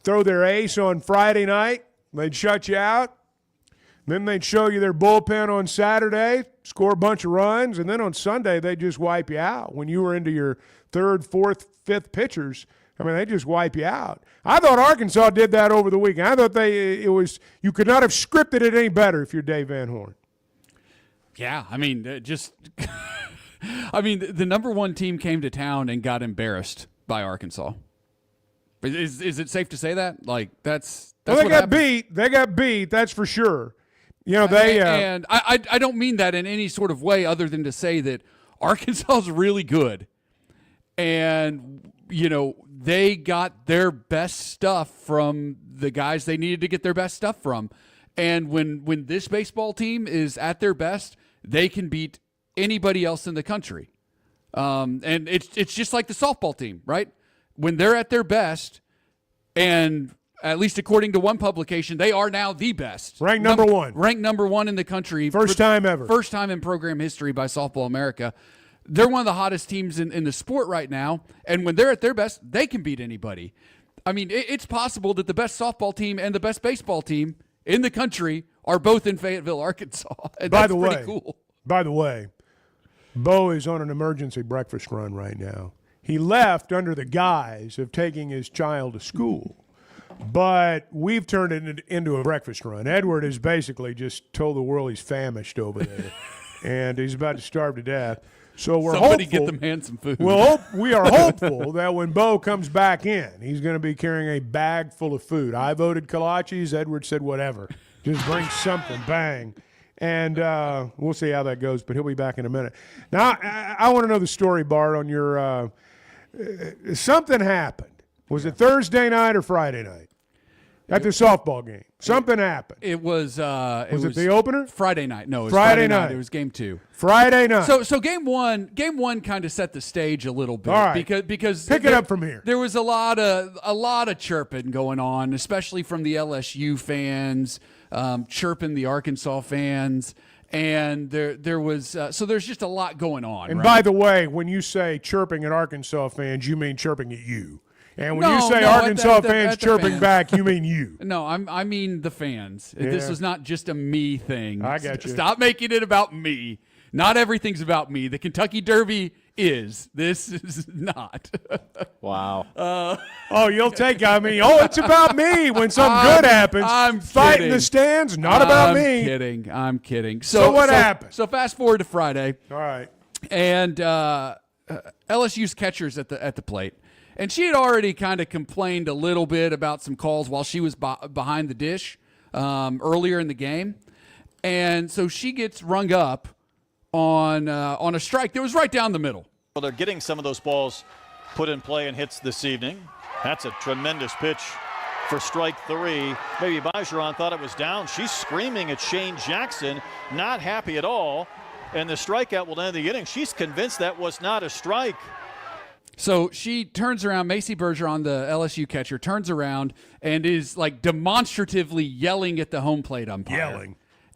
throw their ace on Friday night. They'd shut you out. Then they'd show you their bullpen on Saturday, score a bunch of runs, and then on Sunday they'd just wipe you out. When you were into your third, fourth, fifth pitchers, they just wipe you out. I thought Arkansas did that over the weekend. I thought you could not have scripted it any better if you're Dave Van Horn. Yeah, the number one team came to town and got embarrassed by Arkansas. Is it safe to say that? That's well, they got beat. They got beat. That's for sure. And I don't mean that in any sort of way other than to say that Arkansas is really good, and they got their best stuff from the guys they needed to get their best stuff from. And when this baseball team is at their best, they can beat anybody else in the country. And it's just like the softball team, right? When they're at their best, and at least according to one publication, they are now the best. Ranked number one. Ranked number one in the country. First time ever. First time in program history by Softball America. They're one of the hottest teams in the sport right now, and when they're at their best, they can beat anybody. It's possible that the best softball team and the best baseball team in the country are both in Fayetteville, Arkansas. And that's pretty cool. By the way, Bo is on an emergency breakfast run right now. He left under the guise of taking his child to school, but we've turned it into a breakfast run. Edward has basically just told the world he's famished over there, and he's about to starve to death. So Somebody get the man some food. We are hopeful that when Bo comes back in, he's going to be carrying a bag full of food. I voted kolaches. Edward said whatever. Just bring something. Bang. And we'll see how that goes, but he'll be back in a minute. Now, I want to know the story, Bart, on your something happened. Was it Thursday night or Friday night? At the softball game. Something happened. It was Was it the opener? Friday night. No, it was Friday night. It was game 2. Friday night. So game one kind of set the stage a little bit. All right. Because pick it up from here. There was a lot of chirping going on, especially from the LSU fans, chirping the Arkansas fans. And there was so there's just a lot going on. And right? by the way, when you say chirping at Arkansas fans, you mean chirping at you. And when you say no, Arkansas at fans the chirping fans. back, you mean you. No, I mean the fans. Yeah. This is not just a me thing. I got you. Stop making it about me. Not everything's about me. The Kentucky Derby is. This is not. Wow. You'll take it. It's about me when something good happens. I'm Fight in kidding. the stands, not about me. I'm kidding. So what happened? So fast forward to Friday. All right. And LSU's catcher's at the plate. And she had already kind of complained a little bit about some calls while she was behind the dish earlier in the game. And so she gets rung up on a strike that was right down the middle. Well, they're getting some of those balls put in play and hits this evening. That's a tremendous pitch for strike 3. Maybe Bajaran thought it was down. She's screaming at Shane Jackson, not happy at all. And the strikeout will end the inning. She's convinced that was not a strike. So she turns around, Macy Bergeron, the LSU catcher, turns around and is demonstratively yelling at the home plate umpire. Yelling.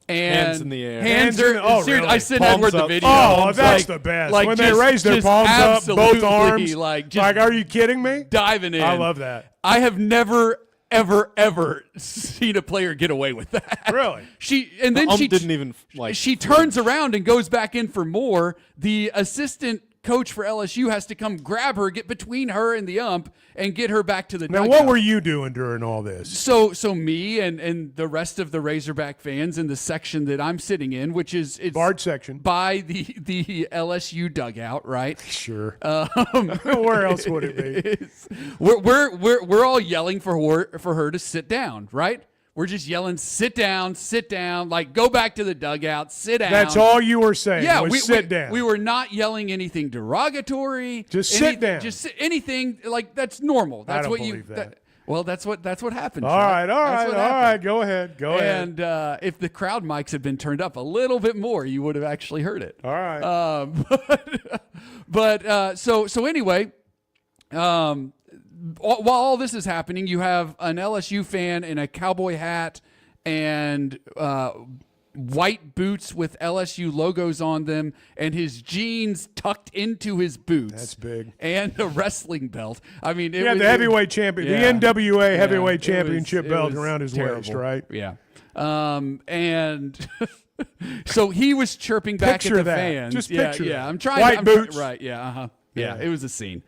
And hands in the air. Really? I sent Palms Edward the up. video. Oh, that's the best. When they raise their palms up, both arms. Are you kidding me? Diving in. I love that. I have never, ever seen a player get away with that. Really? She didn't even She turns around and goes back in for more. The assistant coach for LSU has to come grab her, get between her and the ump, and get her back to the Now, dugout. what were you doing during all this? So me and the rest of the Razorback fans in the section that I'm sitting in, which is it's Bard section by the LSU dugout, right? Sure. Where else would it be? We're all yelling for her to sit down, right? We're just yelling, sit down, like go back to the dugout, sit down. That's all you were saying. Yeah, was sit down. We were not yelling anything derogatory. Just sit down. Just anything like that's normal. That's I don't what believe that. Well, that's what happened. All right. Go ahead. And if the crowd mics had been turned up a little bit more, you would have actually heard it. All right. So anyway, while all this is happening, you have an LSU fan in a cowboy hat and white boots with LSU logos on them, and his jeans tucked into his boots. That's big. And a wrestling belt. I mean, the heavyweight champion, the NWA heavyweight championship belt around his waist, right? Yeah. And so he was chirping back Picture at the that. fans. Just picture that. I'm trying. White boots. Right. Yeah. Uh-huh. Yeah, it was a scene.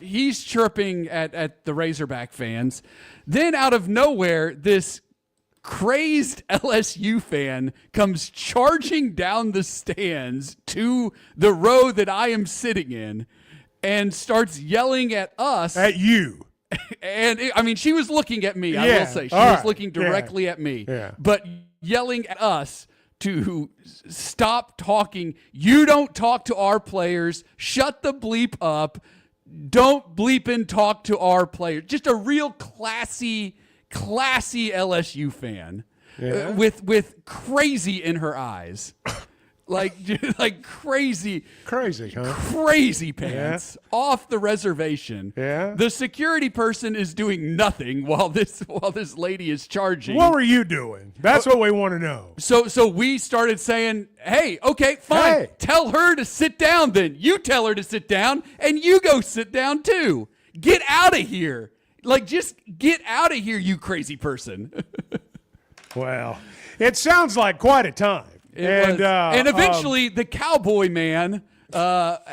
He's chirping at the Razorback fans. Then out of nowhere, this crazed LSU fan comes charging down the stands to the row that I am sitting in and starts yelling at us. At you. And she was looking at me, I will say. She was looking directly at me. Yeah. But yelling at us to stop talking. You don't talk to our players. Shut the bleep up. Don't bleep and talk to our players. Just a real classy LSU fan with crazy in her eyes. like crazy pants off the reservation. Yeah. The security person is doing nothing while this lady is charging. What were you doing? That's what we want to know. So we started saying, hey, okay, fine. Hey. Tell her to sit down then. You tell her to sit down, and you go sit down too. Get out of here. Just get out of here, you crazy person. Well, it sounds like quite a time. And eventually the cowboy man got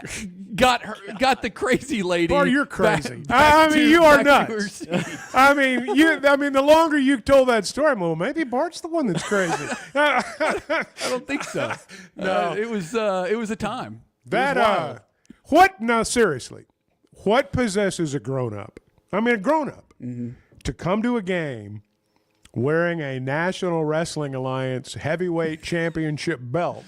the crazy lady. Boy, you're crazy. You are nuts. The longer you told that story, well, maybe Bart's the one that's crazy. I don't think so. No, it was a time. No, seriously, what possesses a grown-up? To come to a game wearing a National Wrestling Alliance heavyweight championship belt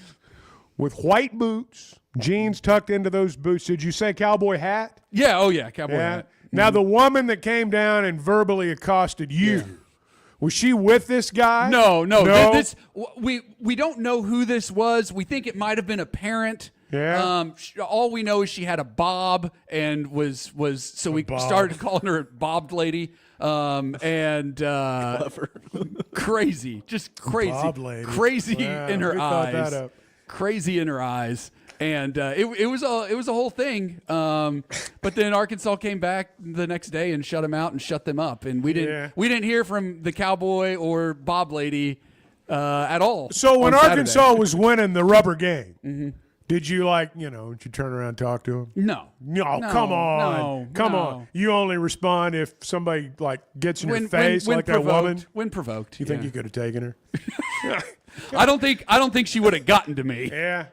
with white boots, jeans tucked into those boots. Did you say cowboy hat? Yeah. Oh, yeah. Cowboy hat. Now, the woman that came down and verbally accosted you, was she with this guy? No. We don't know who this was. We think it might have been a parent. Yeah. All we know is she had a bob and was so we started calling her Bobbed Lady. Crazy, just crazy, Bob lady. Crazy Wow, in her we thought eyes, that up. Crazy in her eyes. And it was a whole thing. But then Arkansas came back the next day and shut them out and shut them up. And we didn't hear from the cowboy or Bob Lady at all. So when on Arkansas Saturday. was winning the rubber game, did you did you turn around and talk to him? No. Come on. You only respond if somebody gets in your face like that woman. When provoked. You think you could have taken her? I don't think she would have gotten to me. Yeah.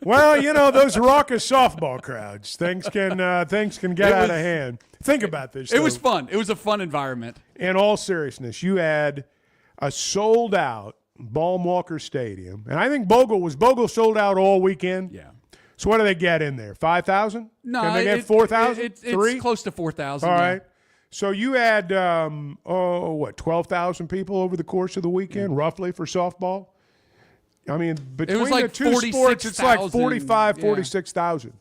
Well, those raucous softball crowds, things can get out of hand. Think about this. It was fun. It was a fun environment. In all seriousness, you had a sold-out Baum-Walker Stadium, and I think Bogle sold out all weekend. Yeah. So what do they get in there? 5,000? No, can they get 4,000? It's close to 4,000. All right. So you had 12,000 people over the course of the weekend, roughly, for softball. Between the two sports, it's like 45, 46,000.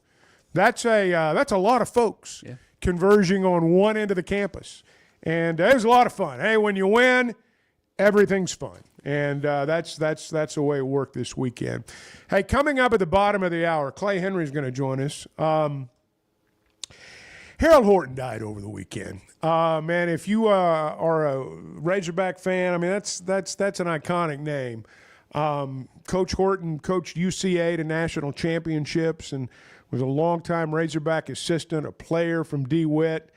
That's a lot of folks converging on one end of the campus, and it was a lot of fun. Hey, when you win, everything's fun. And that's the way it worked this weekend. Hey, coming up at the bottom of the hour, Clay Henry's going to join us. Harold Horton died over the weekend. Man, if you are a Razorback fan, that's an iconic name. Coach Horton coached UCA to national championships and was a longtime Razorback assistant, a player from DeWitt.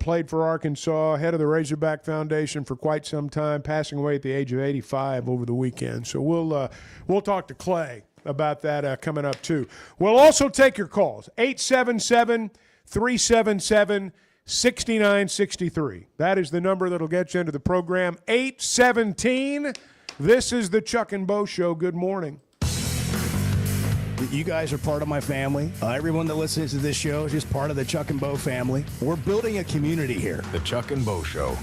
Played for Arkansas, head of the Razorback Foundation for quite some time, passing away at the age of 85 over the weekend. So we'll talk to Clay about that coming up too. We'll also take your calls, 877-377-6666. 6963. That is the number that'll get you into the program. 817. This is the Chuck and Bo Show. Good morning. You guys are part of my family. Everyone that listens to this show is just part of the Chuck and Bo family. We're building a community here. The Chuck and Bo Show.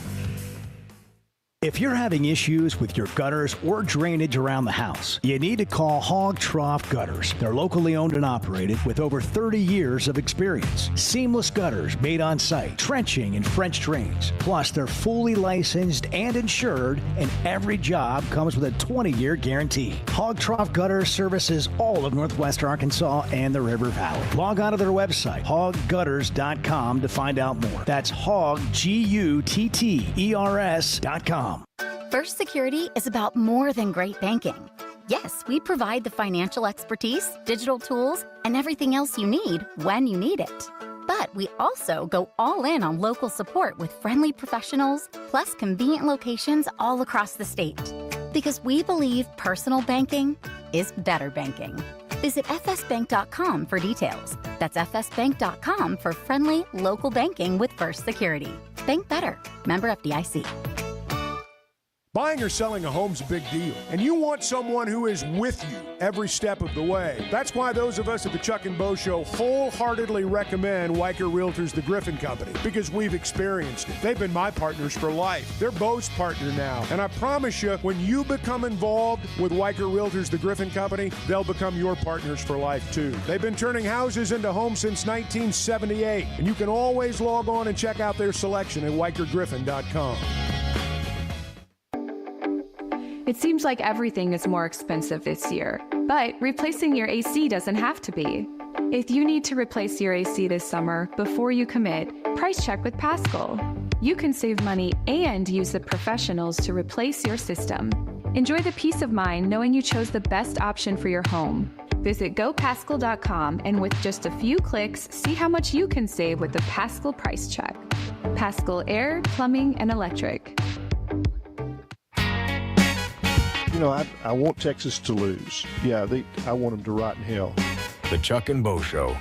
If you're having issues with your gutters or drainage around the house, you need to call Hog Trough Gutters. They're locally owned and operated with over 30 years of experience. Seamless gutters made on site, trenching and French drains. Plus, they're fully licensed and insured, and every job comes with a 20-year guarantee. Hog Trough Gutters services all of Northwest Arkansas and the River Valley. Log on to their website, hoggutters.com, to find out more. That's hog, Gutters.com. First Security is about more than great banking. Yes, we provide the financial expertise, digital tools, and everything else you need when you need it. But we also go all in on local support with friendly professionals, plus convenient locations all across the state. Because we believe personal banking is better banking. Visit fsbank.com for details. That's fsbank.com for friendly, local banking with First Security. Bank better. Member FDIC. Buying or selling a home's a big deal, and you want someone who is with you every step of the way. That's why those of us at the Chuck and Bo Show wholeheartedly recommend Weicker Realtors, the Griffin Company, because we've experienced it. They've been my partners for life. They're Bo's partner now, and I promise you, when you become involved with Weicker Realtors, the Griffin Company, they'll become your partners for life, too. They've been turning houses into homes since 1978, and you can always log on and check out their selection at WeicherGriffin.com. It seems like everything is more expensive this year, but replacing your AC doesn't have to be. If you need to replace your AC this summer, before you commit, price check with Paschal. You can save money and use the professionals to replace your system. Enjoy the peace of mind knowing you chose the best option for your home. Visit GoPaschal.com and with just a few clicks, see how much you can save with the Paschal Price Check. Paschal Air, Plumbing, and Electric. You know, I want Texas to lose. Yeah, I want them to rot in hell. The Chuck and Bo Show.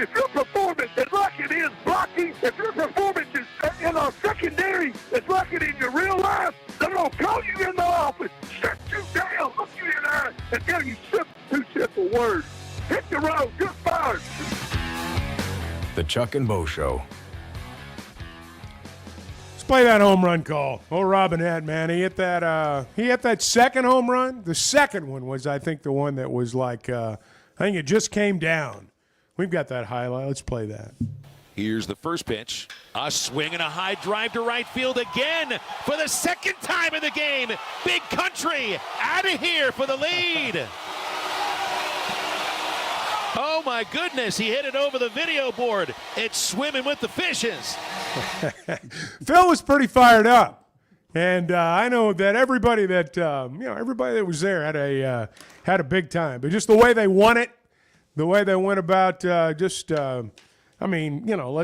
If your performance is like it is blocking, if your performance is in our secondary, it's like it in your real life, they're going to call you in the office, shut you down, look you in the eye, and tell you two simple words. Hit the road, you're fired. The Chuck and Bo Show. play that home run call. Oh, Robinette, man, he hit that second home run. The second one was, I think, the one that was like, I think it just came down. We've got that highlight. Let's play that. Here's the first pitch. A swing and a high drive to right field again for the second time in the game. Big Country out of here for the lead. Oh, my goodness. He hit it over the video board. It's swimming with the fishes. Phil was pretty fired up. And I know that everybody that everybody that was there had a big time. But just the way they won it, the way they went about let's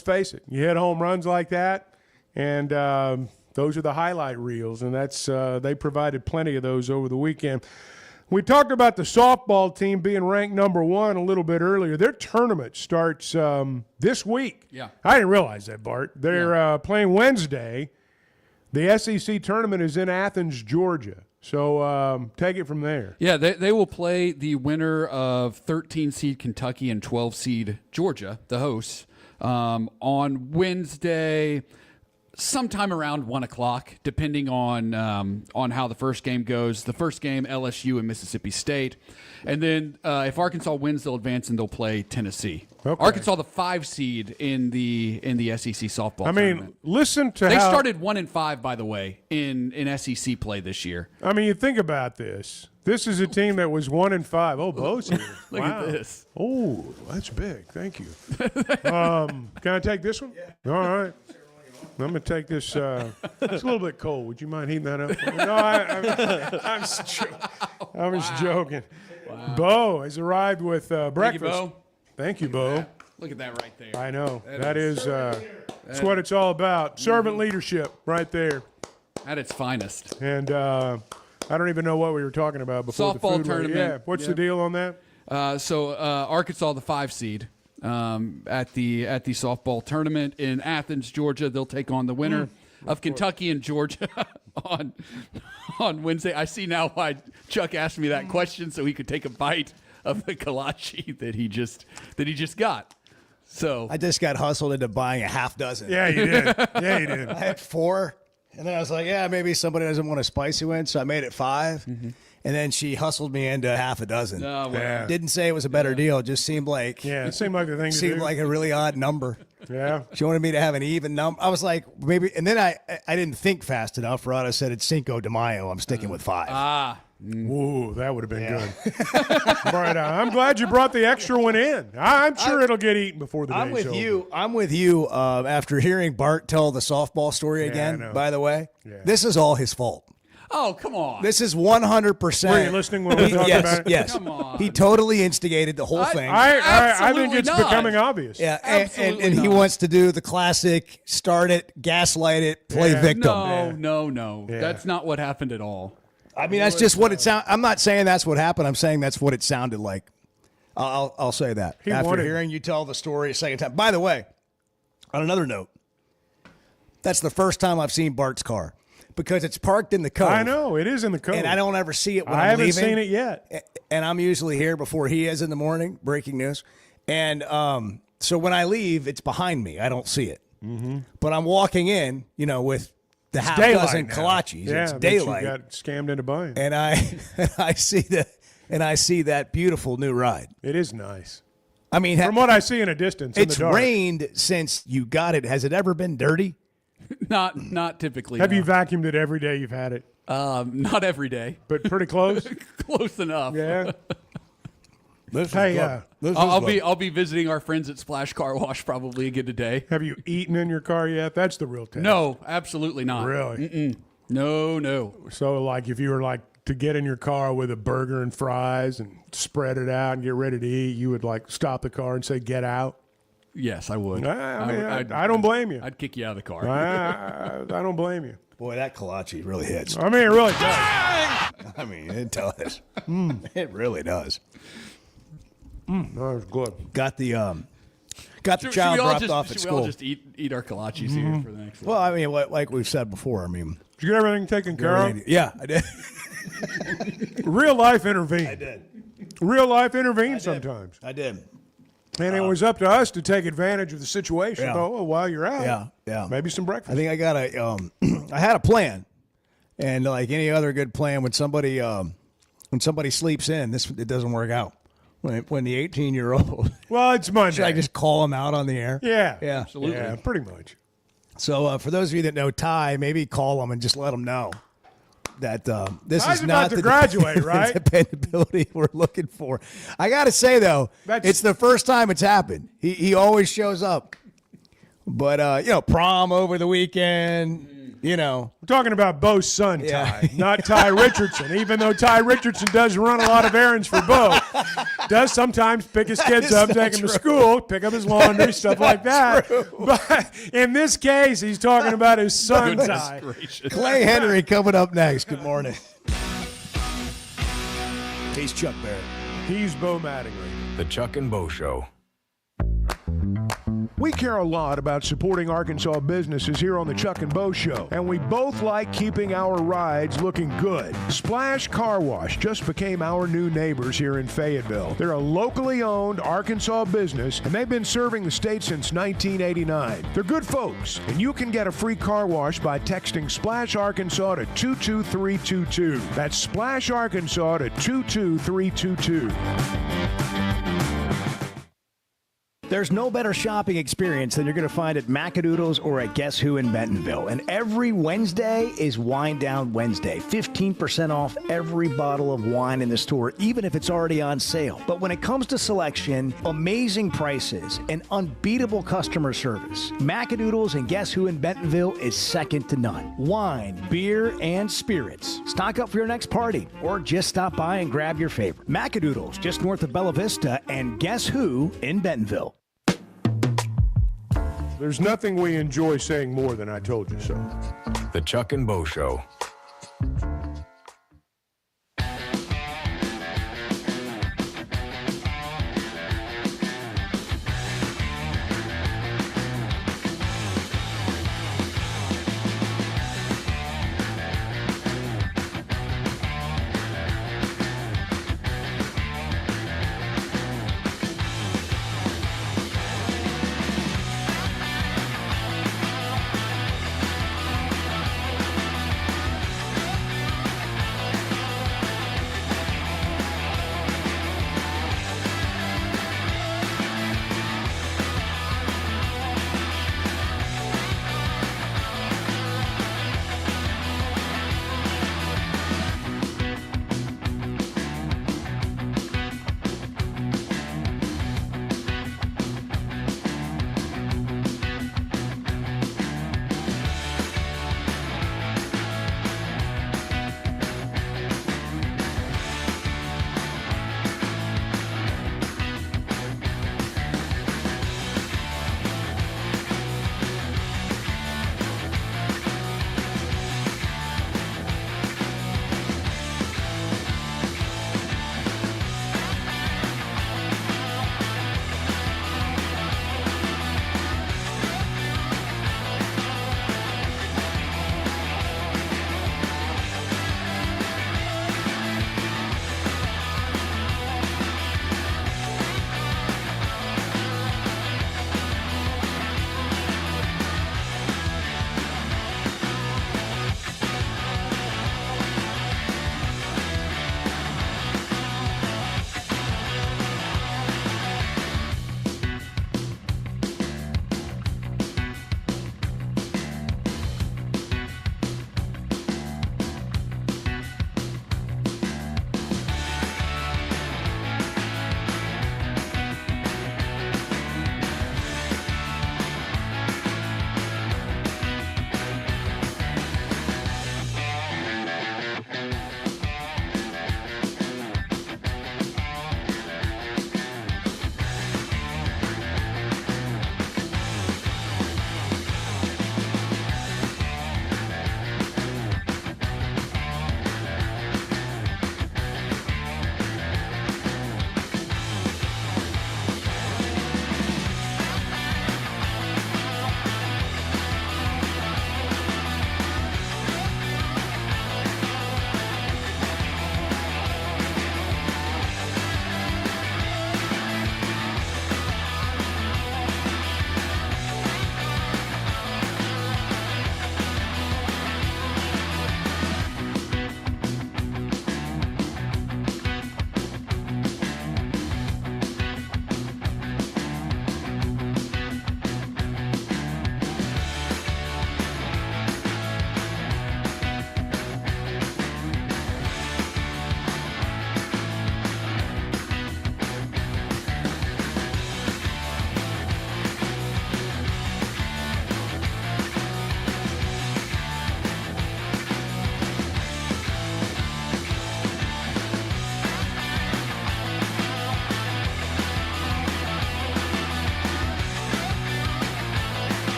face it. You hit home runs like that, and those are the highlight reels, and that's they provided plenty of those over the weekend. We talked about the softball team being ranked number 1 a little bit earlier. Their tournament starts this week. Yeah. I didn't realize that, Bart. They're playing Wednesday. The SEC tournament is in Athens, Georgia. So take it from there. Yeah, they will play the winner of 13-seed Kentucky and 12-seed Georgia, the hosts, on Wednesday, sometime around 1 o'clock, depending on how the first game goes. The first game, LSU and Mississippi State. And then if Arkansas wins, they'll advance and they'll play Tennessee. Okay. Arkansas, the 5-seed in the SEC softball tournament. Listen to They how started 1-5, by the way, in SEC play this year. I mean, you think about this. This is a team that was 1-5. Oh, Bo's here. Look Wow. at this. Oh, that's big. Thank you. Can I take this one? Yeah. All right. I'm going to take this. It's a little bit cold. Would you mind heating that up? No, I was joking. Wow. Bo has arrived with breakfast. Thank you, Bo. Yeah. Look at that right there. I know. That's what it's all about. Servant leadership right there. At its finest. And I don't even know what we were talking about before the Softball food tournament. Yeah. What's the deal on that? So Arkansas, the 5-seed, at the softball tournament in Athens, Georgia. They'll take on the winner of Kentucky and Georgia on Wednesday. I see now why Chuck asked me that question, so he could take a bite of the kolache that he just got. So I just got hustled into buying a half dozen. Yeah, you did. Yeah, you did. I had 4, and then I was like, yeah, maybe somebody doesn't want a spicy one, so I made it 5. Mm-hmm. And then she hustled me into half a dozen. Oh, well. Didn't say it was a better deal. It just seemed like it seemed like the thing. Seemed like a really odd number. Yeah. She wanted me to have an even number. I was like, maybe, and then I didn't think fast enough. Rada said it's Cinco de Mayo. I'm sticking with 5. Ooh, that would have been good. But I'm glad you brought the extra one in. I'm sure it'll get eaten before the day's over. I'm with you. After hearing Bart tell the softball story again, by the way, this is all his fault. Oh, come on. This is 100%. Were you listening when we were talking about it? Yes. Come on. He totally instigated the whole thing. I think it's becoming obvious. Yeah, and he wants to do the classic start it, gaslight it, play victim. No. Yeah. That's not what happened at all. I mean, that's just what it sounds. I'm not saying that's what happened. I'm saying that's what it sounded like. I'll say that. After hearing you tell the story a second time. By the way, on another note, that's the first time I've seen Bart's car. Because it's parked in the cove. I know, it is in the cove. And I don't ever see it when I I'm leaving. haven't seen it yet. And I'm usually here before he is in the morning, breaking news. And so when I leave, it's behind me. I don't see it. Mm-hmm. But I'm walking in, with the half dozen kolaches. Yeah, it's daylight. You got scammed into buying. And I see that beautiful new ride. It is nice. I mean, from what I see in a distance, it's in the dark. rained since you got it. Has it ever been dirty? Not typically. Have you vacuumed it every day you've had it? Not every day, but pretty close. Close enough. Yeah. I'll be visiting our friends at Splash Car Wash probably again today. Have you eaten in your car yet? That's the real test. No, absolutely not. Really? Mm-mm. No. So, like, if you were to get in your car with a burger and fries and spread it out and get ready to eat, you would stop the car and say, "Get out." Yes, I would. I don't blame you. I'd kick you out of the car. I don't blame you. Boy, that kolache really hits. I mean, it really does. I mean, it does. It really does. That was good. Got the child dropped off at school. Should we all just eat our kolaches here for the next one? Well, I mean, like we've said before, I mean. Did you get everything taken care of? Yeah, I did. Real life intervened. I did. Real life intervened sometimes. I did. And it was up to us to take advantage of the situation. Yeah. Oh, while you're out, yeah. maybe some breakfast. I think I got I had a plan, and like any other good plan, when somebody sleeps in, it doesn't work out. When the 18-year-old, well, it's Monday. Should I just call him out on the air? Yeah, absolutely, yeah, pretty much. So for those of you that know Ty, maybe call him and just let him know that this Ty's is not about to graduate, right? dependability we're looking for. I got to say though, it's the first time it's happened. He always shows up, but prom over the weekend. We're talking about Bo's son, Ty, not Ty Richardson. Even though Ty Richardson does run a lot of errands for Bo, does sometimes pick his kids up, take them to school, pick up his laundry, stuff like that. But in this case, he's talking about his son, Ty. Clay Henry coming up next. Good morning. He's Chuck Barrett. He's Bo Mattingly. The Chuck and Bo Show. We care a lot about supporting Arkansas businesses here on the Chuck and Bo Show, and we both like keeping our rides looking good. Splash Car Wash just became our new neighbors here in Fayetteville. They're a locally owned Arkansas business, and they've been serving the state since 1989. They're good folks, and you can get a free car wash by texting Splash Arkansas to 22322. That's Splash Arkansas to 22322. There's no better shopping experience than you're going to find at Macadoodles or at Guess Who in Bentonville. And every Wednesday is Wine Down Wednesday. 15% off every bottle of wine in the store, even if it's already on sale. But when it comes to selection, amazing prices, and unbeatable customer service, Macadoodles and Guess Who in Bentonville is second to none. Wine, beer, and spirits. Stock up for your next party or just stop by and grab your favorite. Macadoodles, just north of Bella Vista, and Guess Who in Bentonville. There's nothing we enjoy saying more than I told you so. The Chuck and Bo Show.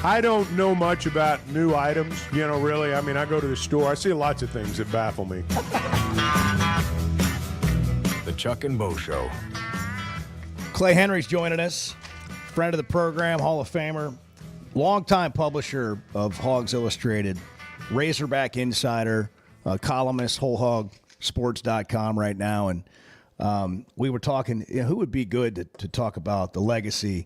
I don't know much about new items, really. I mean, I go to the store. I see lots of things that baffle me. The Chuck and Bo Show. Clay Henry's joining us, friend of the program, Hall of Famer, longtime publisher of Hogs Illustrated, Razorback Insider, columnist, wholehogsports.com right now. And we were talking, who would be good to talk about the legacy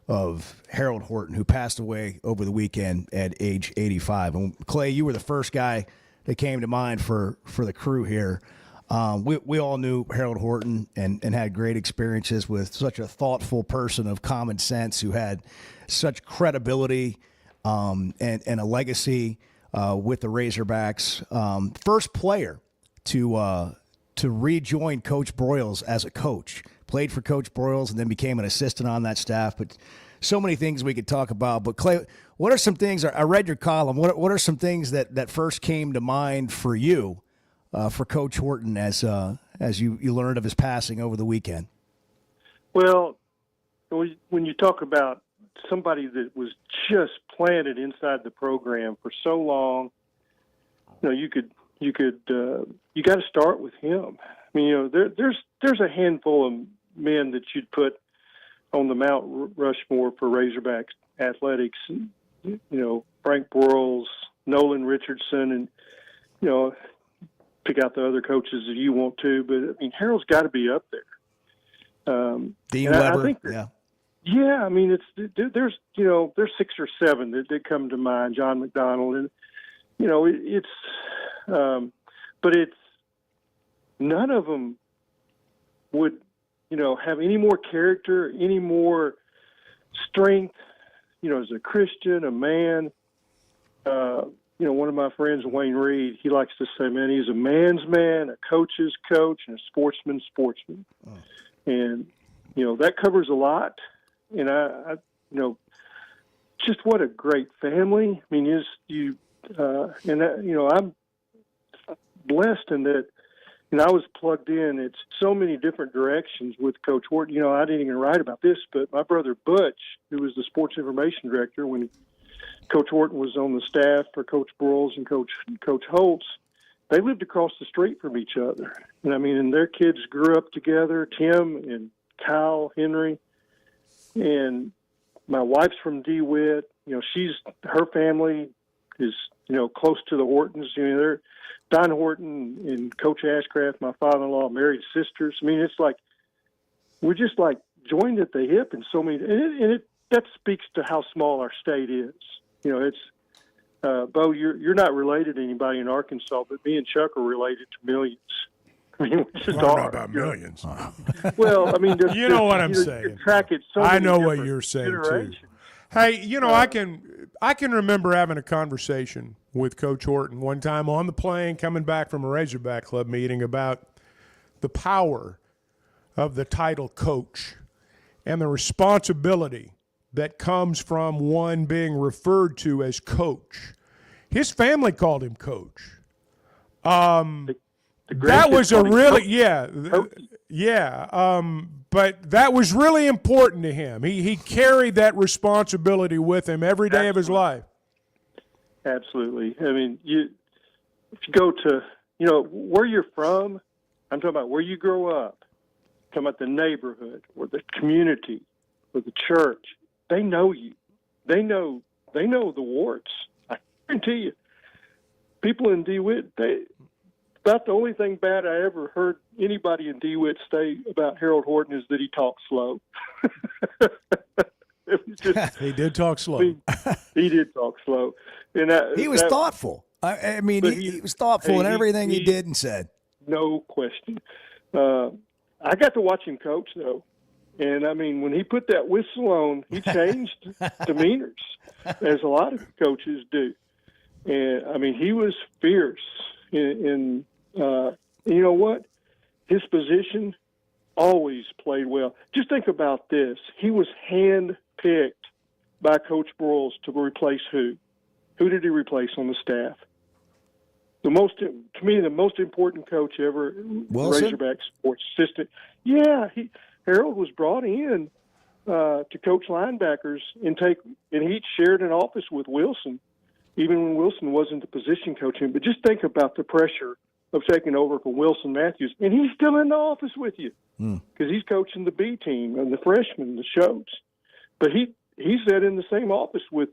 of Harold Horton, who passed away over the weekend at age 85. And Clay, you were the first guy that came to mind for the crew here. We all knew Harold Horton and had great experiences with such a thoughtful person of common sense who had such credibility and a legacy with the Razorbacks. First player to rejoin Coach Broyles as a coach. Played for Coach Broyles and then became an assistant on that staff. But so many things we could talk about. But Clay, what are some things? I read your column. What are some things that first came to mind for you? For Coach Horton as you learned of his passing over the weekend? Well, when you talk about somebody that was just planted inside the program for so long, you got to start with him. I mean, there's a handful of men that you'd put on the Mount Rushmore for Razorbacks athletics. Frank Broyles, Nolan Richardson, and pick out the other coaches that you want to, but I mean, Harold's got to be up there. Dean Weber, I think yeah. I mean, there's 6 or 7 that come to mind. John McDonald, and but it's none of them would have any more character, any more strength. As a Christian, a man. One of my friends, Wayne Reed, he likes to say, man, he's a man's man, a coach's coach, and a sportsman's sportsman. Oh. And, that covers a lot. And I just what a great family. I mean, I'm blessed in that, I was plugged in at so many different directions with Coach Horton. I didn't even write about this, but my brother Butch, who was the sports information director when Coach Horton was on the staff for Coach Broyles and Coach Holtz, they lived across the street from each other. And I mean, and their kids grew up together, Tim and Kyle Henry. And my wife's from DeWitt. Her family is, close to the Hortons. They're Don Horton and Coach Ashcraft, my father-in-law, married sisters. I mean, it's like, we're just like joined at the hip in so many, that speaks to how small our state is. It's Bo, you're not related to anybody in Arkansas, but me and Chuck are related to millions. I mean, we just are. About millions. Well, I mean, you know what I'm saying. I know what you're saying too. Hey, I can remember having a conversation with Coach Horton one time on the plane coming back from a Razorback Club meeting about the power of the title coach and the responsibility that comes from one being referred to as coach. His family called him coach. That was a really, but that was really important to him. He carried that responsibility with him every day of his life. Absolutely. I mean, if you go to, where you're from, I'm talking about where you grow up, I'm talking about the neighborhood or the community or the church. They know you. They know the warts. I guarantee you. People in DeWitt, about the only thing bad I ever heard anybody in DeWitt say about Harold Horton is that he talked slow. He did talk slow. He did talk slow. And he was thoughtful. I mean, he was thoughtful in everything he did and said. No question. I got to watch him coach, though. And, I mean, when he put that whistle on, he changed demeanors, as a lot of coaches do. And, I mean, he was fierce. And you know what? His position always played well. Just think about this. He was hand-picked by Coach Broyles to replace who? Who did he replace on the staff? To me, the most important coach ever, Wilson? Razorback sports assistant. Yeah, Harold was brought in to coach linebackers and he shared an office with Wilson, even when Wilson wasn't the position coaching. But just think about the pressure of taking over for Wilson Matthews, and he's still in the office with you because he's coaching the B team and the freshmen, the Shoats. But he sat in the same office with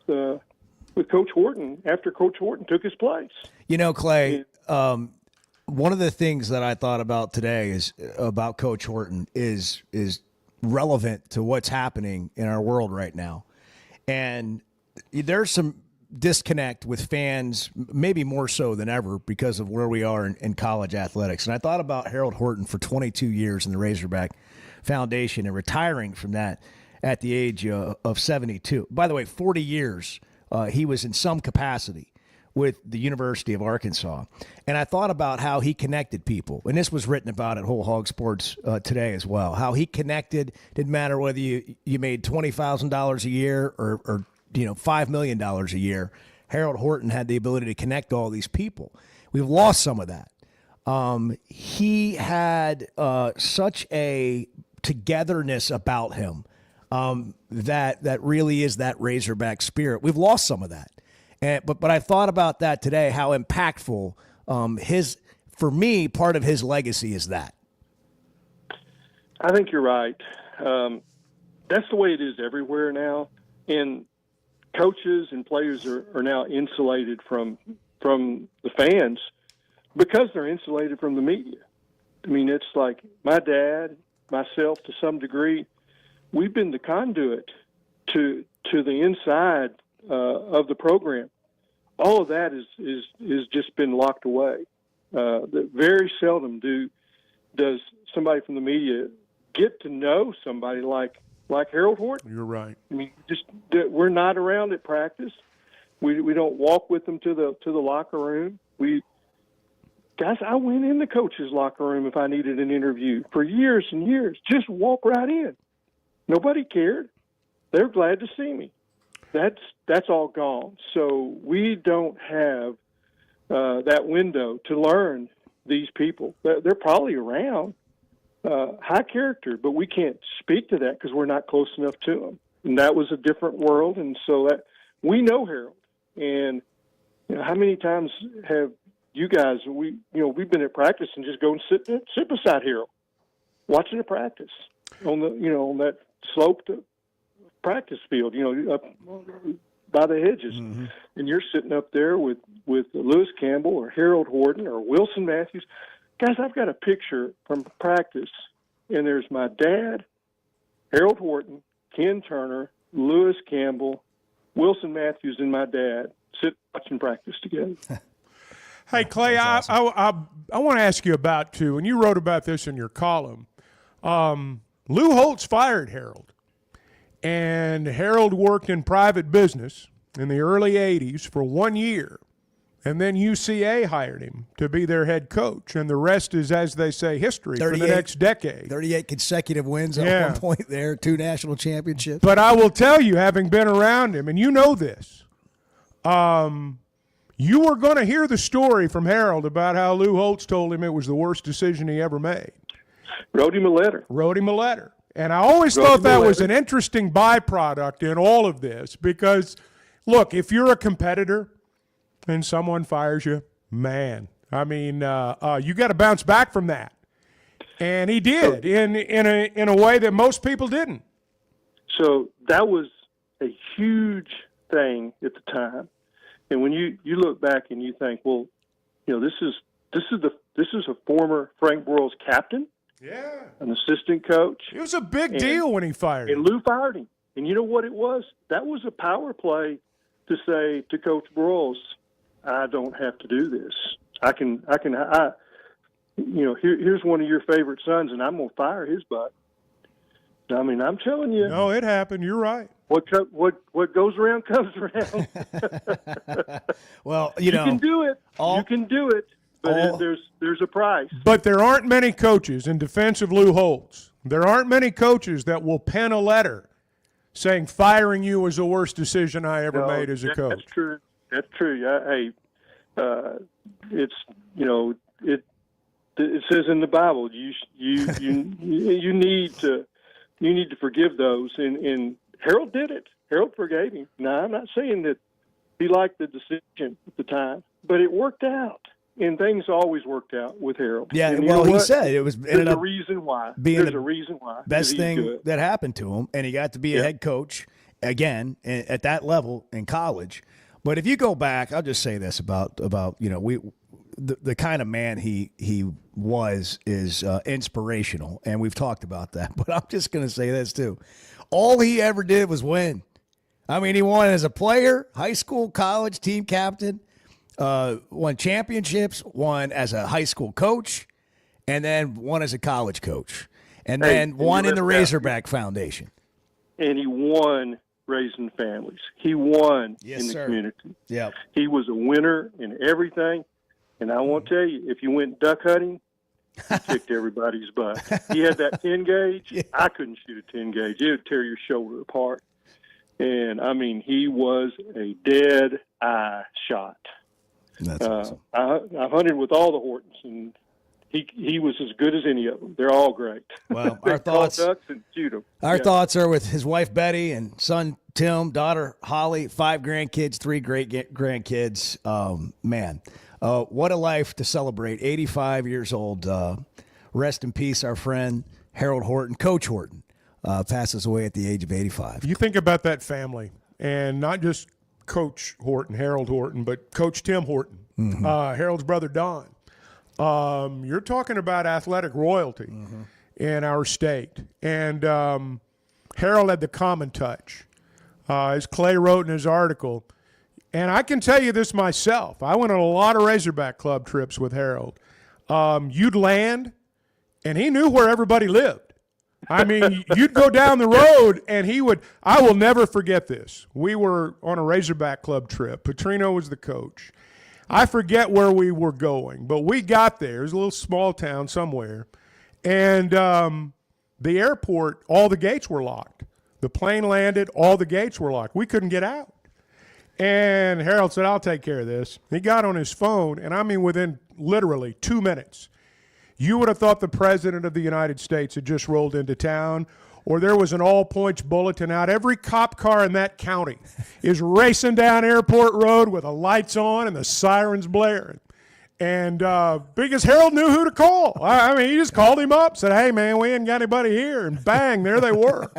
Coach Horton after Coach Horton took his place. You know, Clay, one of the things that I thought about today is about Coach Horton is relevant to what's happening in our world right now. And there's some disconnect with fans, maybe more so than ever because of where we are in college athletics. And I thought about Harold Horton for 22 years in the Razorback Foundation and retiring from that at the age of 72. By the way, 40 years he was in some capacity with the University of Arkansas. And I thought about how he connected people. And this was written about at Whole Hog Sports today as well. How he connected, didn't matter whether you made $20,000 a year or $5 million a year. Harold Horton had the ability to connect all these people. We've lost some of that. He had such a togetherness about him that really is that Razorback spirit. We've lost some of that. But I thought about that today, how impactful for me, part of his legacy is that. I think you're right. That's the way it is everywhere now. And coaches and players are now insulated from the fans because they're insulated from the media. I mean, it's like my dad, myself to some degree, we've been the conduit to the inside of the program. All of that is just been locked away. Very seldom does somebody from the media get to know somebody like Harold Horton. You're right. I mean, just we're not around at practice. We don't walk with them to the locker room. I went in the coach's locker room if I needed an interview for years and years. Just walk right in. Nobody cared. They're glad to see me. That's all gone. So we don't have that window to learn these people. They're probably around, high character, but we can't speak to that because we're not close enough to them. And that was a different world, and so that we know Harold. And how many times have you guys? We've been at practice and just go and sit beside Harold, watching the practice on that sloped practice field, up by the hedges, and you're sitting up there with Lewis Campbell or Harold Horton or Wilson Matthews. Guys, I've got a picture from practice, and there's my dad, Harold Horton, Ken Turner, Lewis Campbell, Wilson Matthews, and my dad watching practice together. Hey, Clay, awesome. I want to ask you about, too, and you wrote about this in your column. Lou Holtz fired Harold. And Harold worked in private business in the early 80s for 1 year. And then UCA hired him to be their head coach. And the rest is, as they say, history for the next decade. 38 consecutive wins at one point there, 2 national championships. But I will tell you, having been around him, and you know this, you were going to hear the story from Harold about how Lou Holtz told him it was the worst decision he ever made. Wrote him a letter. And I always thought that was an interesting byproduct in all of this because, look, if you're a competitor and someone fires you, man, I mean, you got to bounce back from that. And he did in a way that most people didn't. So that was a huge thing at the time. And when you look back and you think, well, this is a former Frank Broyles captain. Yeah. An assistant coach. It was a big deal when he fired him. And Lou fired him. And you know what it was? That was a power play to say to Coach Broyles, I don't have to do this. Here's one of your favorite sons, and I'm going to fire his butt. I mean, I'm telling you. No, it happened. You're right. What goes around comes around. Well, you can do it. You can do it. But there's a price. But there aren't many coaches, in defense of Lou Holtz, there aren't many coaches that will pen a letter saying firing you was the worst decision I ever made as a coach. That's true. That's true. It says in the Bible you need to You need to forgive those. And Harold did it. Harold forgave him. Now, I'm not saying that he liked the decision at the time, but it worked out. And things always worked out with Harold. Yeah, and well, he said it was There's a reason why. There's a reason why. Best He's thing good. that happened to him, and he got to be a head coach again at that level in college. But if you go back, I'll just say this about the kind of man he was is inspirational, and we've talked about that. But I'm just going to say this too: all he ever did was win. I mean, he won as a player, high school, college, team captain, won championships, won as a high school coach, and then won as a college coach, and then won in the Razorback Foundation. And he won raising families. He won in the community. Yeah, he was a winner in everything. And I won't tell you, if you went duck hunting, he kicked everybody's butt. He had that 10 gauge. Yeah. I couldn't shoot a 10 gauge. It would tear your shoulder apart. And I mean, he was a dead eye shot. That's awesome. I hunted with all the Hortons, and he was as good as any of them. They're all great. Well, our thoughts. Ducks and shoot them. Our thoughts are with his wife Betty and son Tim, daughter Holly, 5 grandkids, 3 great grandkids. Man, what a life to celebrate. 85 years old. Rest in peace, our friend Harold Horton, Coach Horton. Passes away at the age of 85. You think about that family, and not just Coach Horton, Harold Horton, but Coach Tim Horton, Harold's brother Don. You're talking about athletic royalty in our state. And Harold had the common touch. As Clay wrote in his article, and I can tell you this myself, I went on a lot of Razorback Club trips with Harold. You'd land, and he knew where everybody lived. I mean, you'd go down the road, and he would – I will never forget this. We were on a Razorback Club trip. Petrino was the coach. I forget where we were going, but we got there. It was a little small town somewhere. And the airport, all the gates were locked. The plane landed, all the gates were locked. We couldn't get out. And Harold said, I'll take care of this. He got on his phone, and I mean within literally 2 minutes, you would have thought the President of the United States had just rolled into town, or there was an all-points bulletin out. Every cop car in that county is racing down Airport Road with the lights on and the sirens blaring. And because Harold knew who to call. I mean, he just called him up, said, hey, man, we ain't got anybody here. And bang, there they were.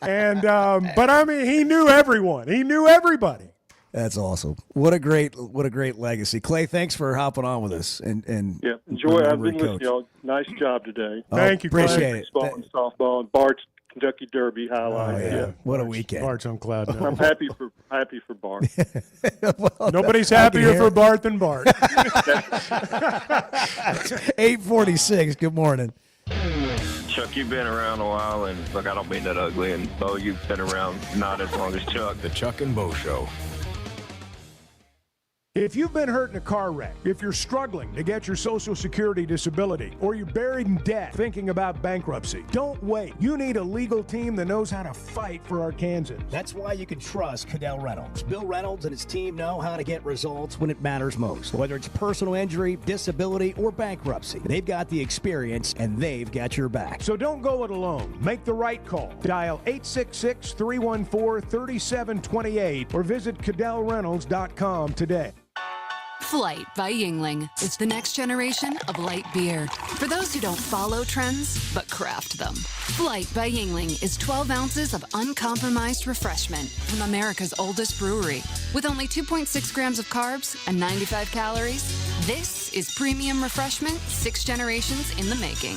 And but, I mean, he knew everyone. He knew everybody. That's awesome. What a great legacy. Clay, thanks for hopping on with us. And yeah, enjoy. I've been with y'all. Nice job today. Thank you, Clay. Appreciate it. Baseball and softball and Bart's Kentucky Derby highlight. Oh, yeah. What a weekend. Bart's on cloud nine. I'm happy for Bart. Well, nobody's happier for Bart than Bart. 8:46. Good morning. Chuck, you've been around a while, and look, I don't mean that ugly. And Bo, you've been around not as long as Chuck. The Chuck and Bo Show. If you've been hurt in a car wreck, if you're struggling to get your Social Security disability, or you're buried in debt thinking about bankruptcy, don't wait. You need a legal team that knows how to fight for Arkansans. That's why you can trust Cadell Reynolds. Bill Reynolds and his team know how to get results when it matters most. Whether it's personal injury, disability, or bankruptcy, they've got the experience and they've got your back. So don't go it alone. Make the right call. Dial 866-314-3728 or visit CadellReynolds.com today. Flight by Yuengling is the next generation of light beer. For those who don't follow trends, but craft them. Flight by Yuengling is 12 ounces of uncompromised refreshment from America's oldest brewery. With only 2.6 grams of carbs and 95 calories, this is premium refreshment 6 generations in the making.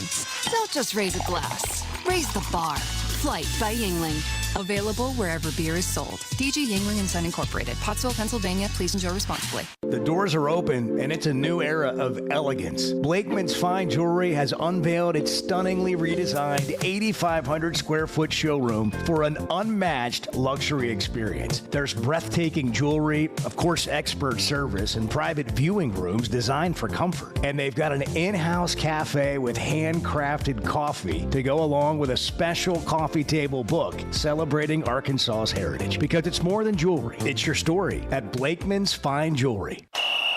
Don't just raise a glass, raise the bar. Flight by Yuengling. Available wherever beer is sold. DG Yuengling and Son Incorporated. Pottsville, Pennsylvania. Please enjoy responsibly. The doors are open, and it's a new era of elegance. Blakeman's Fine Jewelry has unveiled its stunningly redesigned 8,500 square foot showroom for an unmatched luxury experience. There's breathtaking jewelry, of course, expert service, and private viewing rooms designed for comfort. And they've got an in-house cafe with handcrafted coffee to go along with a special coffee table book celebrating Arkansas's heritage. Because it's more than jewelry. It's your story at Blakeman's Fine Jewelry.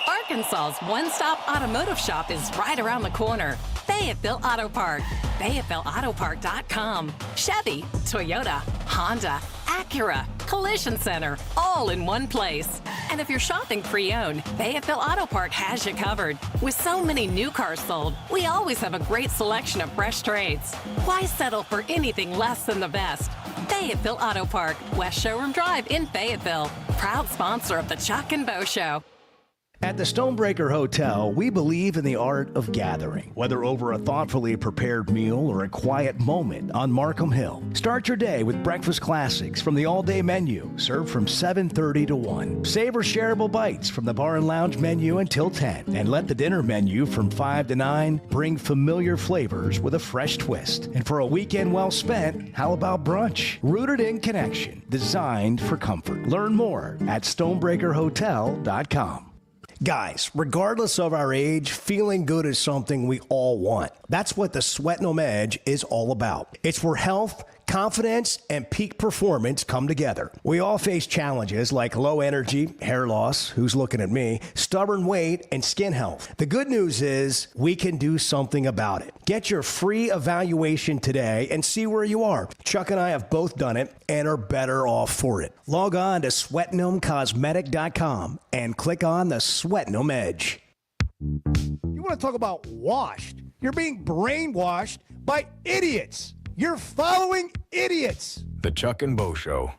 Arkansas's one-stop automotive shop is right around the corner. Fayetteville Auto Park. FayettevilleAutoPark.com. Chevy, Toyota, Honda, Acura, Collision Center, all in one place. And if you're shopping pre-owned, Fayetteville Auto Park has you covered. With so many new cars sold, we always have a great selection of fresh trades. Why settle for anything less than the best? Fayetteville Auto Park, West Showroom Drive in Fayetteville. Proud sponsor of the Chuck and Bo Show. At the Stonebreaker Hotel, we believe in the art of gathering, whether over a thoughtfully prepared meal or a quiet moment on Markham Hill. Start your day with breakfast classics from the all-day menu, served from 7:30 to 1. Savor shareable bites from the bar and lounge menu until 10. And let the dinner menu from 5 to 9 bring familiar flavors with a fresh twist. And for a weekend well spent, how about brunch? Rooted in connection, designed for comfort. Learn more at stonebreakerhotel.com. Guys, regardless of our age, feeling good is something we all want. That's what the Sweat No Edge is all about. It's where health, confidence, and peak performance come together. We all face challenges like low energy, hair loss, who's looking at me, stubborn weight, and skin health. The good news is we can do something about it. Get your free evaluation today and see where you are. Chuck and I have both done it and are better off for it. Log on to sweatgnomecosmetic.com and click on the Sweat Gnome Edge. You want to talk about washed? You're being brainwashed by idiots. You're following idiots. The Chuck and Bo Show.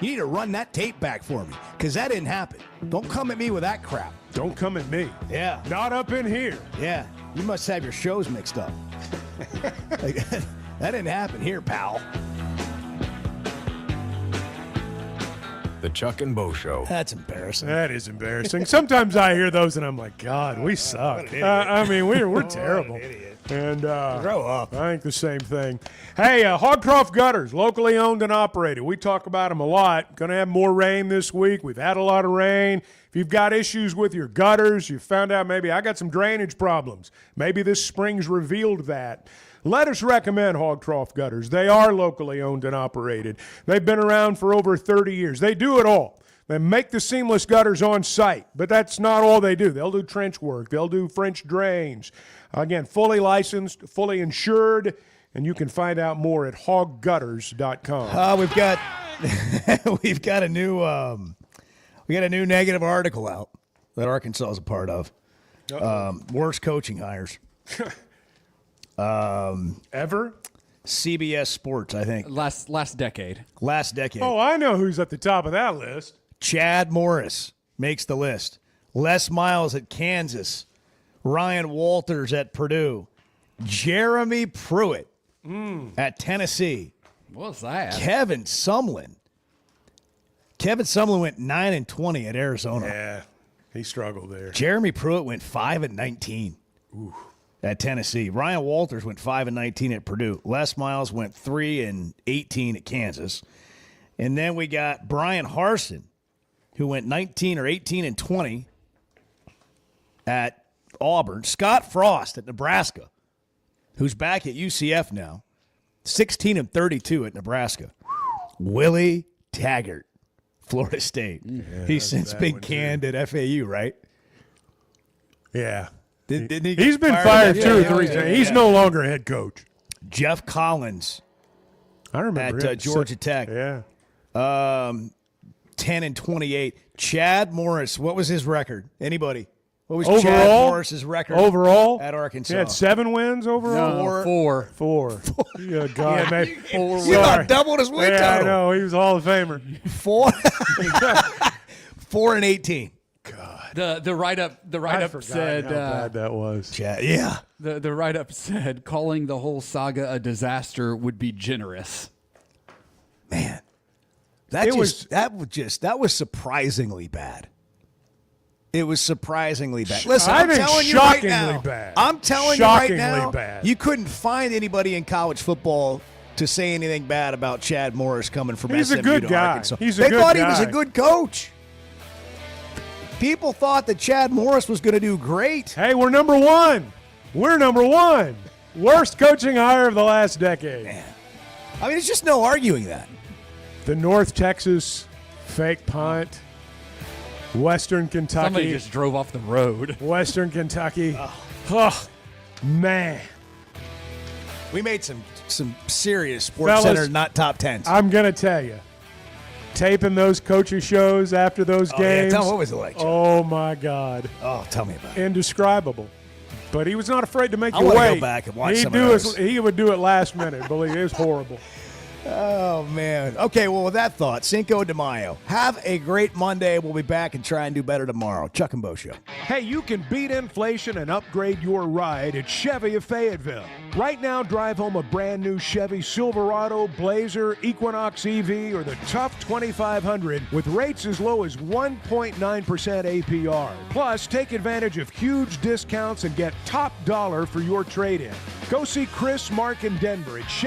You need to run that tape back for me, because that didn't happen. Don't come at me with that crap. Don't come at me. Yeah. Not up in here. Yeah. You must have your shows mixed up. That didn't happen here, pal. The Chuck and Bo Show. That's embarrassing. That is embarrassing. Sometimes I hear those and I'm like, God, we suck. I mean, we're terrible. And grow up. I think the same thing. Hey, Hogcroft Gutters, locally owned and operated. We talk about them a lot. Going to have more rain this week. We've had a lot of rain. If you've got issues with your gutters, you found out maybe I got some drainage problems. Maybe this spring's revealed that. Let us recommend Hogcroft Gutters. They are locally owned and operated. They've been around for over 30 years. They do it all. They make the seamless gutters on site, but that's not all they do. They'll do trench work. They'll do French drains. Again, fully licensed, fully insured, and you can find out more at hoggutters.com. We've got a new negative article out that Arkansas is a part of. Uh-oh. Worst coaching hires. Ever? CBS Sports, I think. Last decade. Last decade. Oh, I know who's at the top of that list. Chad Morris makes the list. Les Miles at Kansas. Ryan Walters at Purdue. Jeremy Pruitt at Tennessee. What was that? Kevin Sumlin. Kevin Sumlin went 9-20 at Arizona. Yeah, he struggled there. Jeremy Pruitt went 5-19 at Tennessee. Ryan Walters went 5-19 at Purdue. Les Miles went 3-18 at Kansas. And then we got Brian Harsin, who went 19 or 18-20 at Auburn. Scott Frost at Nebraska, who's back at UCF now, 16-32 at Nebraska. Willie Taggart, Florida State. He's since been canned at FAU, right? Yeah. Didn't he He's been get fired 2 or 3 Yeah. times. He's no longer head coach. Jeff Collins I remember at him. Georgia Tech. Yeah. 10-28. Chad Morris, what was his record? Anybody? What was Overall? Chad Morris's record Overall? at Arkansas? He had 7 wins overall? No, four. 4. Yeah, God, Yeah, man. four. You about doubled his win Yeah, I total. know. He was a Hall of Famer. 4-18. The write up I forgot said how bad that was. Chad, yeah. the write up said calling the whole saga a disaster would be generous. That It was surprisingly bad. It was surprisingly bad. Listen, I I'm think telling you right shockingly now. bad. I'm telling you right Shockingly now. bad. You couldn't find anybody in college football to say anything bad about Chad Morris coming from He's SMU a good to guy. Arkansas. He's a they good thought he was a guy. good coach. People thought that Chad Morris was going to do great. Hey, we're number 1. We're number 1. Worst coaching hire of the last decade. I mean, there's just no arguing that. The North Texas fake punt. Western Kentucky. Somebody just drove off the road. Western Kentucky. Oh, man. We made some serious Sports Fellas, Center, not top 10s. I'm going to tell you. Taping those coaches shows after those games. Yeah, tell me, what was it like, Joe? Oh, my God. Oh, tell me about it. Indescribable. But he was not afraid to make I you wanna wait. go back and watch He'd some of do those. He would do it last minute. Believe me, it was horrible. Oh, man. Okay, well, with that thought, Cinco de Mayo. Have a great Monday. We'll be back and try and do better tomorrow. Chuck and Bo Show. Hey, you can beat inflation and upgrade your ride at Chevy of Fayetteville. Right now, drive home a brand new Chevy Silverado, Blazer, Equinox EV, or the Tough 2500 with rates as low as 1.9% APR. Plus, take advantage of huge discounts and get top dollar for your trade-in. Go see Chris, Mark, and Denver at Chevy